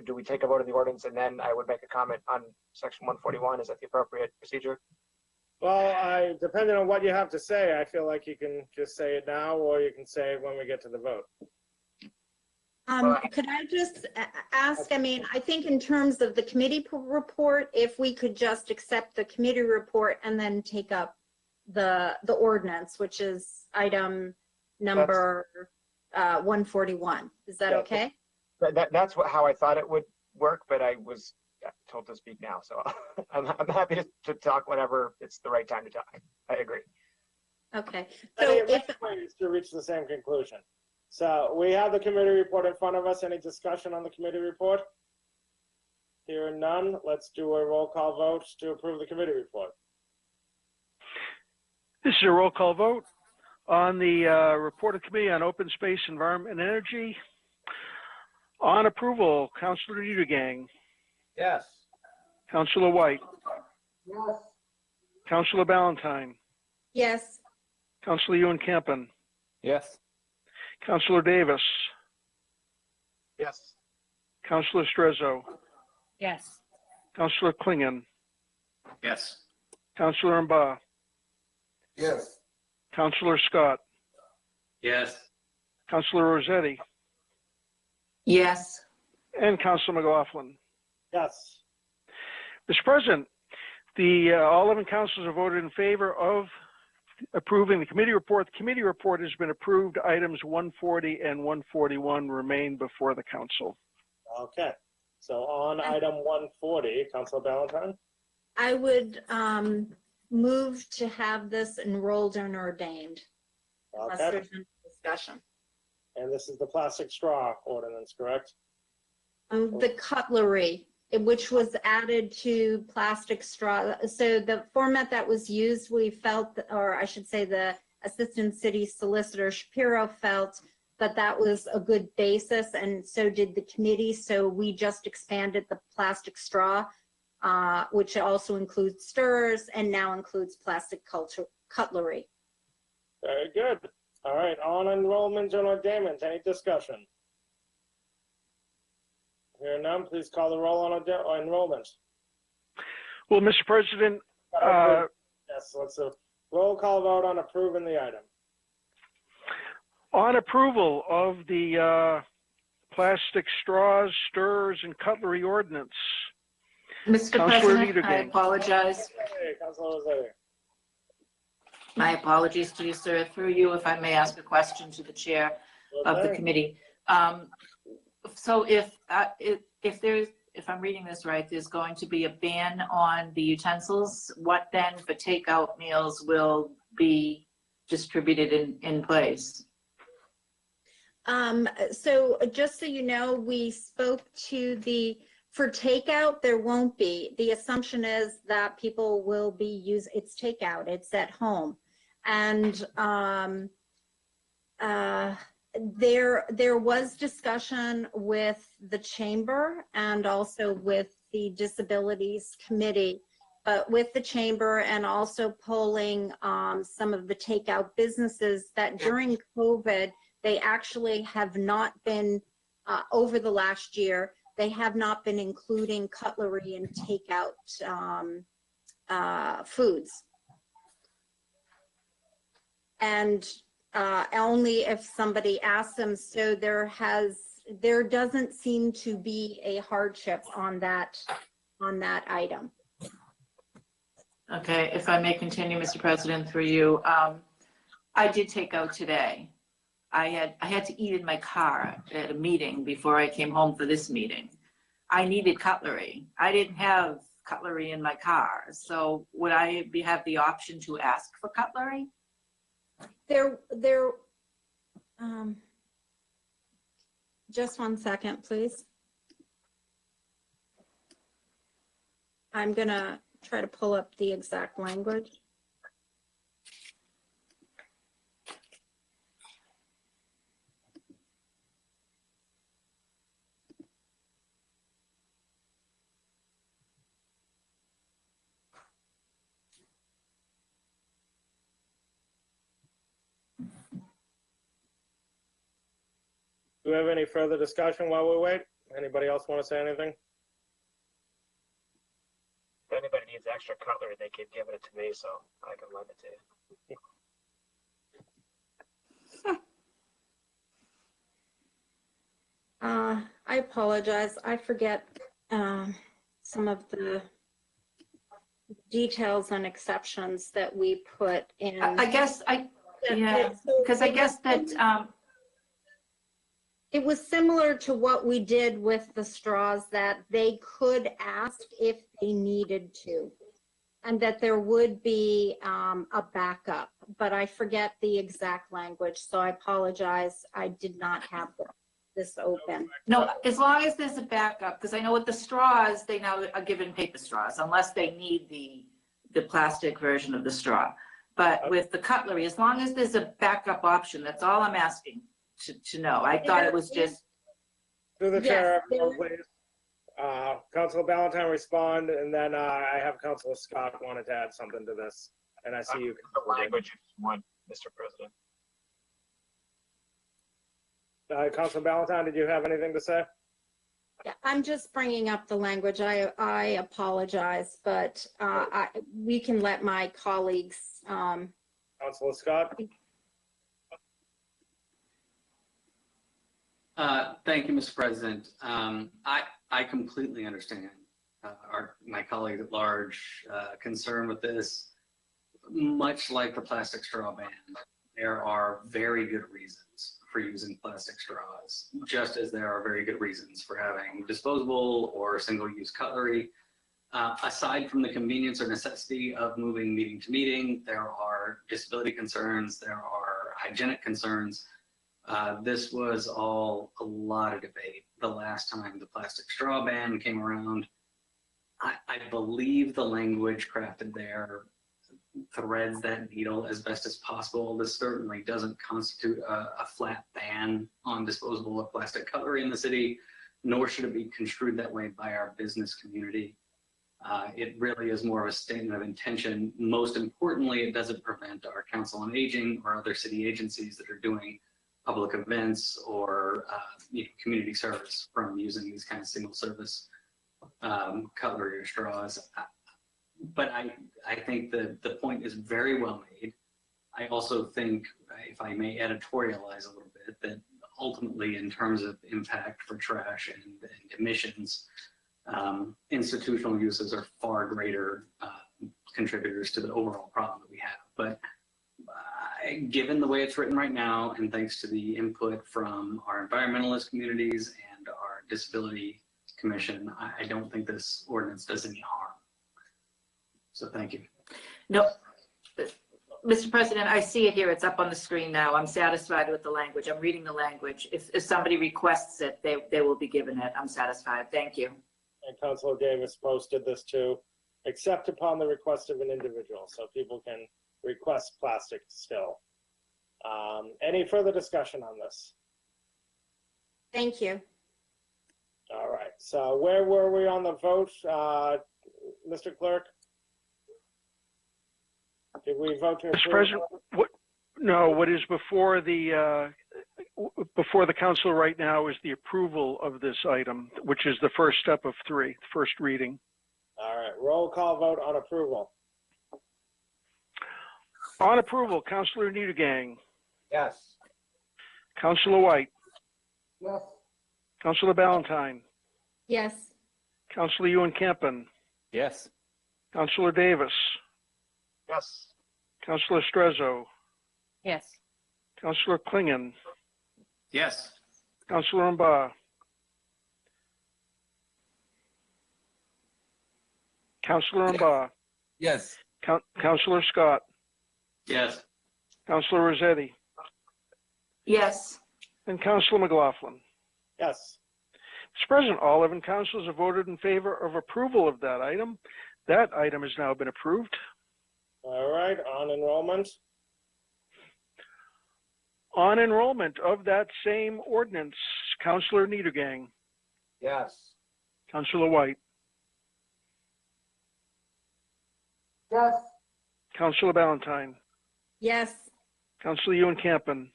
do we take a vote in the ordinance and then I would make a comment on section 141? Is that the appropriate procedure? Well, depending on what you have to say, I feel like you can just say it now, or you can say it when we get to the vote. Could I just ask, I mean, I think in terms of the committee report, if we could just accept the committee report and then take up the ordinance, which is item number 141. Is that okay? That's how I thought it would work, but I was told to speak now, so I'm happy to talk whenever it's the right time to talk. I agree. Okay. So if ways to reach the same conclusion. So we have the committee report in front of us. Any discussion on the committee report? Hearing none, let's do a roll call vote to approve the committee report. This is a roll call vote on the report of committee on open space, environment, and energy. On approval, Councilor Udgang. Yes. Councilor White. Yes. Councilor Ballantyne. Yes. Councilor Ewan Campen. Yes. Councilor Davis. Yes. Councilor Strezzo. Yes. Councilor Klingon. Yes. Councilor Mba. Yes. Councilor Scott. Yes. Councilor Rossetti. Yes. And Councilor McLaughlin. Yes. Mr. President, the all 11 councilors have voted in favor of approving the committee report. The committee report has been approved. Items 140 and 141 remain before the council. Okay. So on item 140, Councilor Ballantyne? I would move to have this enrolled and ordained. Unless Okay. there's any discussion. And this is the plastic straw ordinance, correct? The cutlery, which was added to plastic straw. So the format that was used, we felt, or I should say the Assistant City Solicitor Shapiro felt that that was a good basis, and so did the committee. So we just expanded the plastic straw, which also includes stirrers and now includes plastic cutlery. Very good. All right, on enrollment and ordainment, any discussion? Hearing none, please call the roll on enrollment. Well, Mr. President, yes, let's a roll call vote on approving the item. on approval of the plastic straws, stirrers, and cutlery ordinance. Mr. Councilor President, I Niedergang. apologize. Hey, Councilor Rossetti. My apologies to you, sir. Through you, if I may ask a question to the chair of the committee. So if I'm reading this right, there's going to be a ban on the utensils. What then for takeout meals will be distributed in place? So just so you know, we spoke to for takeout, there won't be. The assumption is that people will be it's takeout, it's at home. And there was discussion with the chamber and also with the disabilities committee, but with the chamber and also polling some of the takeout businesses that during COVID, they actually have not been, over the last year, they have not been including cutlery and takeout foods. And only if somebody asks them, so there doesn't seem to be a hardship on that item. Okay, if I may continue, Mr. President, through you. I did take out today. I had to eat in my car at a meeting before I came home for this meeting. I needed cutlery. I didn't have cutlery in my car. So would I have the option to ask for cutlery? Just one second, please. I'm gonna try to pull up the exact language. we have any further discussion while we wait? Anybody else want to say anything? If anybody needs extra cutlery, they could give it to me, so I can lend it to you. I apologize. I forget some of the details and exceptions that we put in. I guess because I guess that it was similar to what we did with the straws, that they could ask if they needed to, and that there would be a backup, but I forget the exact language, so I apologize. I did not have this open. no, as long as there's a backup, because I know with the straws, they now are given paper straws unless they need the plastic version of the straw. But with the cutlery, as long as there's a backup option, that's all I'm asking to know. I thought it was just. Through the Yes, chair, there- please. Councilor Ballantyne respond, and then I have Councilor Scott wanted to add something to this, and I see you. The language if you want, Mr. President. Councilor Ballantyne, did you have anything to say? Yeah, I'm just bringing up the language. I apologize, but we can let my colleagues. Councilor Scott? Thank you, Mr. President. I completely understand my colleague at large concern with this. Much like the plastic straw ban, there are very good reasons for using plastic straws, just as there are very good reasons for having disposable or single-use cutlery. Aside from the convenience or necessity of moving meeting to meeting, there are disability concerns, there are hygienic concerns. This was all a lot of debate the last time the plastic straw ban came around. I believe the language crafted there threads that needle as best as possible. This certainly doesn't constitute a flat ban on disposable or plastic cutlery in the city, nor should it be construed that way by our business community. It really is more of a statement of intention. Most importantly, it doesn't prevent our Council on Aging or other city agencies that are doing public events or community service from using these kind of single service cutlery or straws. But I think the point is very well made. I also think, if I may editorialize a little bit, that ultimately in terms of impact for trash and emissions, institutional uses are far greater contributors to the overall problem that we have. But given the way it's written right now, and thanks to the input from our environmentalist communities and our disability commission, I don't think this ordinance does any harm. So thank you. No, Mr. President, I see it here. It's up on the screen now. I'm satisfied with the language. I'm reading the language. If somebody requests it, they will be given it. I'm satisfied. Thank you. And Councilor Davis posted this too, except upon the request of an individual, so people can request plastic still. Any further discussion on this? Thank you. All right, so where were we on the vote, Mr. Clerk? Did we vote to approve? Mr. President, what is before the council right now is the approval of this item, which is the first step of three, first reading. All right, roll call vote on approval. On approval, Councilor Niedergang. Yes. Councilor White. Yes. Councilor Ballantyne. Yes. Councilor Ewan-Campen. Yes. Councilor Davis. Yes. Councilor Strezzo. Yes. Councilor Klingon. Yes. Councilor Mba. Councilor Mba. Yes. Councilor Scott. Yes. Councilor Rossetti. Yes. And Councilor McLaughlin. Yes. Mr. President, all 11 councilors have voted in favor of approval of that item. That item has now been approved. All right, on enrollment. On enrollment of that same ordinance, Councilor Niedergang. Yes. Councilor White. Yes. Councilor Ballantyne. Yes. Councilor Ewan-Campen.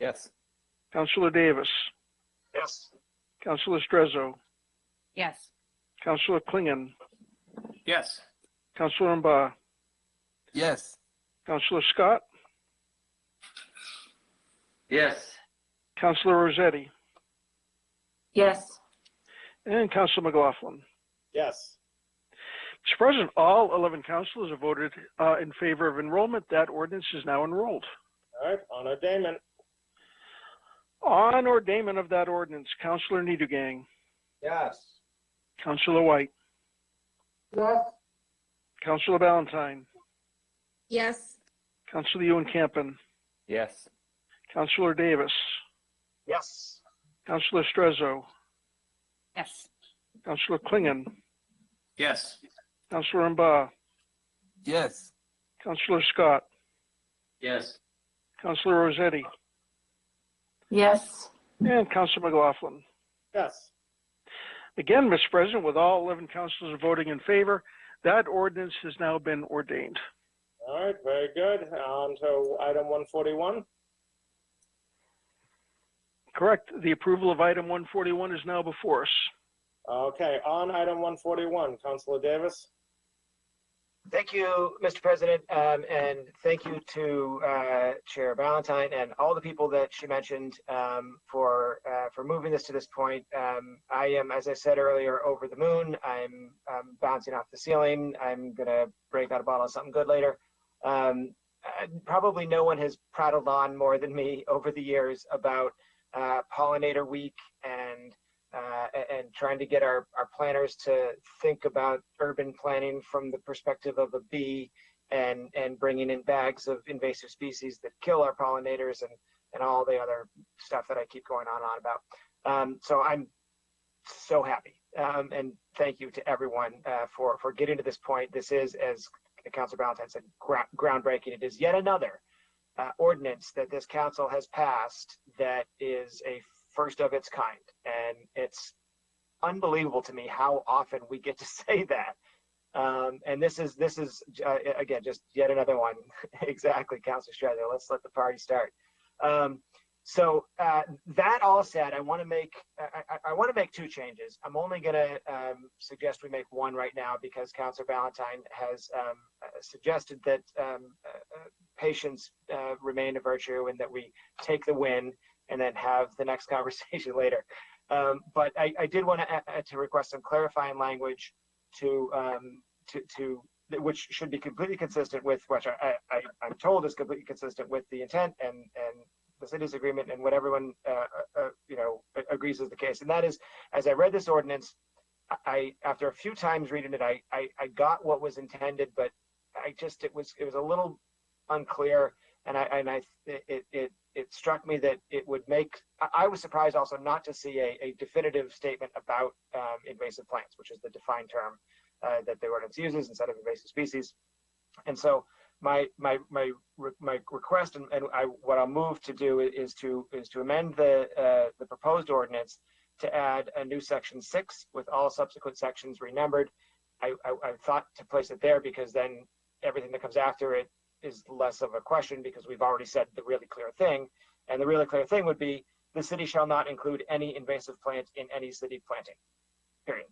Yes. Councilor Davis. Yes. Councilor Strezzo, Yes. Councilor Klingon, Yes. Councilor Mba, Yes. Councilor Scott, Yes. Councilor Rossetti, Yes. and Councilor McLaughlin. Yes. Mr. President, all 11 councilors have voted in favor of enrollment. That ordinance is now enrolled. All right, on ordainment. On ordainment of that ordinance, Councilor Niedergang, Yes. Councilor White, Yes. Councilor Ballantyne, Yes. Councilor Ewan Campen, Yes. Councilor Davis, Yes. Councilor Strezzo, Yes. Councilor Klingon, Yes. Councilor Mba, Yes. Councilor Scott, Yes. Councilor Rossetti, Yes. and Councilor McLaughlin. Yes. Again, Mr. President, with all 11 councilors voting in favor, that ordinance has now been ordained. All right, very good. On to item 141. Correct. The approval of item 141 is now before us. Okay, on item 141, Councilor Davis. Thank you, Mr. President, and thank you to Chair Ballantyne and all the people that she mentioned for moving this to this point. I am, as I said earlier, over the moon. I'm bouncing off the ceiling. I'm gonna break out a bottle of something good later. Probably no one has prattled on more than me over the years about Pollinator Week and trying to get our planners to think about urban planning from the perspective of a bee and bringing in bags of invasive species that kill our pollinators and all the other stuff that I keep going on about. So I'm so happy. And thank you to everyone for getting to this point. This is, as Councilor Ballantyne said, groundbreaking. It is yet another ordinance that this council has passed that is a first of its kind, and it's unbelievable to me how often we get to say that. And this is again just yet another one. Exactly, Councilor Strezzo. Let's let the party start. So that all said, I want to make two changes. I'm only going to suggest we make one right now because Councilor Ballantyne has suggested that patience remain a virtue and that we take the win and then have the next conversation later. But I did want to request some clarifying language to which should be completely consistent with which I'm told is completely consistent with the intent and the city's agreement and what everyone agrees is the case. And that is, as I read this ordinance, I after a few times reading it, I got what was intended, but it was a little unclear, and it struck me that it would make. I was surprised also not to see a definitive statement about invasive plants, which is the defined term that the ordinance uses instead of invasive species. And so my request and what I'll move to do is to amend the proposed ordinance to add a new section 6 with all subsequent sections renumbered. I thought to place it there because then everything that comes after it is less of a question because we've already said the really clear thing. And the really clear thing would be the city shall not include any invasive plant in any city planting, period.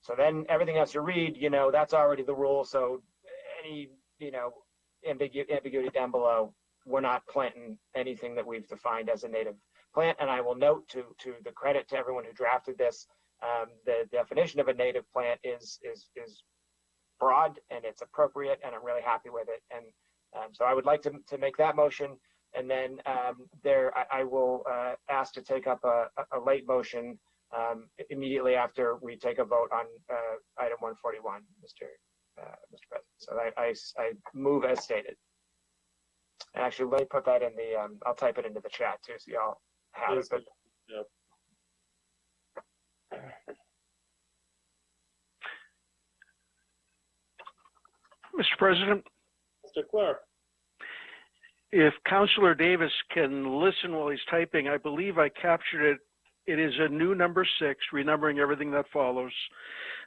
So then everything else you read, that's already the rule. So any, ambiguity down below, we're not planting anything that we've defined as a native plant. And I will note to the credit to everyone who drafted this, the definition of a native plant is broad and it's appropriate, and I'm really happy with it. And so I would like to make that motion, and then I will ask to take up a late motion immediately after we take a vote on item 141, Mr. President. So I move as stated. And actually, let me put that in the. I'll type it into the chat too, so y'all have it. But, Mr. President, Mr. Clerk. if Councilor Davis can listen while he's typing, I believe I captured it. It is a new number 6, renumbering everything that follows.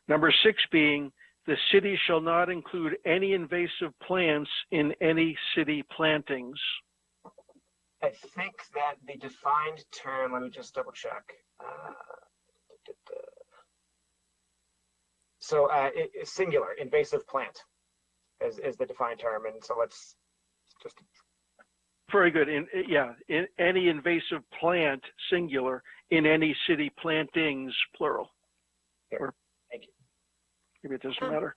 Number 6 being, the city shall not include any invasive plants in any city plantings. I think that the defined term, let me just double check. So it's singular, invasive plant is the defined term. And so let's just. Very good. In any invasive plant, singular, in any city plantings, plural. Or, thank you. Maybe it doesn't matter.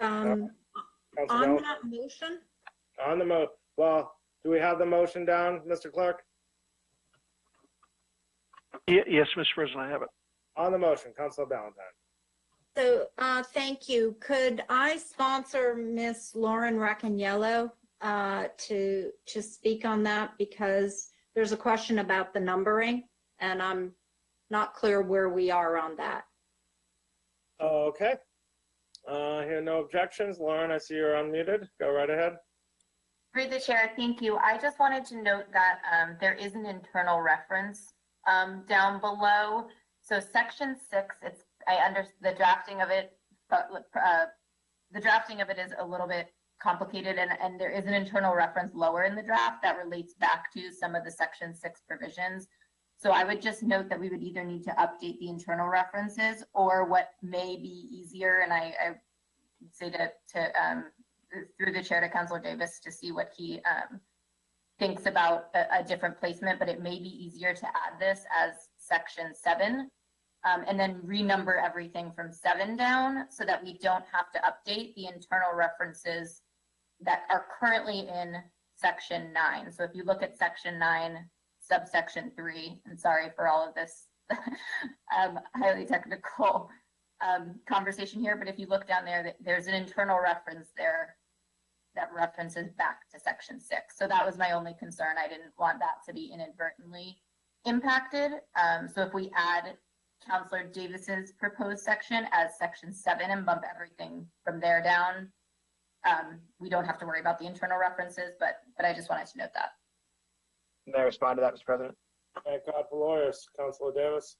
On that motion? On the well, do we have the motion down, Mr. Clerk? Yes, Mr. President, I have it. On the motion, Councilor Ballantyne. So, thank you. Could I sponsor Miss Lauren Racaniello to speak on that? Because there's a question about the numbering, and I'm not clear where we are on that. Okay. Hear no objections. Lauren, I see you're unmuted. Go right ahead. Through the chair, thank you. I just wanted to note that there is an internal reference down below. So section 6, the drafting of it. The drafting of it is a little bit complicated, and there is an internal reference lower in the draft that relates back to some of the section 6 provisions. So I would just note that we would either need to update the internal references, or what may be easier, and I would say through the chair to Councilor Davis to see what he thinks about a different placement, but it may be easier to add this as section 7 and then renumber everything from 7 down so that we don't have to update the internal references that are currently in section 9. So if you look at section 9, subsection 3, and sorry for all of this highly technical conversation here, but if you look down there, there's an internal reference there that references back to section 6. So that was my only concern. I didn't want that to be inadvertently impacted. So if we add Councilor Davis's proposed section as section 7 and bump everything from there down, we don't have to worry about the internal references, but I just wanted to note that. May I respond to that, Mr. President? Thank God for lawyers. Councilor Davis.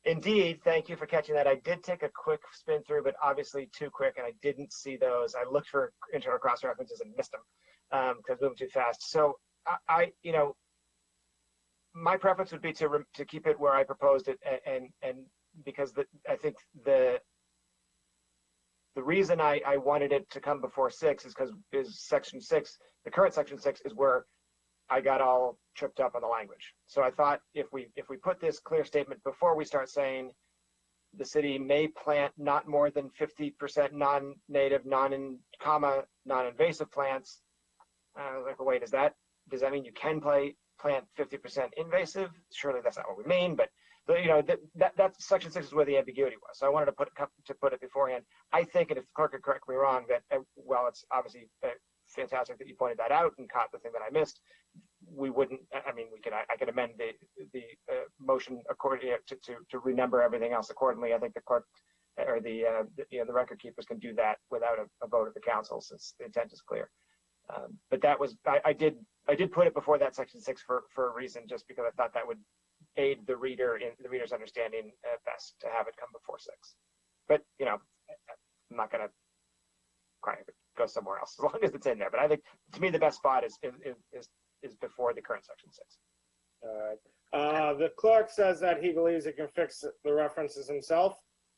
Indeed, thank you for catching that. I did take a quick spin through, but obviously too quick, and I didn't see those. I looked for internal cross references and missed them because moving too fast. So my preference would be to keep it where I proposed it, and because I think the reason I wanted it to come before 6 is because section 6, the current section 6 is where I got all tripped up on the language. So I thought if we put this clear statement before we start saying the city may plant not more than 50% non-native, non-invasive plants. I was like, well, wait, does that mean you can plant 50% invasive? Surely that's not what we mean, but that section 6 is where the ambiguity was. So I wanted to put it beforehand. I think, and if the clerk could correct me wrong, that well, it's obviously fantastic that you pointed that out and caught the thing that I missed. We wouldn't. I mean, I could amend the motion accordingly to renumber everything else accordingly. I think the clerk or the record keepers can do that without a vote of the council, since the intent is clear. But that was I did put it before that section 6 for a reason, just because I thought that would aid the reader in the reader's understanding best to have it come before 6. But I'm not going to go somewhere else as long as it's in there. But I think, to me, the best spot is before the current section 6. All right. The clerk says that he believes he can fix the references himself.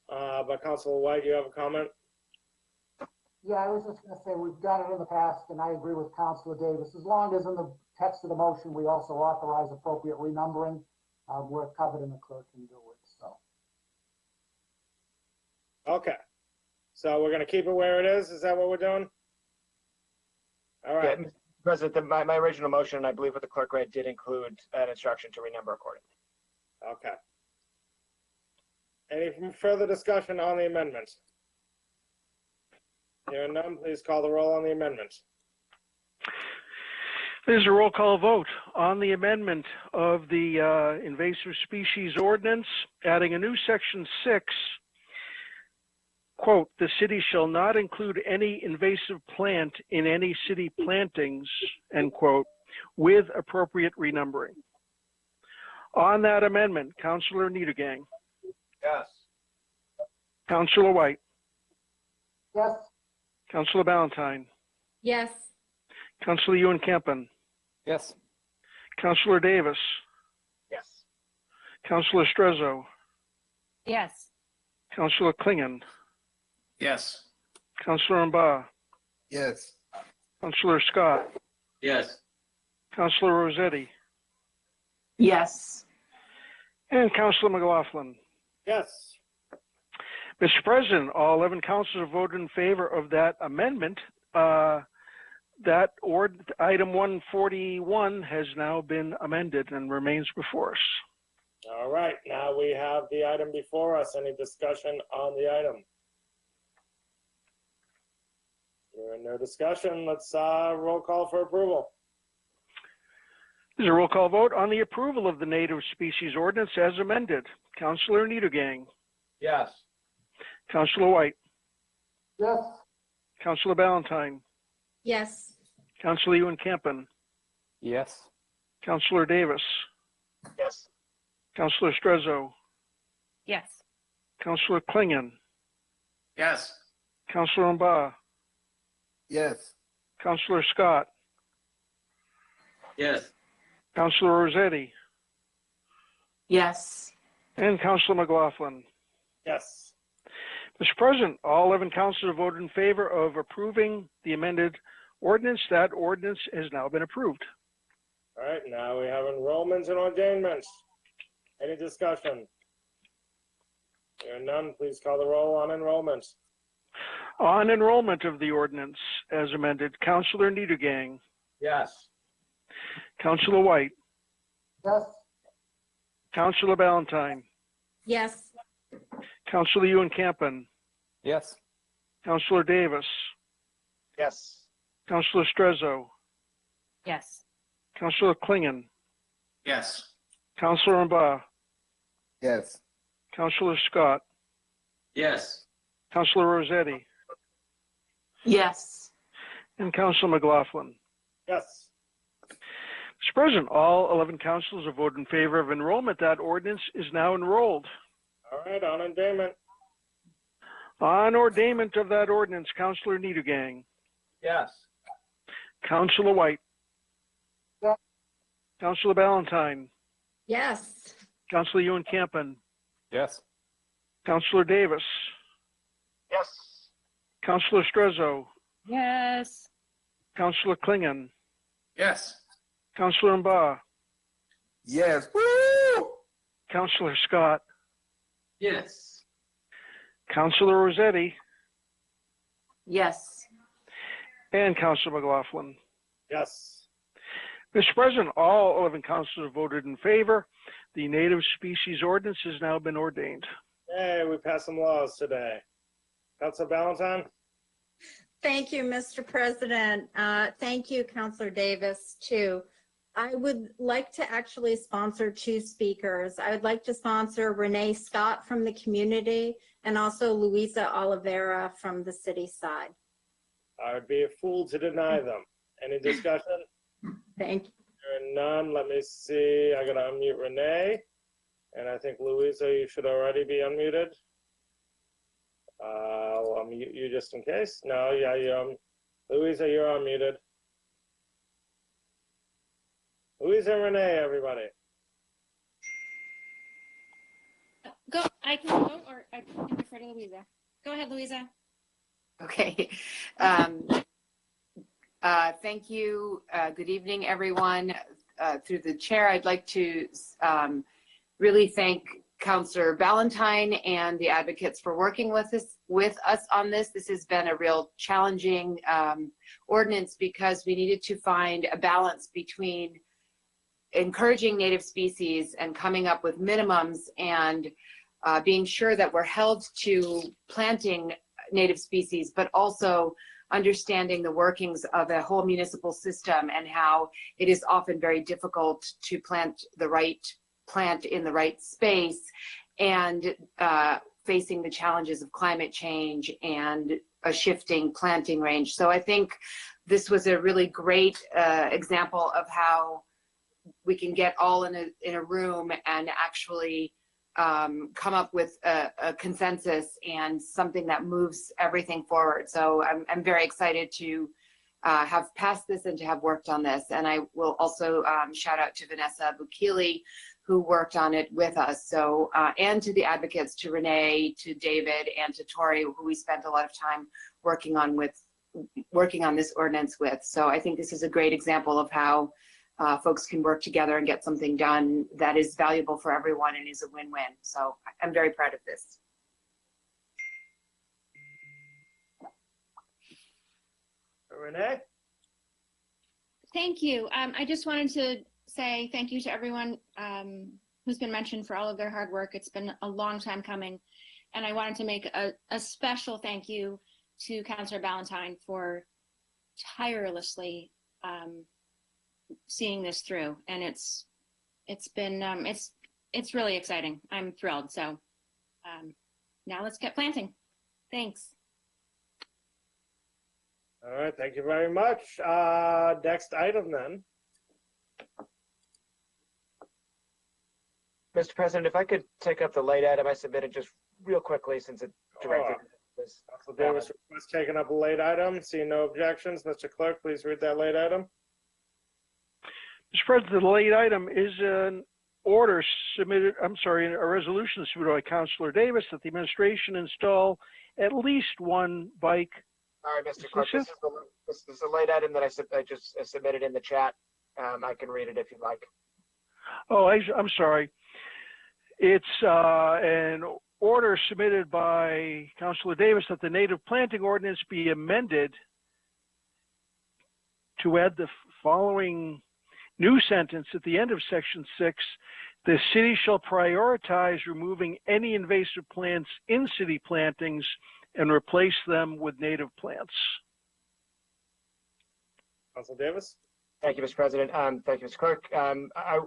But Councilor White, you have a comment? Yeah, I was just going to say we've done it in the past, and I agree with Councilor Davis. As long as in the text of the motion we also authorize appropriate renumbering, we're covered and the clerk can do it. So. Okay. So we're going to keep it where it is? Is that what we're doing? All right. Yeah, Mr. President, my original motion, I believe what the clerk read, did include an instruction to renumber accordingly. Okay. Any further discussion on the amendment? Hearing none, please call the roll on the amendment. There's a roll call vote on the amendment of the invasive species ordinance, adding a new section 6. Quote, the city shall not include any invasive plant in any city plantings, end quote, with appropriate renumbering. On that amendment, Councilor Niedergang. Yes. Councilor White. Yes. Councilor Ballantyne, Yes. Councilor Ewan Campen, Yes. Councilor Davis, Yes. Councilor Strezzo, Yes. Councilor Klingon, Yes. Councilor Mba, Yes. Councilor Scott, Yes. Councilor Rossetti, Yes. and Councilor McLaughlin. Yes. Mr. President, all 11 councilors have voted in favor of that amendment. Item 141 has now been amended and remains before us. All right, now we have the item before us. Any discussion on the item? Hearing no discussion, let's roll call for approval. There's a roll call vote on the approval of the native species ordinance as amended. Councilor Niedergang, Yes. Councilor White, Yes. Councilor Ballantyne, Yes. Councilor Ewan Campen, Yes. Councilor Davis, Yes. Councilor Strezzo, Yes. Councilor Klingon, Yes. Councilor Mba, Yes. Councilor Scott, Yes. Councilor Rossetti, Yes. and Councilor McLaughlin. Yes. Mr. President, all 11 councilors have voted in favor of approving the amended ordinance. That ordinance has now been approved. All right, now we have enrollments and ordainments. Any discussion? Hearing none, please call the roll on enrollments. On enrollment of the ordinance as amended, Councilor Niedergang, Yes. Councilor White, Yes. Councilor Ballantyne, Yes. Councilor Ewan Campen, Yes. Councilor Davis, Yes. Councilor Strezzo, Yes. Councilor Klingon, Yes. Councilor Mba, Yes. Councilor Scott, Yes. Councilor Rossetti, Yes. and Councilor McLaughlin. Yes. Mr. President, all 11 councilors have voted in favor of enrollment. That ordinance is now enrolled. All right, on ordainment. On ordainment of that ordinance, Councilor Niedergang, Yes. Councilor White, Yes. Councilor Ballantyne, Yes. Councilor Ewan Campen, Yes. Councilor Davis, Yes. Councilor Strezzo, Yes. Councilor Klingon, Yes. Councilor Mba, Yes. Woo! Councilor Scott, Yes. Councilor Rossetti, Yes. and Councilor McLaughlin. Yes. Mr. President, all 11 councilors have voted in favor. The native species ordinance has now been ordained. Hey, we passed some laws today. Councilor Ballantyne? Thank you, Mr. President. Thank you, Councilor Davis, too. I would like to actually sponsor two speakers. I would like to sponsor Renee Scott from the community and also Luisa Oliveira from the city side. I would be a fool to deny them. Any discussion? Thank you. Hearing none, let me see. I gotta unmute Renee. And I think Louisa, you should already be unmuted. I'll unmute you just in case. No, yeah, Louisa, you're unmuted. Louisa and Renee, everybody. Go. I can go, or I can defer to Louisa. Go ahead, Louisa. Okay. Thank you. Good evening, everyone. Through the chair, I'd like to really thank Councilor Ballantyne and the advocates for working with us on this. This has been a real challenging ordinance because we needed to find a balance between encouraging native species and coming up with minimums and being sure that we're held to planting native species, but also understanding the workings of a whole municipal system and how it is often very difficult to plant the right plant in the right space and facing the challenges of climate change and a shifting planting range. So I think this was a really great example of how we can get all in a room and actually come up with a consensus and something that moves everything forward. So I'm very excited to have passed this and to have worked on this. And I will also shout out to Vanessa Bukili, who worked on it with us. So, and to the advocates, to Renee, to David, and to Tori, who we spent a lot of time working on this ordinance with. So I think this is a great example of how folks can work together and get something done that is valuable for everyone and is a win-win. So I'm very proud of this. Renee? Thank you. I just wanted to say thank you to everyone who's been mentioned for all of their hard work. It's been a long time coming. And I wanted to make a special thank you to Councilor Ballantyne for tirelessly seeing this through. And it's been, it's really exciting. I'm thrilled. So now let's get planting. Thanks. All right, thank you very much. Next item then. Mr. President, if I could take up the late item I submitted just real quickly since it directed this. Council Davis request taking up a late item. Seeing no objections, Mr. Clerk, please read that late item. Mr. President, the late item is an order submitted, a resolution submitted by Councilor Davis that the administration install at least one bike. All right, Mr. Clerk, this is a late item that I just submitted in the chat. I can read it if you'd like. Oh, I'm sorry. It's an order submitted by Councilor Davis that the native planting ordinance be amended to add the following new sentence at the end of section 6. The city shall prioritize removing any invasive plants in city plantings and replace them with native plants. Council Davis. Thank you, Mr. President. Thank you, Mr. Clerk.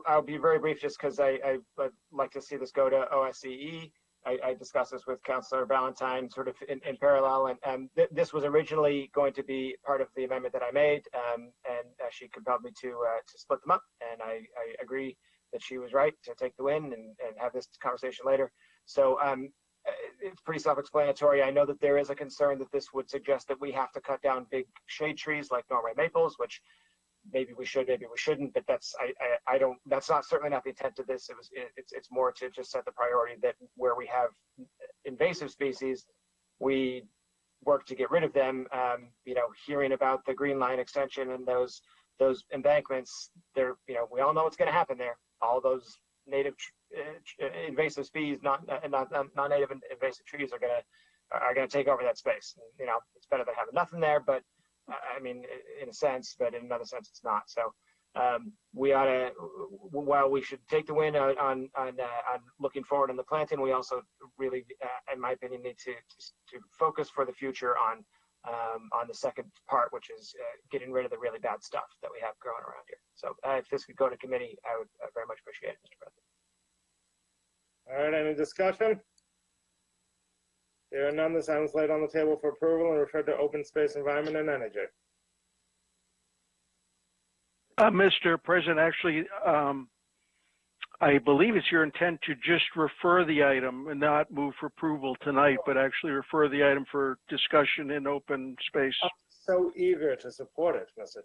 I'll be very brief just because I'd like to see this go to OSCE. I discussed this with Councilor Ballantyne sort of in parallel, and this was originally going to be part of the amendment that I made, and she compelled me to split them up, and I agree that she was right to take the win and have this conversation later. So it's pretty self-explanatory. I know that there is a concern that this would suggest that we have to cut down big shade trees like Norway maples, which maybe we should, maybe we shouldn't, but that's certainly not the intent of this. It's more to just set the priority that where we have invasive species, we work to get rid of them. Hearing about the Green Line extension and those embankments, we all know what's going to happen there. All those native invasive species, non-native invasive trees are gonna take over that space. It's better than having nothing there, but I mean, in a sense, but in another sense, it's not. So we ought to, while we should take the win on looking forward on the planting, we also really, in my opinion, need to focus for the future on the second part, which is getting rid of the really bad stuff that we have growing around here. So if this could go to committee, I would very much appreciate it, Mr. President. All right, any discussion? There are none. This item is laid on the table for approval and referred to Open Space, Environment, and Energy. Mr. President, actually, I believe it's your intent to just refer the item and not move for approval tonight, but actually refer the item for discussion in open space. I'm so eager to support it, Mr.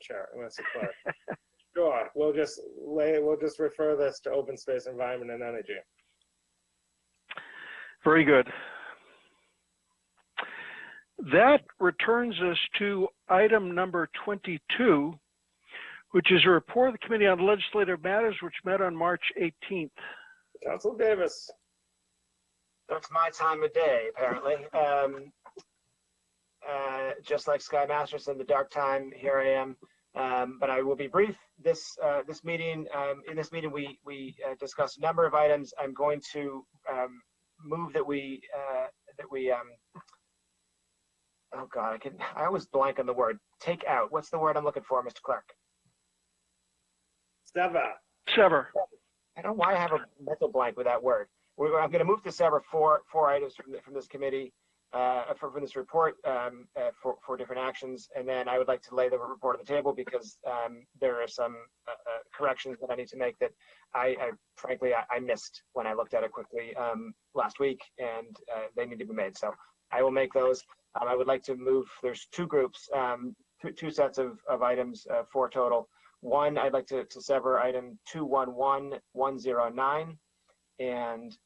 Clerk. Sure, we'll just refer this to Open Space, Environment, and Energy. Very good. That returns us to item number 22, which is a report of the Committee on Legislative Matters, which met on March 18th. Council Davis. That's my time of day, apparently. Just like Sky Masters in the dark time, here I am. But I will be brief. In this meeting, we discussed a number of items. I'm going to move that we oh God, I always blank on the word. Take out. What's the word I'm looking for, Mr. Clerk? Sever. I don't know why I have a mental blank with that word. I'm going to move to sever four items from this committee. from this report for different actions. And then I would like to lay the report on the table because there are some corrections that I need to make that frankly, I missed when I looked at it quickly last week, and they need to be made. So I will make those. I would like to move, there's two groups, two sets of items, four total. One, I'd like to sever item 211109 and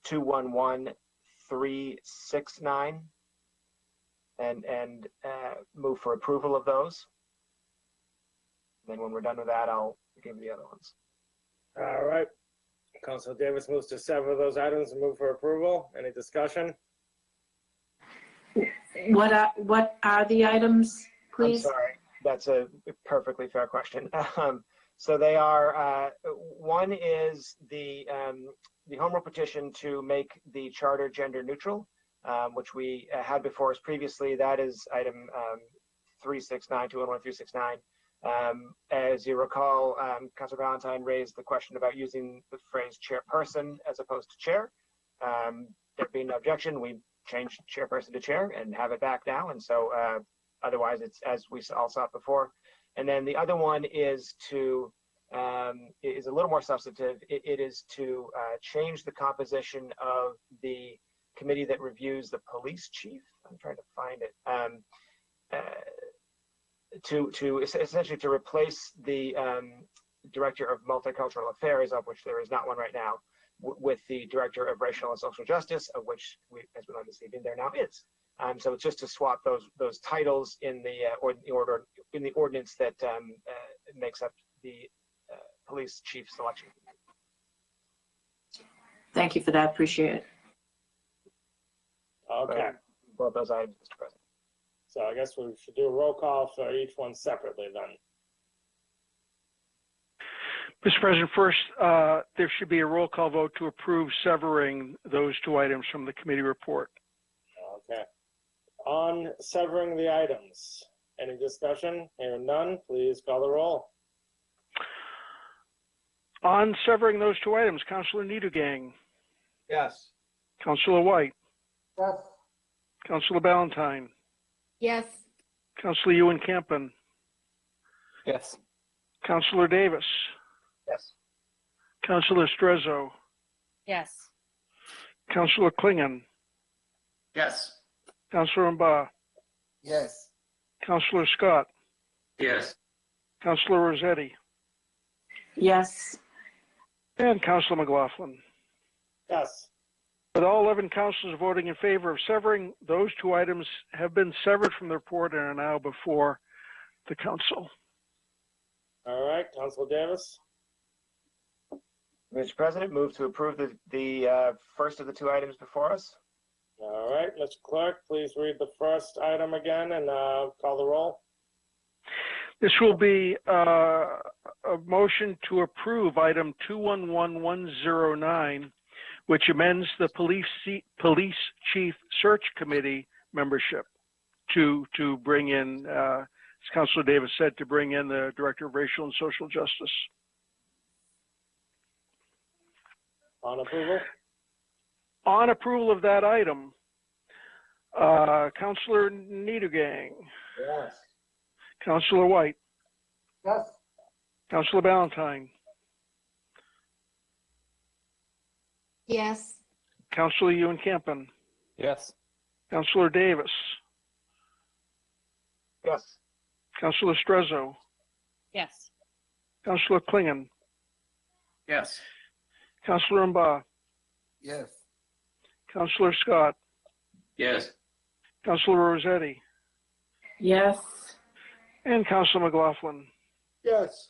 211369 and move for approval of those. Then when we're done with that, I'll give you the other ones. All right. Councilor Davis moves to sever those items and move for approval. Any discussion? What are the items, please? I'm sorry, that's a perfectly fair question. So they are, one is the home rule petition to make the charter gender neutral, which we had before us previously. That is item 369, 211369. As you recall, Councilor Valentine raised the question about using the phrase chairperson as opposed to chair. There being no objection, we changed chairperson to chair and have it back now. And so otherwise it's as we all saw it before. And then the other one is to, is a little more substantive. It is to change the composition of the committee that reviews the police chief. I'm trying to find it. To essentially to replace the director of multicultural affairs, of which there is not one right now, with the director of racial and social justice, of which as we learned this evening, there now is. So it's just to swap those titles in the ordinance that makes up the police chief selection. Thank you for that. Appreciate it. Okay. Both those items, Mr. President. So I guess we should do a roll call for each one separately then. Mr. President, first, there should be a roll call vote to approve severing those two items from the committee report. Okay. On severing the items, any discussion? Hearing none, please call the roll. On severing those two items, Councilor Niedergang. Yes. Councilor White. Yes. Councilor Ballantyne. Yes. Councilor Ewan Campen. Yes. Councilor Davis. Yes. Councilor Strezzo. Yes. Councilor Klingon. Yes. Councilor Mba. Yes. Councilor Scott. Yes. Councilor Rossetti. Yes. And Councilor McLaughlin. Yes. With all 11 councilors voting in favor of severing, those two items have been severed from the report and are now before the council. All right, Councilor Davis. Mr. President, move to approve the first of the two items before us. All right, Mr. Clerk, please read the first item again and call the roll. This will be a motion to approve item 211109, which amends the police chief search committee membership to bring in, as Councilor Davis said, to bring in the director of racial and social justice. On approval? On approval of that item, Councilor Niedergang. Yes. Councilor White. Yes. Councilor Ballantyne. Yes. Councilor Ewan Campen. Yes. Councilor Davis. Yes. Councilor Strezzo. Yes. Councilor Klingon. Yes. Councilor Mba. Yes. Councilor Scott. Yes. Councilor Rossetti. Yes. And Councilor McLaughlin. Yes.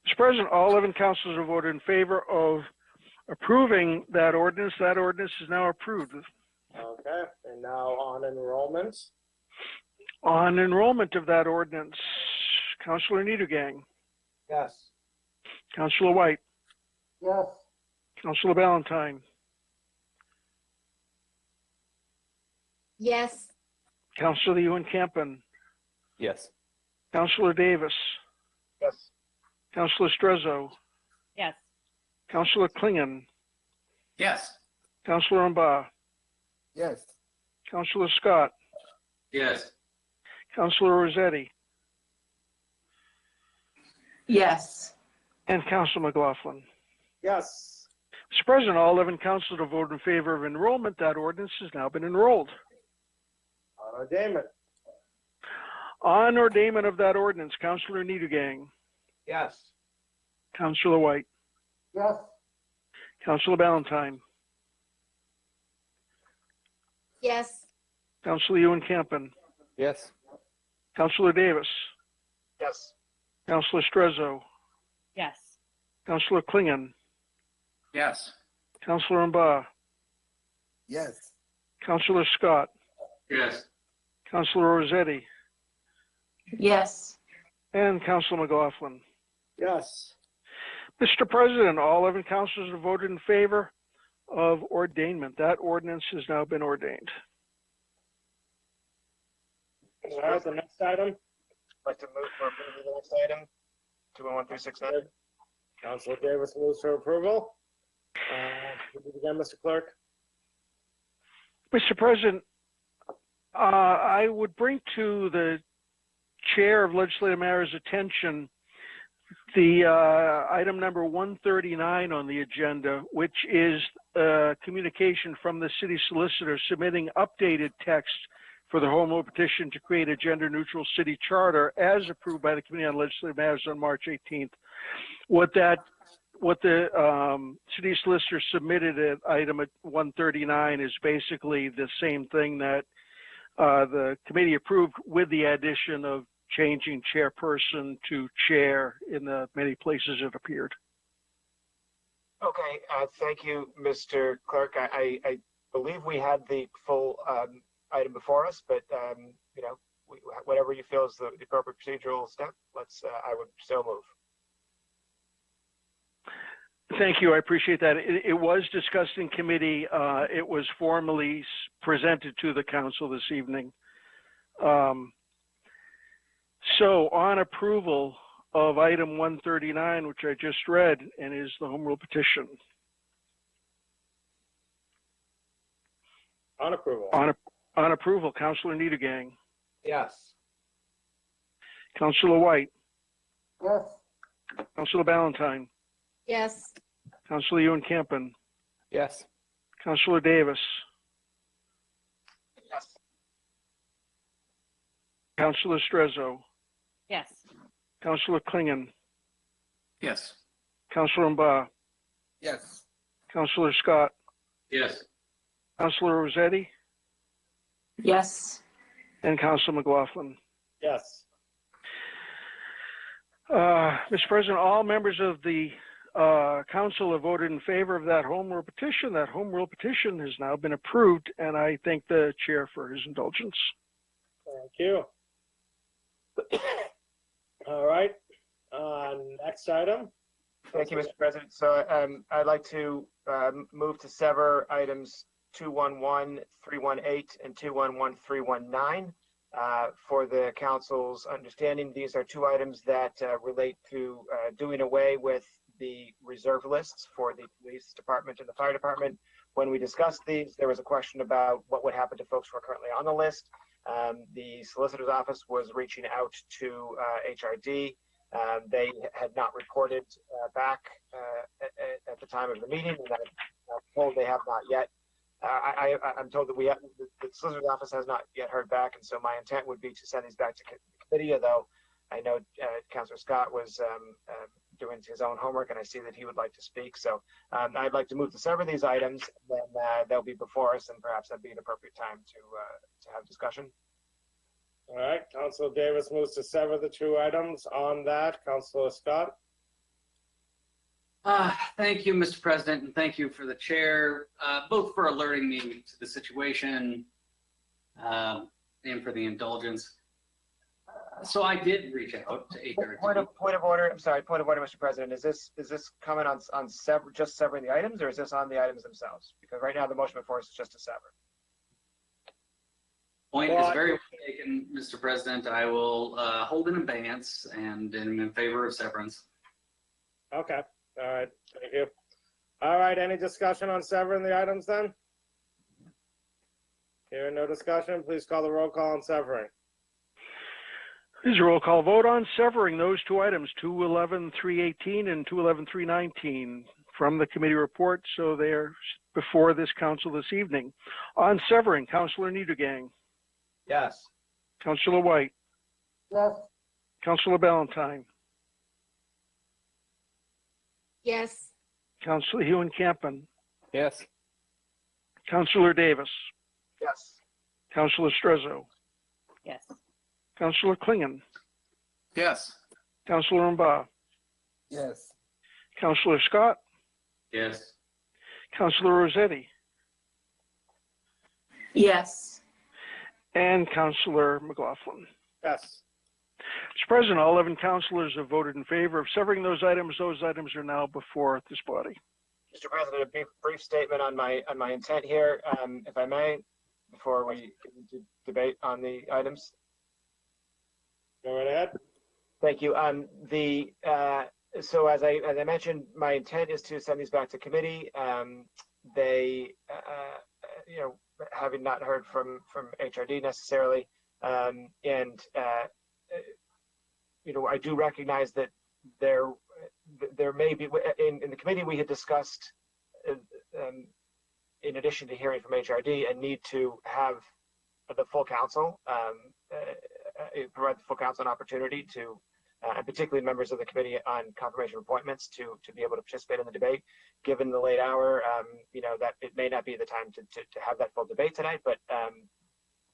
Mr. President, all 11 councilors have voted in favor of approving that ordinance. That ordinance is now approved. Okay, and now on enrollment. On enrollment of that ordinance, Councilor Niedergang. Yes. Councilor White. Yes. Councilor Ballantyne. Yes. Councilor Ewan Campen. Yes. Councilor Davis. Yes. Councilor Strezzo. Yes. Councilor Klingon. Yes. Councilor Mba. Yes. Councilor Scott, Yes. Councilor Rossetti, Yes. and Councilor McLaughlin. Yes. Mr. President, all 11 councilors have voted in favor of enrollment. That ordinance has now been enrolled. On ordainment. On ordainment of that ordinance, Councilor Niedergang, Yes. Councilor White, Yes. Councilor Ballantyne, Yes. Councilor Ewan Campen, Yes. Councilor Davis, Yes. Councilor Strezzo, Yes. Councilor Klingon, Yes. Councilor Mba, Yes. Councilor Scott, Yes. Councilor Rossetti, Yes. and Councilor McLaughlin. Yes. Mr. President, all 11 councilors have voted in favor of ordainment. That ordinance has now been ordained. All right, the next item. I'd like to move for approval of the next item, 211369. Councilor Davis moves for approval. Again, Mr. Clerk. Mr. President, I would bring to the Chair of Legislative Matters' attention the item number 139 on the agenda, which is communication from the city solicitor submitting updated text for the home rule petition to create a gender-neutral city charter as approved by the Committee on Legislative Matters on March 18th. What the city solicitor submitted at item 139 is basically the same thing that the committee approved, with the addition of changing chairperson to chair in the many places it appeared. Okay, thank you, Mr. Clerk. I believe we had the full item before us, but you know, whatever you feel is the appropriate procedural step, I would so move. Thank you. I appreciate that. It was discussed in committee. It was formally presented to the council this evening. So on approval of item 139, which I just read, and is the home rule petition. On approval. On approval, Councilor Niedergang, Yes. Councilor White, Yes. Councilor Ballantyne, Yes. Councilor Ewan Campen, Yes. Councilor Davis, Yes. Councilor Strezzo, Yes. Councilor Klingon, Yes. Councilor Mba, Yes. Councilor Scott, Yes. Councilor Rossetti, Yes. and Councilor McLaughlin. Yes. Mr. President, all members of the council have voted in favor of that home rule petition. That home rule petition has now been approved, and I thank the chair for his indulgence. Thank you. All right. Next item. Thank you, Mr. President. So I'd like to move to sever items 211318 and 211319. For the council's understanding, these are two items that relate to doing away with the reserve lists for the police department and the fire department. When we discussed these, there was a question about what would happen to folks who are currently on the list. The solicitor's office was reaching out to HRD. They had not reported back at the time of the meeting, and I'm told they have not yet. I'm told that the solicitor's office has not yet heard back, and so my intent would be to send these back to committee, although I know Councilor Scott was doing his own homework, and I see that he would like to speak. So I'd like to move to sever these items, and then they'll be before us, and perhaps that'd be an appropriate time to have discussion. All right. Councilor Davis moves to sever the two items. On that, Councilor Scott. Thank you, Mr. President, and thank you for the chair, both for alerting me to the situation and for the indulgence. So I did reach out to HRD. Point of order. I'm sorry. Point of order, Mr. President. Is this comment on just severing the items, or is this on the items themselves? Because right now the motion before us is just to sever. Point is very well taken, Mr. President. I will hold in abeyance and am in favor of severance. Okay. All right. Thank you. All right. Any discussion on severing the items then? Hearing no discussion, please call the roll call on severing. This is a roll call vote on severing those two items, 211-318 and 211-319 from the committee report, so they're before this council this evening. On severing, Councilor Niedergang, Yes. Councilor White, Yes. Councilor Ballantyne, Yes. Councilor Hewen-Campen, Yes. Councilor Davis, Yes. Councilor Strezzo, Yes. Councilor Klingon, Yes. Councilor Mba, Yes. Councilor Scott, Yes. Councilor Rossetti, Yes. and Councilor McLaughlin. Yes. Mr. President, all 11 councilors have voted in favor of severing those items. Those items are now before this body. Mr. President, a brief statement on my intent here, if I may, before we get into debate on the items. Go right ahead. Thank you. So as I mentioned, my intent is to send these back to committee. They, having not heard from HRD necessarily, I do recognize that there may be in the committee we had discussed, in addition to hearing from HRD, a need to have the full council provide the full council an opportunity to, and particularly members of the committee on confirmation of appointments, to be able to participate in the debate. Given the late hour, that it may not be the time to have that full debate tonight, but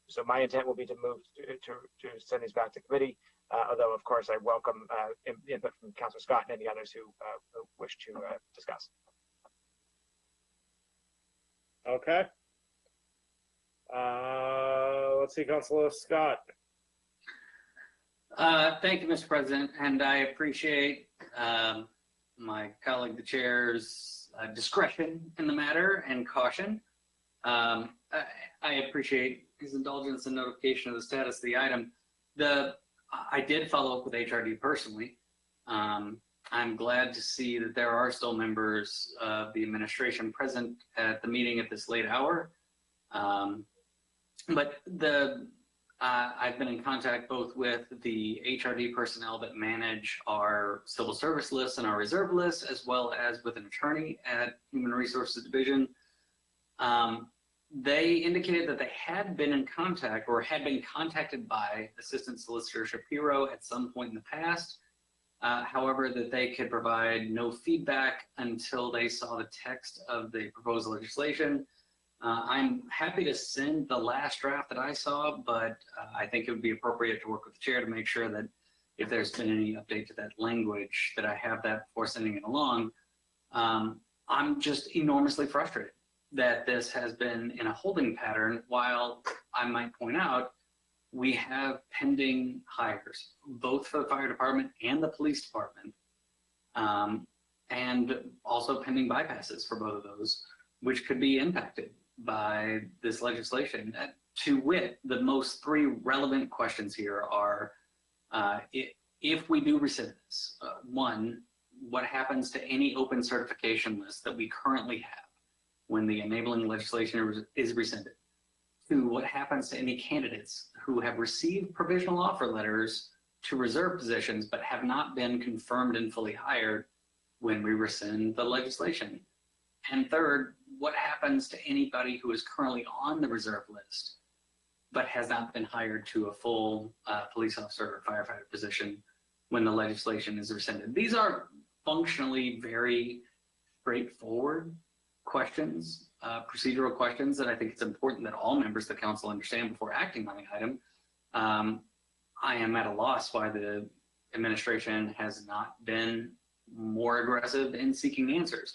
so my intent will be to move to send these back to committee. Although, of course, I welcome input from Councilor Scott and any others who wish to discuss. Okay. Let's see, Councilor Scott. Thank you, Mr. President, and I appreciate my colleague, the chair's discretion in the matter and caution. I appreciate his indulgence and notification of the status of the item. I did follow up with HRD personally. I'm glad to see that there are still members of the administration present at the meeting at this late hour. But I've been in contact both with the HRD personnel that manage our civil service lists and our reserve lists, as well as with an attorney at Human Resources Division. They indicated that they had been in contact or had been contacted by Assistant Solicitor Shapiro at some point in the past. However, that they could provide no feedback until they saw the text of the proposed legislation. I'm happy to send the last draft that I saw, but I think it would be appropriate to work with the chair to make sure that if there's been any update to that language, that I have that before sending it along. I'm just enormously frustrated that this has been in a holding pattern, while I might point out we have pending hires, both for the fire department and the police department, and also pending bypasses for both of those, which could be impacted by this legislation. To wit, the most three relevant questions here are, if we do rescind this, one, what happens to any open certification list that we currently have when the enabling legislation is rescinded? Two, what happens to any candidates who have received provisional offer letters to reserve positions but have not been confirmed and fully hired when we rescind the legislation? And third, what happens to anybody who is currently on the reserve list but has not been hired to a full police officer or firefighter position when the legislation is rescinded? These are functionally very straightforward questions, procedural questions, that I think it's important that all members of the council understand before acting on the item. I am at a loss why the administration has not been more aggressive in seeking answers.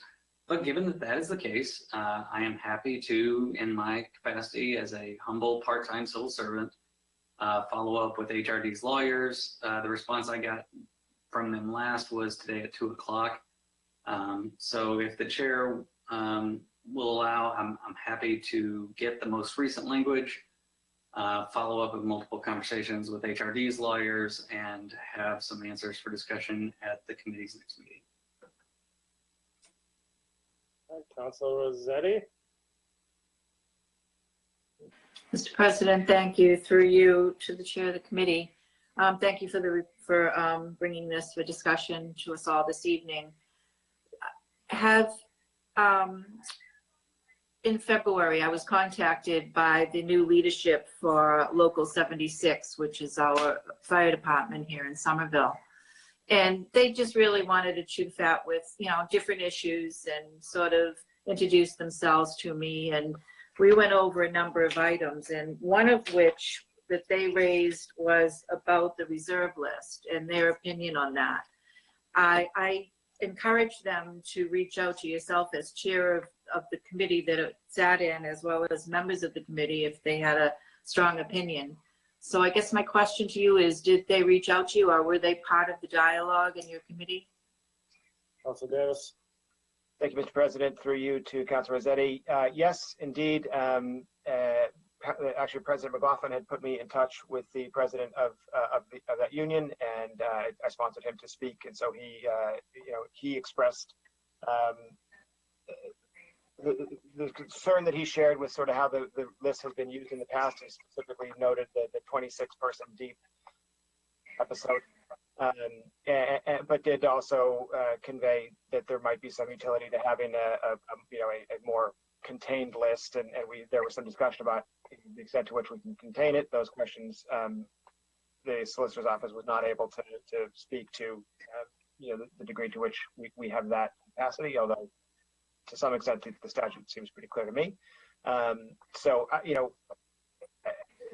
But given that that is the case, I am happy to, in my capacity as a humble part-time civil servant, follow up with HRD's lawyers. The response I got from them last was today at 2 o'clock. So if the chair will allow, I'm happy to get the most recent language, follow up with multiple conversations with HRD's lawyers, and have some answers for discussion at the committee's next meeting. Councilor Rossetti. Mr. President, thank you. Through you to the chair of the committee. Thank you for bringing this for discussion to us all this evening. In February, I was contacted by the new leadership for Local 76, which is our fire department here in Somerville. And they just really wanted to chew fat with, different issues and sort of introduce themselves to me. And we went over a number of items, and one of which that they raised was about the reserve list and their opinion on that. I encouraged them to reach out to yourself as chair of the committee that it sat in, as well as members of the committee, if they had a strong opinion. So I guess my question to you is, did they reach out to you, or were they part of the dialogue in your committee? Councilor Davis. Thank you, Mr. President. Through you to Councilor Rossetti. Yes, indeed. Actually, President McLaughlin had put me in touch with the president of that union, and I sponsored him to speak. And so he expressed the concern that he shared with sort of how the list has been used in the past. He specifically noted the 26-person deep episode, but did also convey that there might be some utility to having a more contained list, and there was some discussion about the extent to which we can contain it. Those questions the solicitor's office was not able to speak to, the degree to which we have that capacity, although to some extent the statute seems pretty clear to me.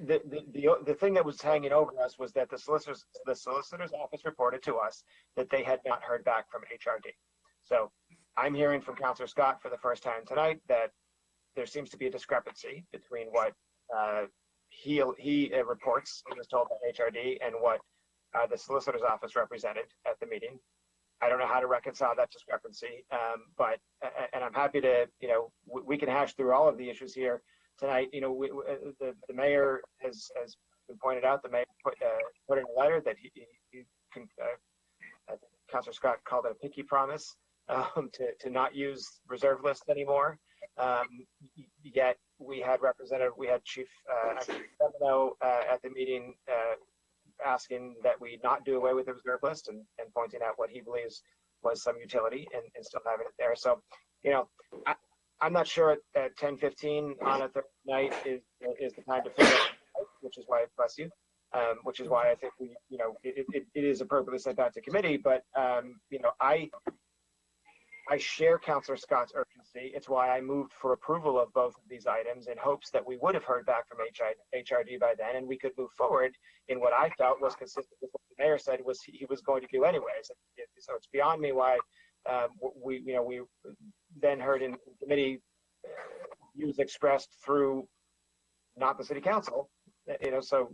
The thing that was hanging over us was that the solicitor's office reported to us that they had not heard back from HRD. So I'm hearing from Councilor Scott for the first time tonight that there seems to be a discrepancy between what he reports and was told by HRD and what the solicitor's office represented at the meeting. I don't know how to reconcile that discrepancy, and I'm happy to, we can hash through all of the issues here tonight. The mayor has been pointed out. The mayor put in a letter that Councilor Scott called it a pinky promise to not use reserve lists anymore. Yet we had Chief Femino at the meeting asking that we not do away with the reserve list and pointing out what he believes was some utility and still having it there. So, I'm not sure at 10:15 on a Thursday night is the time to figure out, which is why, bless you, which is why I think it is appropriately sent out to committee. But I share Councilor Scott's urgency. It's why I moved for approval of both of these items in hopes that we would have heard back from HRD by then, and we could move forward in what I felt was consistent with what the mayor said he was going to do anyways. So it's beyond me why we then heard in committee views expressed through not the city council, so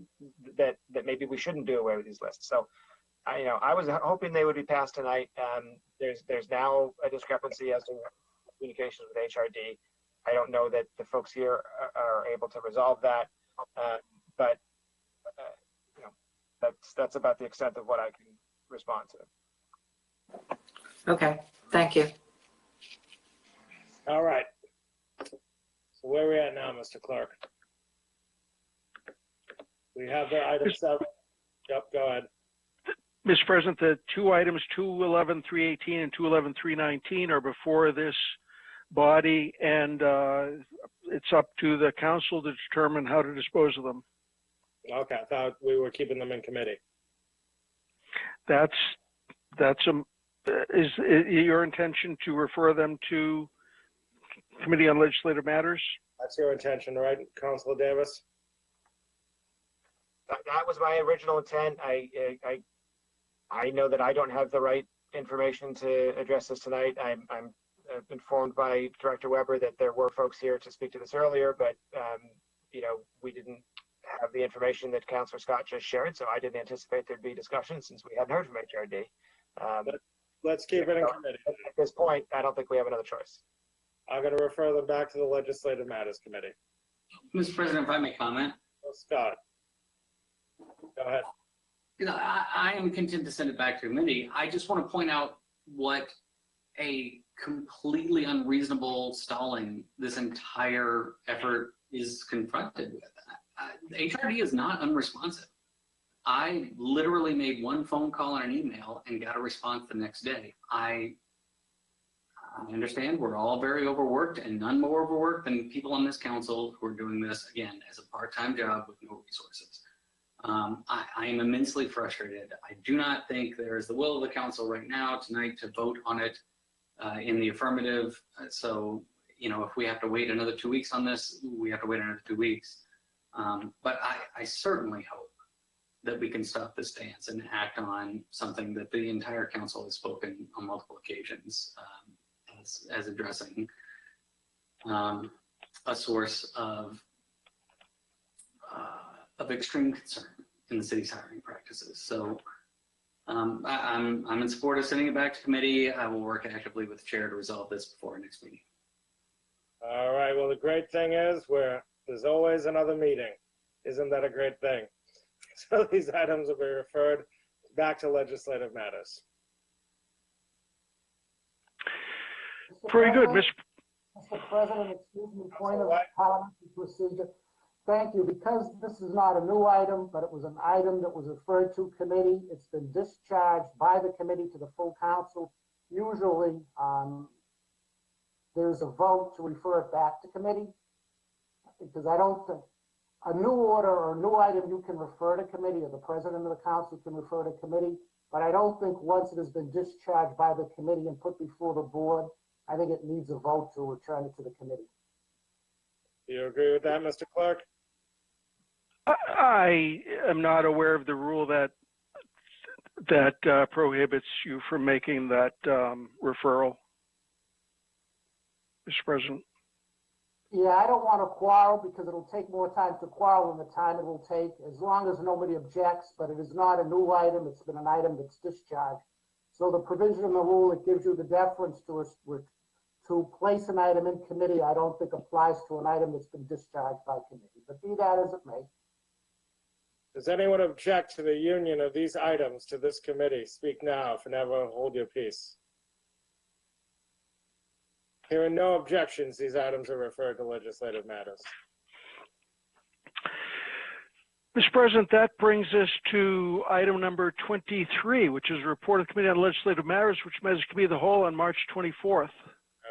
that maybe we shouldn't do away with these lists. So I was hoping they would be passed tonight. There's now a discrepancy as to communications with HRD. I don't know that the folks here are able to resolve that, but that's about the extent of what I can respond to. Okay, thank you. All right. So where are we at now, Mr. Clerk? We have the item 7. Yep, go ahead. Mr. President, the two items 211-318 and 211-319 are before this body, and it's up to the council to determine how to dispose of them. Okay, I thought we were keeping them in committee. Is your intention to refer them to Committee on Legislative Matters? That's your intention, right, Councilor Davis? That was my original intent. I know that I don't have the right information to address this tonight. I'm informed by Director Weber that there were folks here to speak to this earlier, but we didn't have the information that Councilor Scott just shared, so I didn't anticipate there'd be discussion since we hadn't heard from HRD. Let's keep it in committee. At this point, I don't think we have another choice. I'm going to refer them back to the Legislative Matters Committee. Mr. President, if I may comment. Oh, Scott, go ahead. I am content to send it back to committee. I just want to point out what a completely unreasonable stalling this entire effort is confronted with. HRD is not unresponsive. I literally made one phone call and an email and got a response the next day. I understand we're all very overworked, and none more overworked than people on this council who are doing this, again, as a part-time job with no resources. I am immensely frustrated. I do not think there is the will of the council right now tonight to vote on it in the affirmative. So, you know, if we have to wait another 2 weeks on this, we have to wait another 2 weeks. But I certainly hope that we can stop this dance and act on something that the entire council has spoken on multiple occasions as addressing a source of extreme concern in the city's hiring practices. So I'm in support of sending it back to committee. I will work actively with the chair to resolve this before our next meeting. All right, well, the great thing is there's always another meeting. Isn't that a great thing? So these items will be referred back to legislative matters. Very good, Mr. President, excuse me, point of parliamentary procedure. Thank you. Because this is not a new item, but it was an item that was referred to committee, it's been discharged by the committee to the full council. Usually, there's a vote to refer it back to committee, because I don't think a new order or a new item you can refer to committee, or the president of the council can refer to committee, but I don't think once it has been discharged by the committee and put before the board, I think it needs a vote to return it to the committee. Do you agree with that, Mr. Clerk? I am not aware of the rule that prohibits you from making that referral, Mr. President. Yeah, I don't want to quarrel because it'll take more time to quarrel than the time it will take, as long as nobody objects, but it is not a new item. It's been an item that's discharged. So the provision in the rule that gives you the deference to place an item in committee, I don't think applies to an item that's been discharged by committee, but be that as it may. Does anyone object to the union of these items to this committee? Speak now, if never hold your peace. Hearing no objections, these items are referred to legislative matters. Mr. President, that brings us to item number 23, which is a report of the Committee on Legislative Matters, which met as Committee of the Whole on March 24th.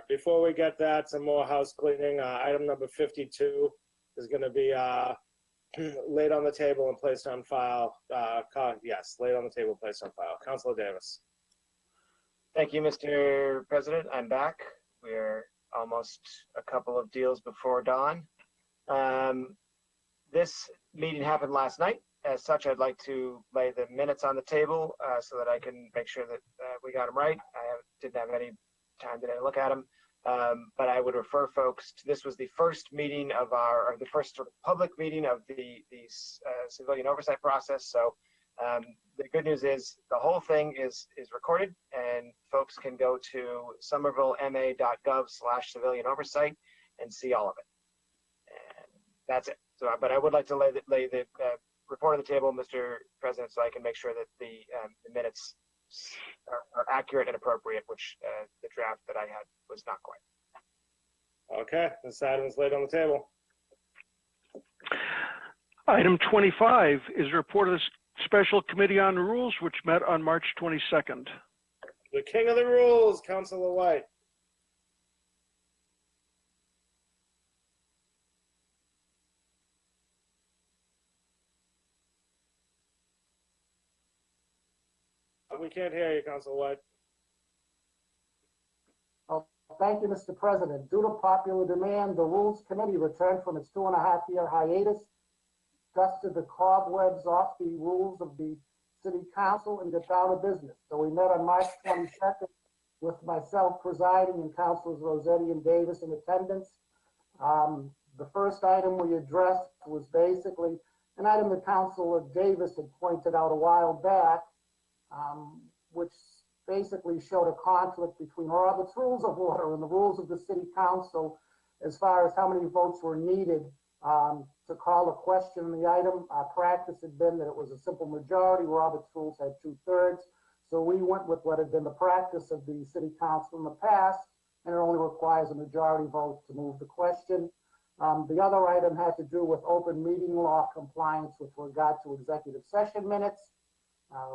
Before we get that, some more house cleaning. Item number 52 is going to be laid on the table and placed on file. Yes, laid on the table, placed on file. Councilor Davis. Thank you, Mr. President. I'm back. We're almost a couple of deals before dawn. This meeting happened last night. As such, I'd like to lay the minutes on the table so that I can make sure that we got them right. I didn't have any time today to look at them, but I would refer folks to, this was the first meeting of or the first sort of public meeting of the civilian oversight process. So the good news is the whole thing is recorded, and folks can go to somervillema.gov/civilian oversight and see all of it. And that's it. So, but I would like to lay the report on the table, Mr. President, so I can make sure that the minutes are accurate and appropriate, which the draft that I had was not quite. Okay, this item is laid on the table. Item 25 is a report of the Special Committee on Rules, which met on March 22nd. The king of the rules, Councilor White. We can't hear you, Councilor White. Well, thank you, Mr. President. Due to popular demand, the Rules Committee returned from its 2.5-year hiatus, dusted the cobwebs off the rules of the City Council, and got down to business. So we met on March 22nd with myself presiding and Councilors Rossetti and Davis in attendance. The first item we addressed was basically an item that Councilor Davis had pointed out a while back, which basically showed a conflict between Robert's Rules of Order and the rules of the City Council as far as how many votes were needed to call a question on the item. Our practice had been that it was a simple majority. Robert's Rules had 2/3. So we went with what had been the practice of the City Council in the past, and it only requires a majority vote to move the question. The other item had to do with open meeting law compliance with regard to executive session minutes,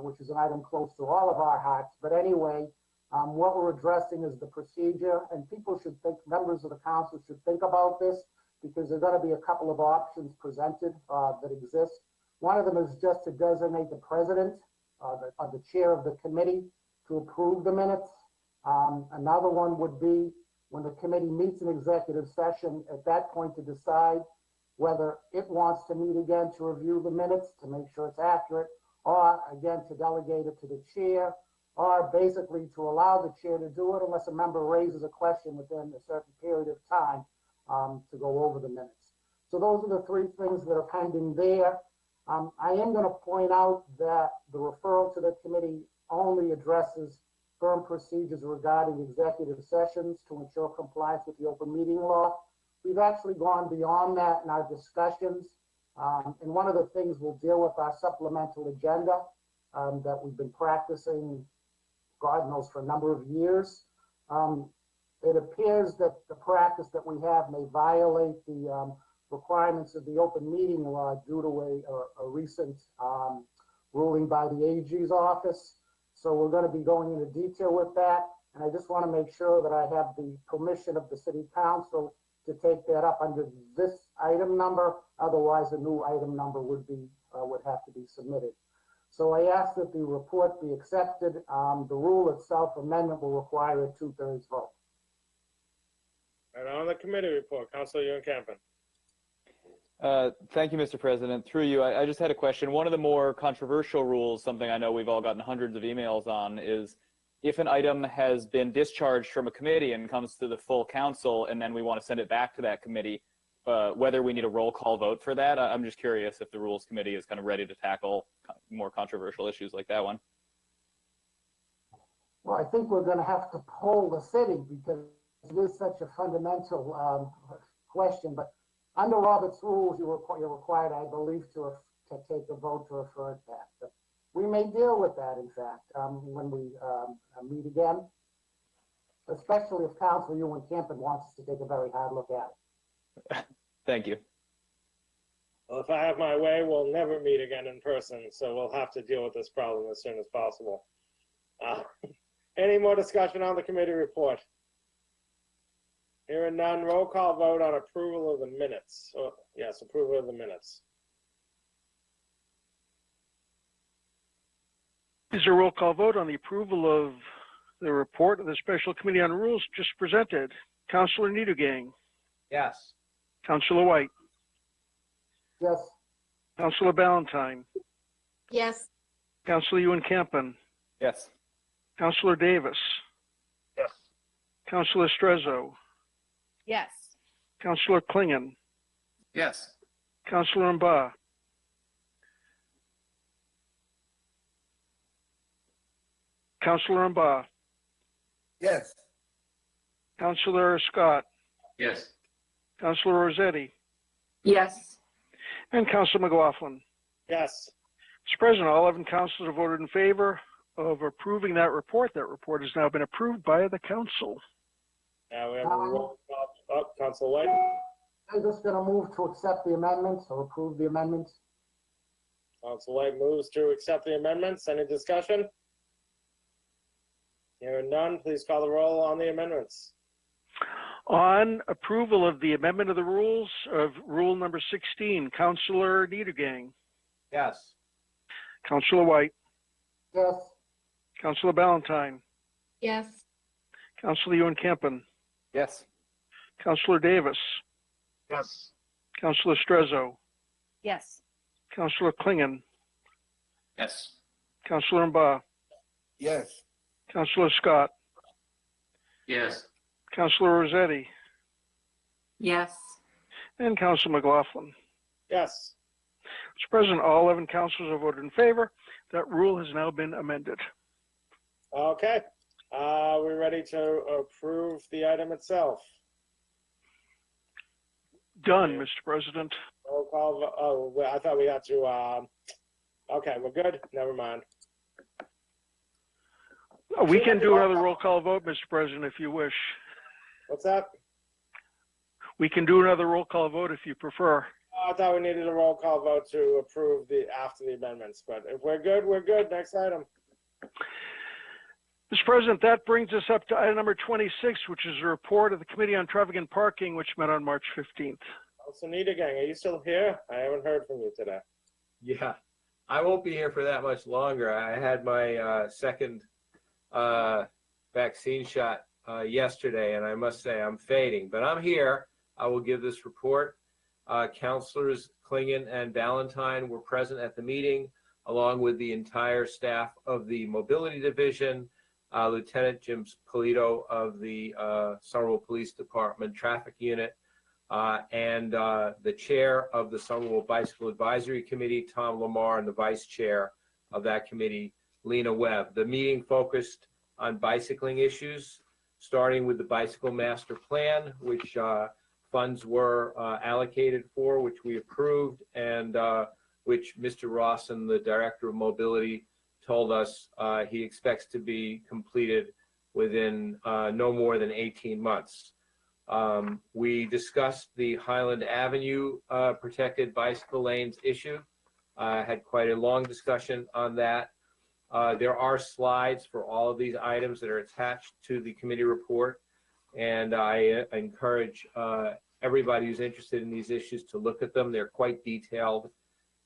which is an item close to all of our hearts. But anyway, what we're addressing is the procedure, and people should think, members of the council should think about this, because there are going to be a couple of options presented that exist. One of them is just to designate the president or the chair of the committee to approve the minutes. Another one would be when the committee meets in executive session, at that point to decide whether it wants to meet again to review the minutes to make sure it's accurate, or again to delegate it to the chair, or basically to allow the chair to do it unless a member raises a question within a certain period of time to go over the minutes. So those are the three things that are pending there. I am going to point out that the referral to the committee only addresses firm procedures regarding executive sessions to ensure compliance with the open meeting law. We've actually gone beyond that in our discussions. And one of the things we'll deal with our supplemental agenda that we've been practicing, God knows, for a number of years. It appears that the practice that we have may violate the requirements of the open meeting law due to a recent ruling by the AG's office. So we're going to be going into detail with that. And I just want to make sure that I have the permission of the city council to take that up under this item number. Otherwise, a new item number would have to be submitted. So I ask that the report be accepted. The rule itself amendment will require a 2/3 vote. And on the committee report, Councilor Ewan Campen. Thank you, Mr. President. Through you, I just had a question. One of the more controversial rules, something I know we've all gotten hundreds of emails on, is if an item has been discharged from a committee and comes to the full council and then we want to send it back to that committee, whether we need a roll call vote for that. I'm just curious if the Rules Committee is kind of ready to tackle more controversial issues like that one. Well, I think we're going to have to poll the city because it is such a fundamental question. But under Robert's rules, you're required, I believe, to take a vote to refer it back. But we may deal with that, in fact, when we meet again, especially if Councilor Ewan Campen wants us to take a very hard look at it. Thank you. Well, if I have my way, we'll never meet again in person, so we'll have to deal with this problem as soon as possible. Any more discussion on the committee report? Hearing none, roll call vote on approval of the minutes. Oh, yes, approval of the minutes. Is there a roll call vote on the approval of the report of the Special Committee on Rules just presented? Councilor Niedergang. Yes. Councilor White. Yes. Councilor Ballantyne. Yes. Councilor Ewan Campen. Yes. Councilor Davis. Yes. Councilor Strezzo. Yes. Councilor Klingon. Yes. Councilor Mba. Councilor Mba. Yes. Councilor Scott. Yes. Councilor Rossetti. Yes. And Councilor McLaughlin. Yes. Mr. President, all 11 councilors have voted in favor of approving that report. That report has now been approved by the council. Now we have a roll call up. Councilor White. I'm just going to move to accept the amendments or approve the amendments. Councilor White moves to accept the amendments. Any discussion? Hearing none, please call the roll on the amendments. On approval of the amendment of the rules of rule number 16, Councilor Niedergang. Yes. Councilor White. Yes. Councilor Ballantyne. Yes. Councilor Ewan Campen. Yes. Councilor Davis. Yes. Councilor Strezzo. Yes. Councilor Klingon. Yes. Councilor Mba. Yes. Councilor Scott. Yes. Councilor Rossetti. Yes. And Councilor McLaughlin. Yes. Mr. President, all 11 councilors have voted in favor. That rule has now been amended. Okay. We're ready to approve the item itself. Done, Mr. President. Roll call. Oh, well, I thought we had to. Okay, we're good. Never mind. We can do another roll call vote, Mr. President, if you wish. What's that? We can do another roll call vote if you prefer. I thought we needed a roll call vote to approve after the amendments, but if we're good, we're good. Next item. Mr. President, that brings us up to item number 26, which is a report of the Committee on Traffic and Parking, which met on March 15th. Sunita Gang, are you still here? I haven't heard from you today. Yeah, I won't be here for that much longer. I had my second vaccine shot yesterday, and I must say I'm fading, but I'm here. I will give this report. Councilors Klingon and Ballantyne were present at the meeting, along with the entire staff of the Mobility Division, Lieutenant Jim Polito of the Somerville Police Department Traffic Unit, and the chair of the Somerville Bicycle Advisory Committee, Tom Lamar, and the vice chair of that committee, Lena Webb. The meeting focused on bicycling issues, starting with the Bicycle Master Plan, which funds were allocated for, which we approved, and which Mr. Rawson, the Director of Mobility, told us he expects to be completed within no more than 18 months. We discussed the Highland Avenue protected bicycle lanes issue. Had quite a long discussion on that. There are slides for all of these items that are attached to the committee report, and I encourage everybody who's interested in these issues to look at them. They're quite detailed.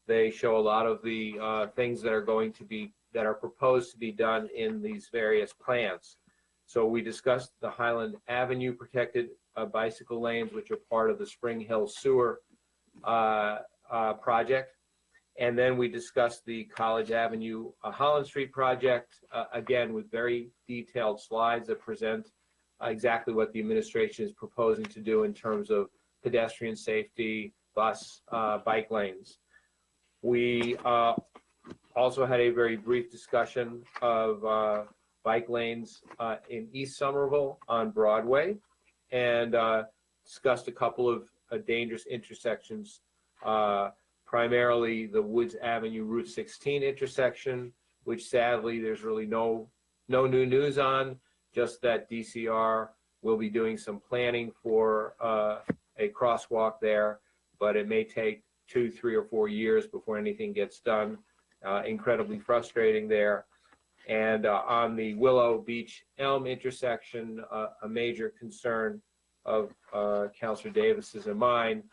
They show a lot of the things that are proposed to be done in these various plans. So we discussed the Highland Avenue protected bicycle lanes, which are part of the Spring Hill Sewer project. And then we discussed the College Avenue Holland Street project, again, with very detailed slides that present exactly what the administration is proposing to do in terms of pedestrian safety, bus, bike lanes. We also had a very brief discussion of bike lanes in East Somerville on Broadway, and discussed a couple of dangerous intersections, primarily the Woods Avenue Route 16 intersection, which sadly there's really no new news on, just that DCR will be doing some planning for a crosswalk there, but it may take 2, 3, or 4 years before anything gets done. Incredibly frustrating there. And on the Willow Beach Elm intersection, a major concern of Councilor Davis's and mine,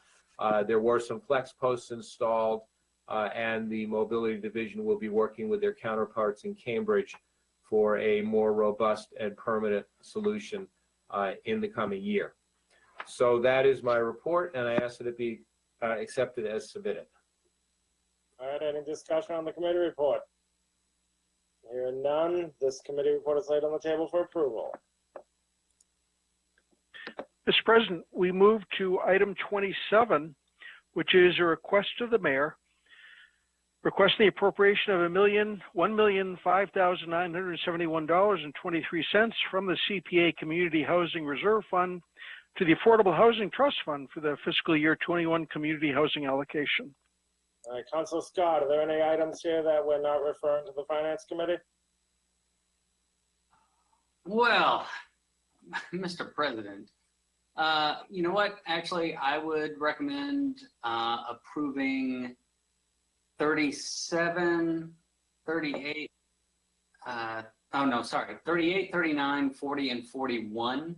there were some flex posts installed, and the Mobility Division will be working with their counterparts in Cambridge for a more robust and permanent solution in the coming year. So that is my report, and I ask that it be accepted as submitted. All right, any discussion on the committee report? Hearing none, this committee report is laid on the table for approval. Mr. President, we move to item 27, which is a request of the mayor requesting the appropriation of $1,005,971.23 from the CPA Community Housing Reserve Fund to the Affordable Housing Trust Fund for the fiscal year 21 community housing allocation. All right, Councilor Scott, are there any items here that we're not referring to the Finance Committee? Well, Mr. President, you know what? Actually, I would recommend approving 37, 38, 38, 39, 40, and 41.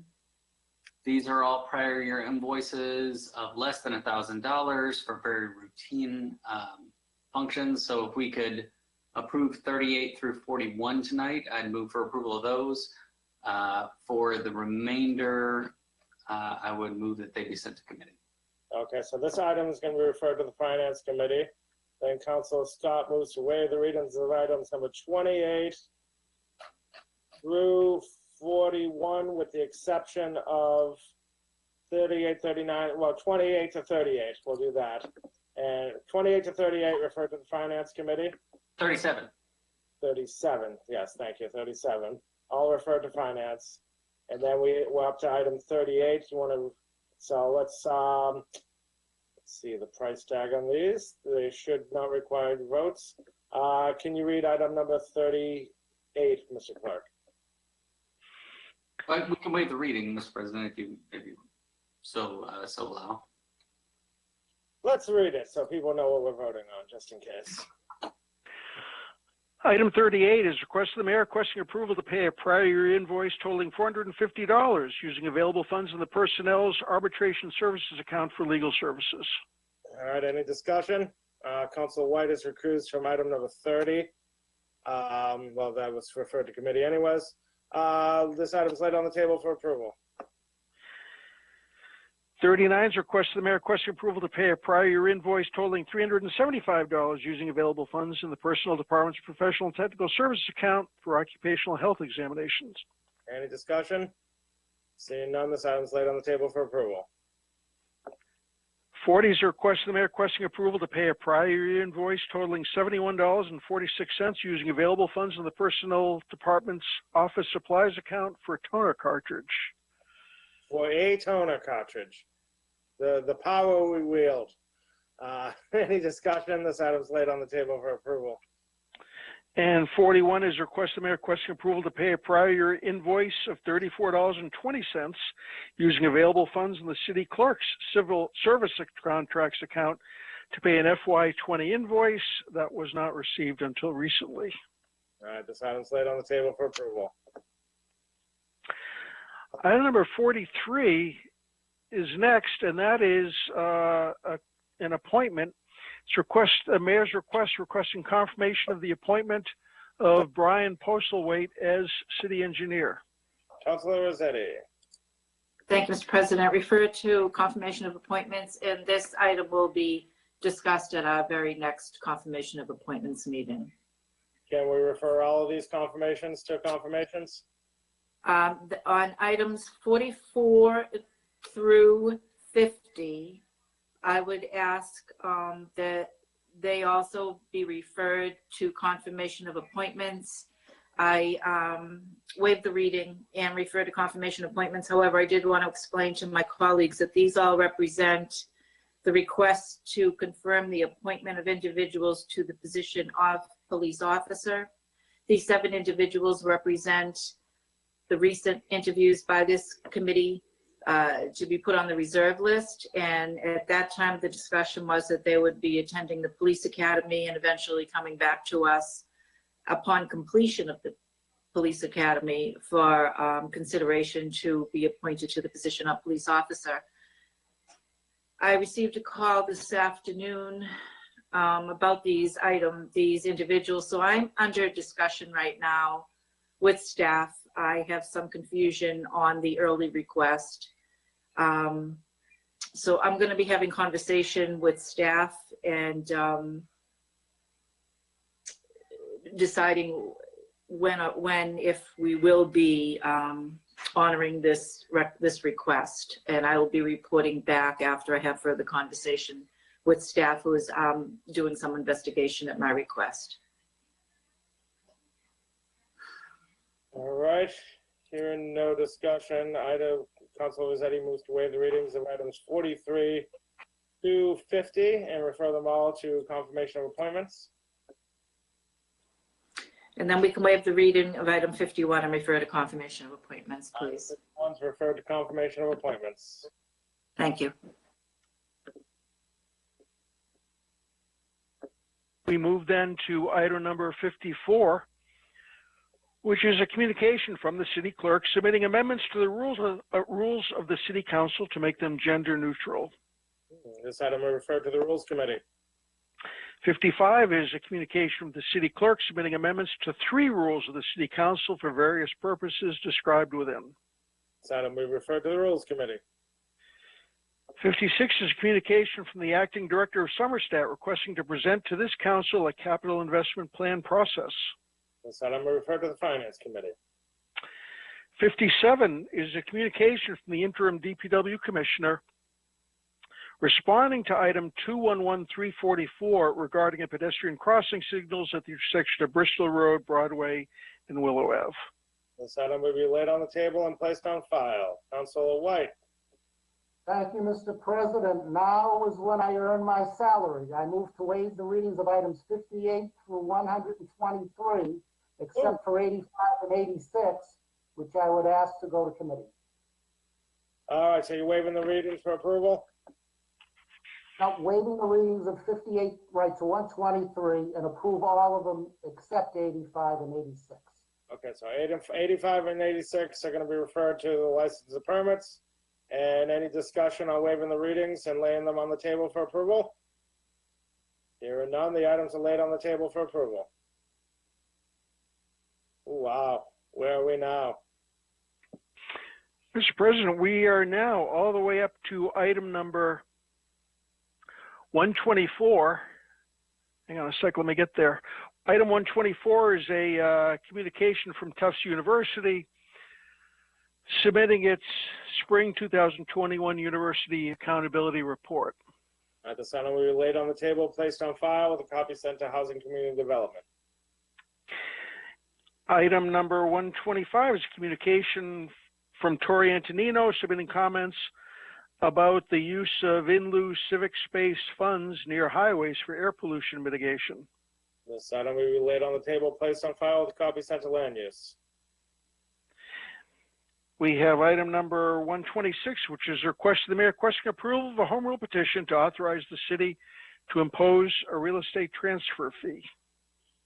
These are all prior year invoices of less than $1,000 for very routine functions. So if we could approve 38 through 41 tonight, I'd move for approval of those. For the remainder, I would move that they be sent to committee. Okay, so this item is going to be referred to the Finance Committee. Then Councilor Scott moves to waive the readings of items number 28 through 41, with the exception of 38, 39, well, 28 to 38. We'll do that. And 28 to 38 referred to the Finance Committee. 37. 37, yes, thank you, 37. All referred to Finance. And then we're up to item 38. You want to, so let's see the price tag on these. They should not require votes. Can you read item number 38, Mr. Clerk? But we can waive the reading, Mr. President, if you. so allow. Let's read it so people know what we're voting on, just in case. Item 38 is request of the mayor requesting approval to pay a prior year invoice totaling $450 using available funds in the Personnel's Arbitration Services account for legal services. All right, any discussion? Council White is recused from item number 30. Well, that was referred to committee anyways. This item is laid on the table for approval. 39 is request of the mayor requesting approval to pay a prior year invoice totaling $375 using available funds in the Personnel Department's Professional and Technical Services account for occupational health examinations. Any discussion? Seeing none, this item is laid on the table for approval. 40 is a request of the mayor requesting approval to pay a prior year invoice totaling $71.46 using available funds in the Personnel Department's Office Supplies account for a toner cartridge. For a toner cartridge, the power we wield. Any discussion? This item is laid on the table for approval. And 41 is a request of the mayor requesting approval to pay a prior year invoice of $34.20 using available funds in the city clerk's civil service contracts account to pay an FY20 invoice that was not received until recently. All right, this item is laid on the table for approval. Item number 43 is next, and that is an appointment. It's a mayor's request requesting confirmation of the appointment of Brian Postlethwaite as city engineer. Councilor Rossetti. Thank you, Mr. President. Refer to confirmation of appointments, and this item will be discussed at our very next confirmation of appointments meeting. Can we refer all of these confirmations to confirmations? On items 44 through 50, I would ask that they also be referred to confirmation of appointments. I waive the reading and refer to confirmation appointments. However, I did want to explain to my colleagues that these all represent the request to confirm the appointment of individuals to the position of police officer. These 7 individuals represent the recent interviews by this committee to be put on the reserve list. And at that time, the discussion was that they would be attending the police academy and eventually coming back to us upon completion of the police academy for consideration to be appointed to the position of police officer. I received a call this afternoon about these individuals. So I'm under discussion right now with staff. I have some confusion on the early request. So I'm going to be having conversation with staff and deciding if we will be honoring this request. And I will be reporting back after I have further conversation with staff who is doing some investigation at my request. All right, hearing no discussion, Councilor Rossetti moves to waive the readings of items 43 to 50 and refer them all to confirmation of appointments. And then we can waive the reading of item 51 and refer to confirmation of appointments, please. One's referred to confirmation of appointments. Thank you. We move then to item number 54, which is a communication from the city clerk submitting amendments to the rules of the city council to make them gender neutral. This item will refer to the Rules Committee. 55 is a communication from the city clerk submitting amendments to 3 rules of the city council for various purposes described within. This item will refer to the Rules Committee. 56 is a communication from the acting director of Somerset requesting to present to this council a capital investment plan process. This item will refer to the Finance Committee. 57 is a communication from the interim DPW commissioner responding to item 211344 regarding a pedestrian crossing signals at the intersection of Bristol Road, Broadway, and Willow Ave. This item will be laid on the table and placed on file. Councilor White. Thank you, Mr. President. Now is when I earn my salary. I move to waive the readings of items 58 through 123, except for 85 and 86, which I would ask to go to committee. All right, so you're waiving the readings for approval? Now, waiving the readings of 58 right to 123 and approve all of them except 85 and 86. Okay, so 85 and 86 are going to be referred to the license and permits. And any discussion on waiving the readings and laying them on the table for approval? Hearing none, the items are laid on the table for approval. Ooh, wow, where are we now? Mr. President, we are now all the way up to item number 124. Hang on a sec, let me get there. Item 124 is a communication from Tufts University submitting its spring 2021 University Accountability Report. This item will be laid on the table, placed on file, with a copy sent to Housing Community Development. Item number 125 is a communication from Tori Antonino submitting comments about the use of in-lieu civic space funds near highways for air pollution mitigation. This item will be laid on the table, placed on file, with a copy sent to Land Use. We have item number 126, which is a request of the mayor requesting approval of a home rule petition to authorize the city to impose a real estate transfer fee.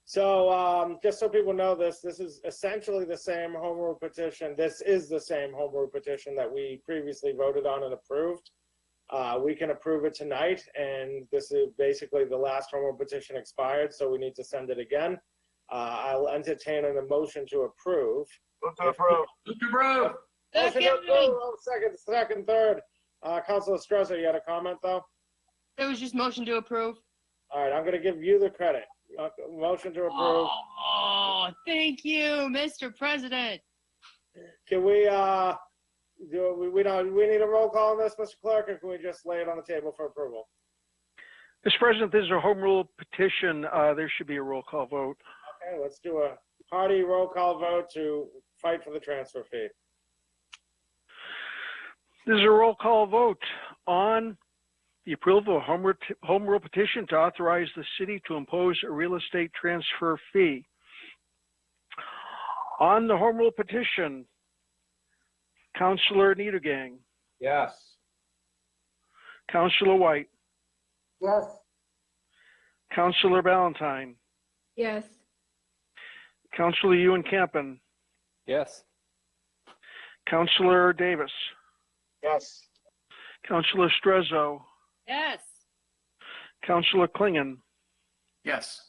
So just so people know this is essentially the same home rule petition. This is the same home rule petition that we previously voted on and approved. We can approve it tonight, and this is basically the last home rule petition expired, so we need to send it again. I'll entertain a motion to approve. Move to approve. Motion to approve. Oh, second, third. Councilor Strezza, you had a comment though? It was just motion to approve. All right, I'm going to give you the credit. Motion to approve. Oh, thank you, Mr. President. Can we we need a roll call on this, Mr. Clerk, or can we just lay it on the table for approval? Mr. President, this is a home rule petition. There should be a roll call vote. Okay, let's do a hearty roll call vote to fight for the transfer fee. This is a roll call vote on the approval of a home rule petition to authorize the city to impose a real estate transfer fee. On the home rule petition, Councilor Niedergang. Yes. Councilor White. Yes. Councilor Ballantyne. Yes. Councilor Ewan Campen. Yes. Councilor Davis. Yes. Councilor Strezzo. Yes. Councilor Klingon. Yes.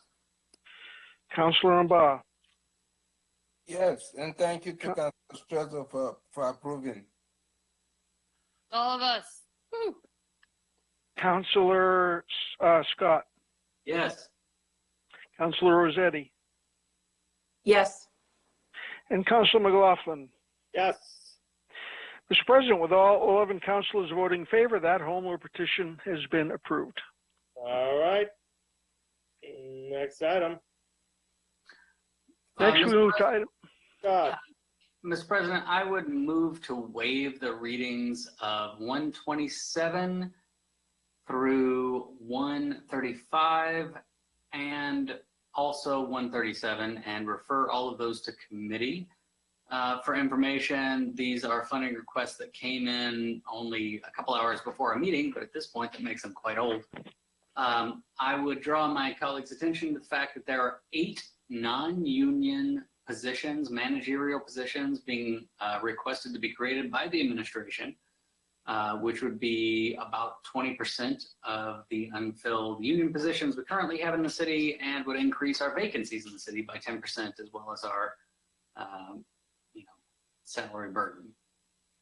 Councilor Mba. Yes, and thank you to Councilor Strezzo for approving. All of us. Woo. Councilor Scott. Yes. Councilor Rossetti. Yes. And Councilor McLaughlin. Yes. Mr. President, with all 11 councilors voting in favor, that home rule petition has been approved. All right. Next item. Next, we move to item. Mr. President, I would move to waive the readings of 127 through 135 and also 137 and refer all of those to committee. For information, these are funding requests that came in only a couple hours before a meeting, but at this point that makes them quite old. I would draw my colleagues' attention to the fact that there are 8 non-union positions, managerial positions being requested to be created by the administration, which would be about 20% of the unfilled union positions we currently have in the city and would increase our vacancies in the city by 10% as well as our salary burden.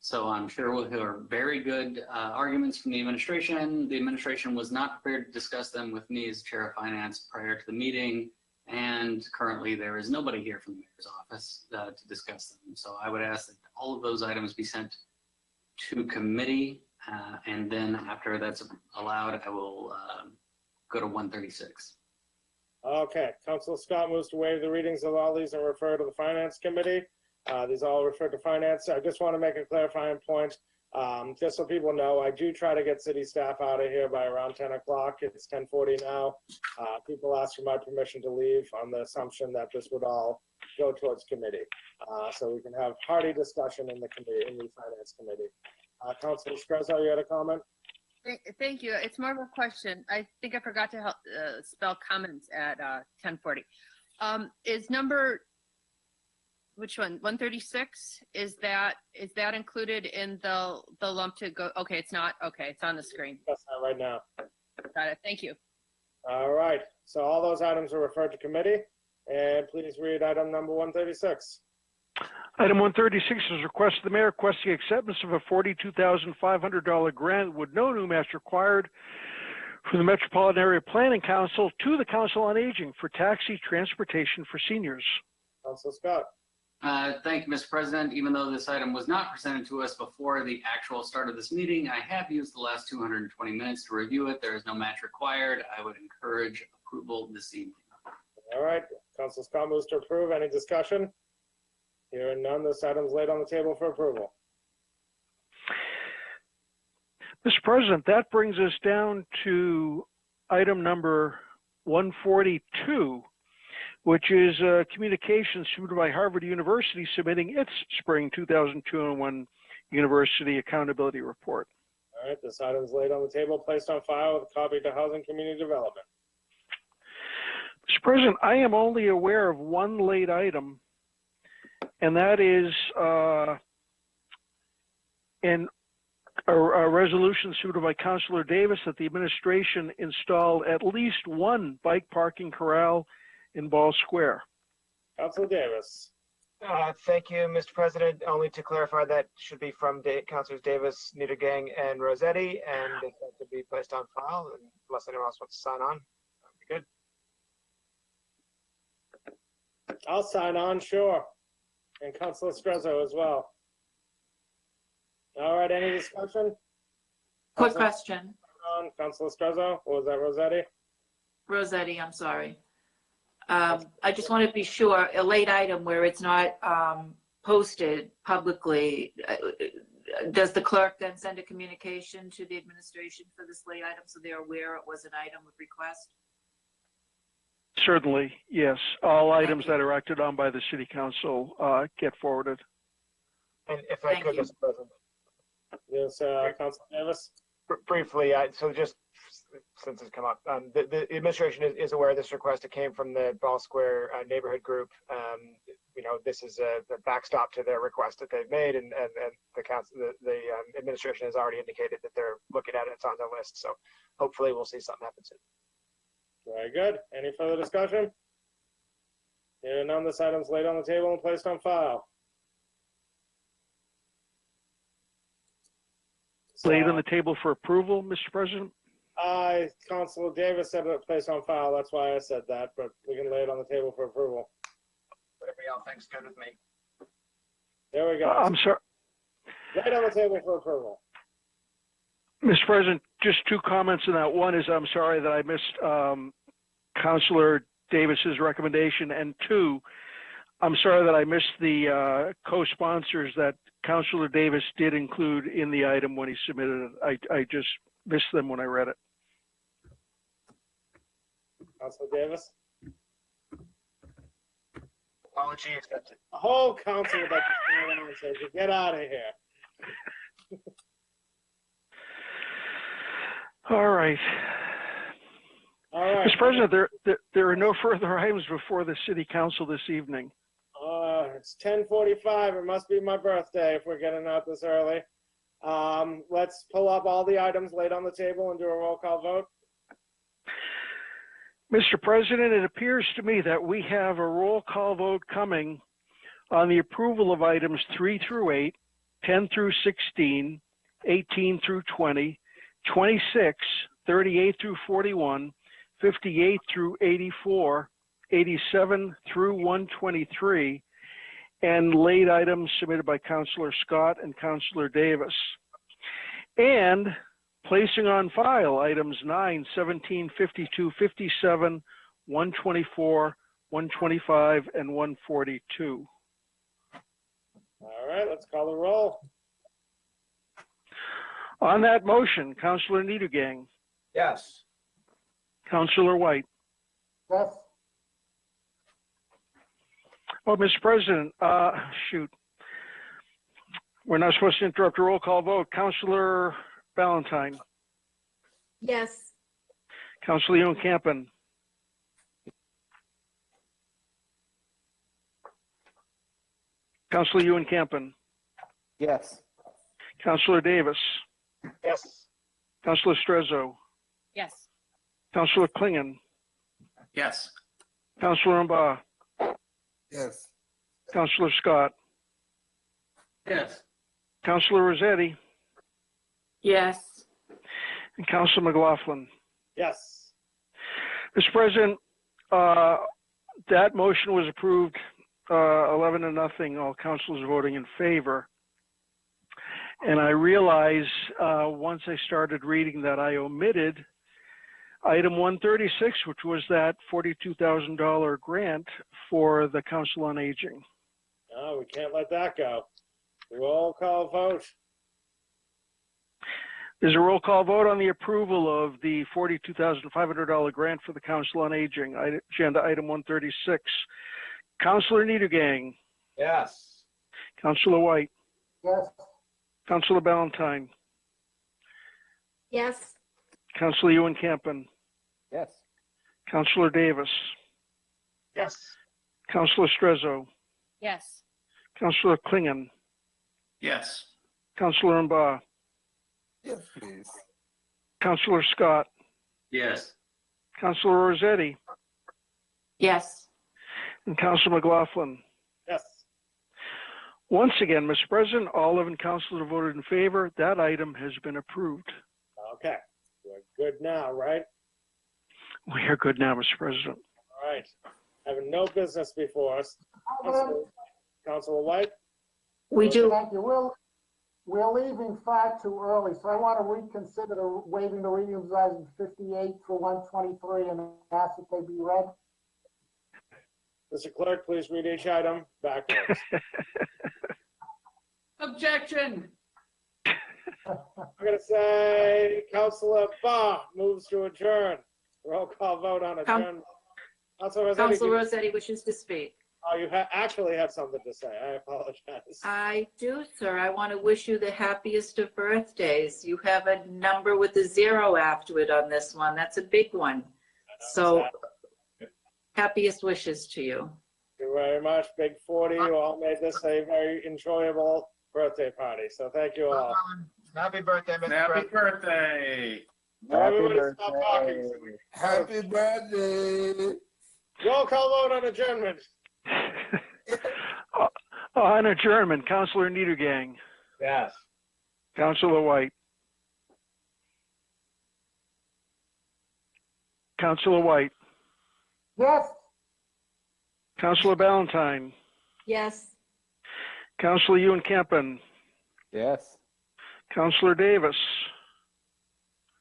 So I'm sure we'll hear very good arguments from the administration. The administration was not prepared to discuss them with me as chair of finance prior to the meeting. And currently there is nobody here from the mayor's office to discuss them. So I would ask that all of those items be sent to committee. And then after that's allowed, I will go to 136. Okay, Councilor Scott moves to waive the readings of all these and refer to the Finance Committee. These all refer to finance. I just want to make a clarifying point. Just so people know, I do try to get city staff out of here by around 10 o'clock. It's 10:40 now. People ask for my permission to leave on the assumption that this would all go towards committee. So we can have hearty discussion in the committee, in the Finance Committee. Councilor Strezzo, you had a comment? Thank you. It's more of a question. I think I forgot to help, spell comments at 10:40. Is number, which one? 136? Is that included in the lump to go? Okay, it's not. Okay, it's on the screen. That's not right now. Got it. Thank you. All right. So all those items are referred to committee. And please read item number 136. Item 136 is request of the mayor requesting acceptance of a $42,500 grant with no new match required from the Metropolitan Area Planning Council to the Council on Aging for taxi transportation for seniors. Councilor Scott. Thank you, Mr. President. Even though this item was not presented to us before the actual start of this meeting, I have used the last 220 minutes to review it. There is no match required. I would encourage approval this evening. All right. Councilor Scott moves to approve. Any discussion? Hearing none, this item is laid on the table for approval. Mr. President, that brings us down to item number 142, which is communications submitted by Harvard University submitting its spring 2021 University Accountability Report. All right, this item is laid on the table, placed on file with a copy to Housing Community Development. Mr. President, I am only aware of one late item, and that is a resolution submitted by Councilor Davis that the administration install at least one bike parking corral in Ball Square. Councilor Davis. Thank you, Mr. President. Only to clarify, that should be from Councilors Davis, Niedergang, and Rossetti, and if that could be placed on file, unless anyone else wants to sign on, that'd be good. I'll sign on, sure. And Councilor Strezzo as well. All right, any discussion? Quick question. Councilor Strezzo, or was that Rossetti? Rossetti, I'm sorry. I just want to be sure, a late item where it's not posted publicly, does the clerk then send a communication to the administration for this late item so they're aware it was an item of request? Certainly, yes. All items that are acted on by the City Council get forwarded. And if I could, Mr. President. Yes, Councilor Davis. Briefly, so just since it's come up, the administration is aware of this request. It came from the Ball Square neighborhood group. You know, this is a backstop to their request that they've made, and the council, the administration has already indicated that they're looking at it. It's on their list, so hopefully we'll see something happen soon. Very good. Any further discussion? Hearing none, this item is laid on the table and placed on file. Laid on the table for approval, Mr. President? Councilor Davis said it placed on file. That's why I said that, but we can lay it on the table for approval. Whatever y'all think's good with me. There we go. I'm sorry. Laid on the table for approval. Mr. President, just two comments on that. One is I'm sorry that I missed Councilor Davis's recommendation, and two, I'm sorry that I missed the co-sponsors that Councilor Davis did include in the item when he submitted it. I just missed them when I read it. Councilor Davis? Apology accepted. The whole council would like to stand around and say, get out of here. All right. All right. Mr. President, there are no further items before the City Council this evening. It's 10:45. It must be my birthday if we're getting out this early. Let's pull up all the items laid on the table and do a roll call vote. Mr. President, it appears to me that we have a roll call vote coming on the approval of items 3 through 8, 10 through 16, 18 through 20, 26, 38 through 41, 58 through 84, 87 through 123, and late items submitted by Councilor Scott and Councilor Davis. And placing on file items 9, 17, 52, 57, 124, 125, and 142. All right, let's call the roll. On that motion, Councilor Niedergang. Yes. Councilor White. Yes. Oh, Mr. President, We're not supposed to interrupt a roll call vote. Counselor Ballantyne, Yes. Counselor Ewan-Campen, Counselor Ewan-Campen, Yes. Counselor Davis, Yes. Counselor Strezzo, Yes. Counselor Klingon, Yes. Counselor Mba, Yes. Counselor Scott, Yes. Counselor Rossetti, Yes. and Counselor McLaughlin. Yes. Mr. President, that motion was approved 11-0. All councilors voting in favor. And I realize once I started reading that I omitted item 136, which was that $42,000 grant for the Council on Aging. No, we can't let that go. Roll call vote. There's a roll call vote on the approval of the $42,500 grant for the Council on Aging, agenda item 136. Councilor Niedergang, Yes. Councilor White, Yes. Councilor Ballantyne, Yes. Councilor Ewan-Campen, Yes. Councilor Davis, Yes. Councilor Strezzo, Yes. Councilor Klingon, Yes. Councilor Mba, Yes, please. Councilor Scott, Yes. Councilor Rossetti, Yes. and Councilor McLaughlin. Yes. Once again, Mr. President, all 11 councilors have voted in favor. That item has been approved. Okay. We're good now, right? We are good now, Mr. President. All right. Having no business before us. Councilor White? We do. Thank you. We're leaving far too early, so I want to reconsider waiving the reading of items 58 through 123 and ask that they be read. Mr. Clerk, please read each item backwards. Objection. I'm going to say Councilor Ba moves to adjourn. Roll call vote on adjournment. Councilor Rossetti. Councilor Rossetti wishes to speak. Oh, you actually have something to say. I apologize. I do, sir. I want to wish you the happiest of birthdays. You have a number with a 0 after it on this one. That's a big one. So happiest wishes to you. Thank you very much. Big 40. You all made this a very enjoyable birthday party. So thank you all. Happy birthday, Mr. Happy President. birthday. Everybody stop talking. Happy birthday. Roll call vote on adjournment. On adjournment, Councilor Niedergang, Yes. Councilor White, Councilor White, Yes. Councilor Ballantyne, Yes. Councilor Ewan-Campen, Yes. Councilor Davis,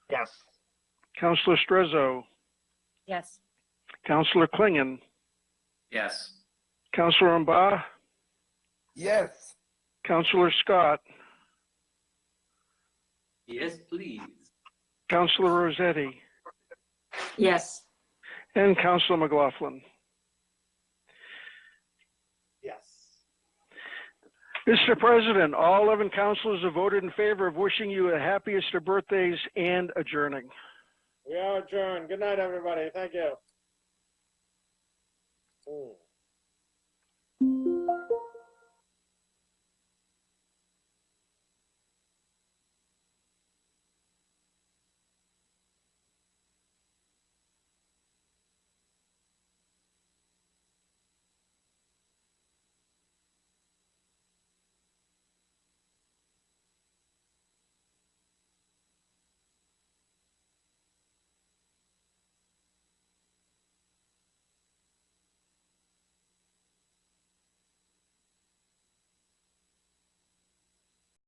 Yes. Councilor Strezzo, Yes. Councilor Klingon, Yes. Councilor Mba, Yes. Councilor Scott, Yes, please. Councilor Rossetti, Yes. and Councilor McLaughlin. Yes. Mr. President, all 11 councilors have voted in favor of wishing you the happiest of birthdays and adjourning. We are adjourned. Good night, everybody. Thank you.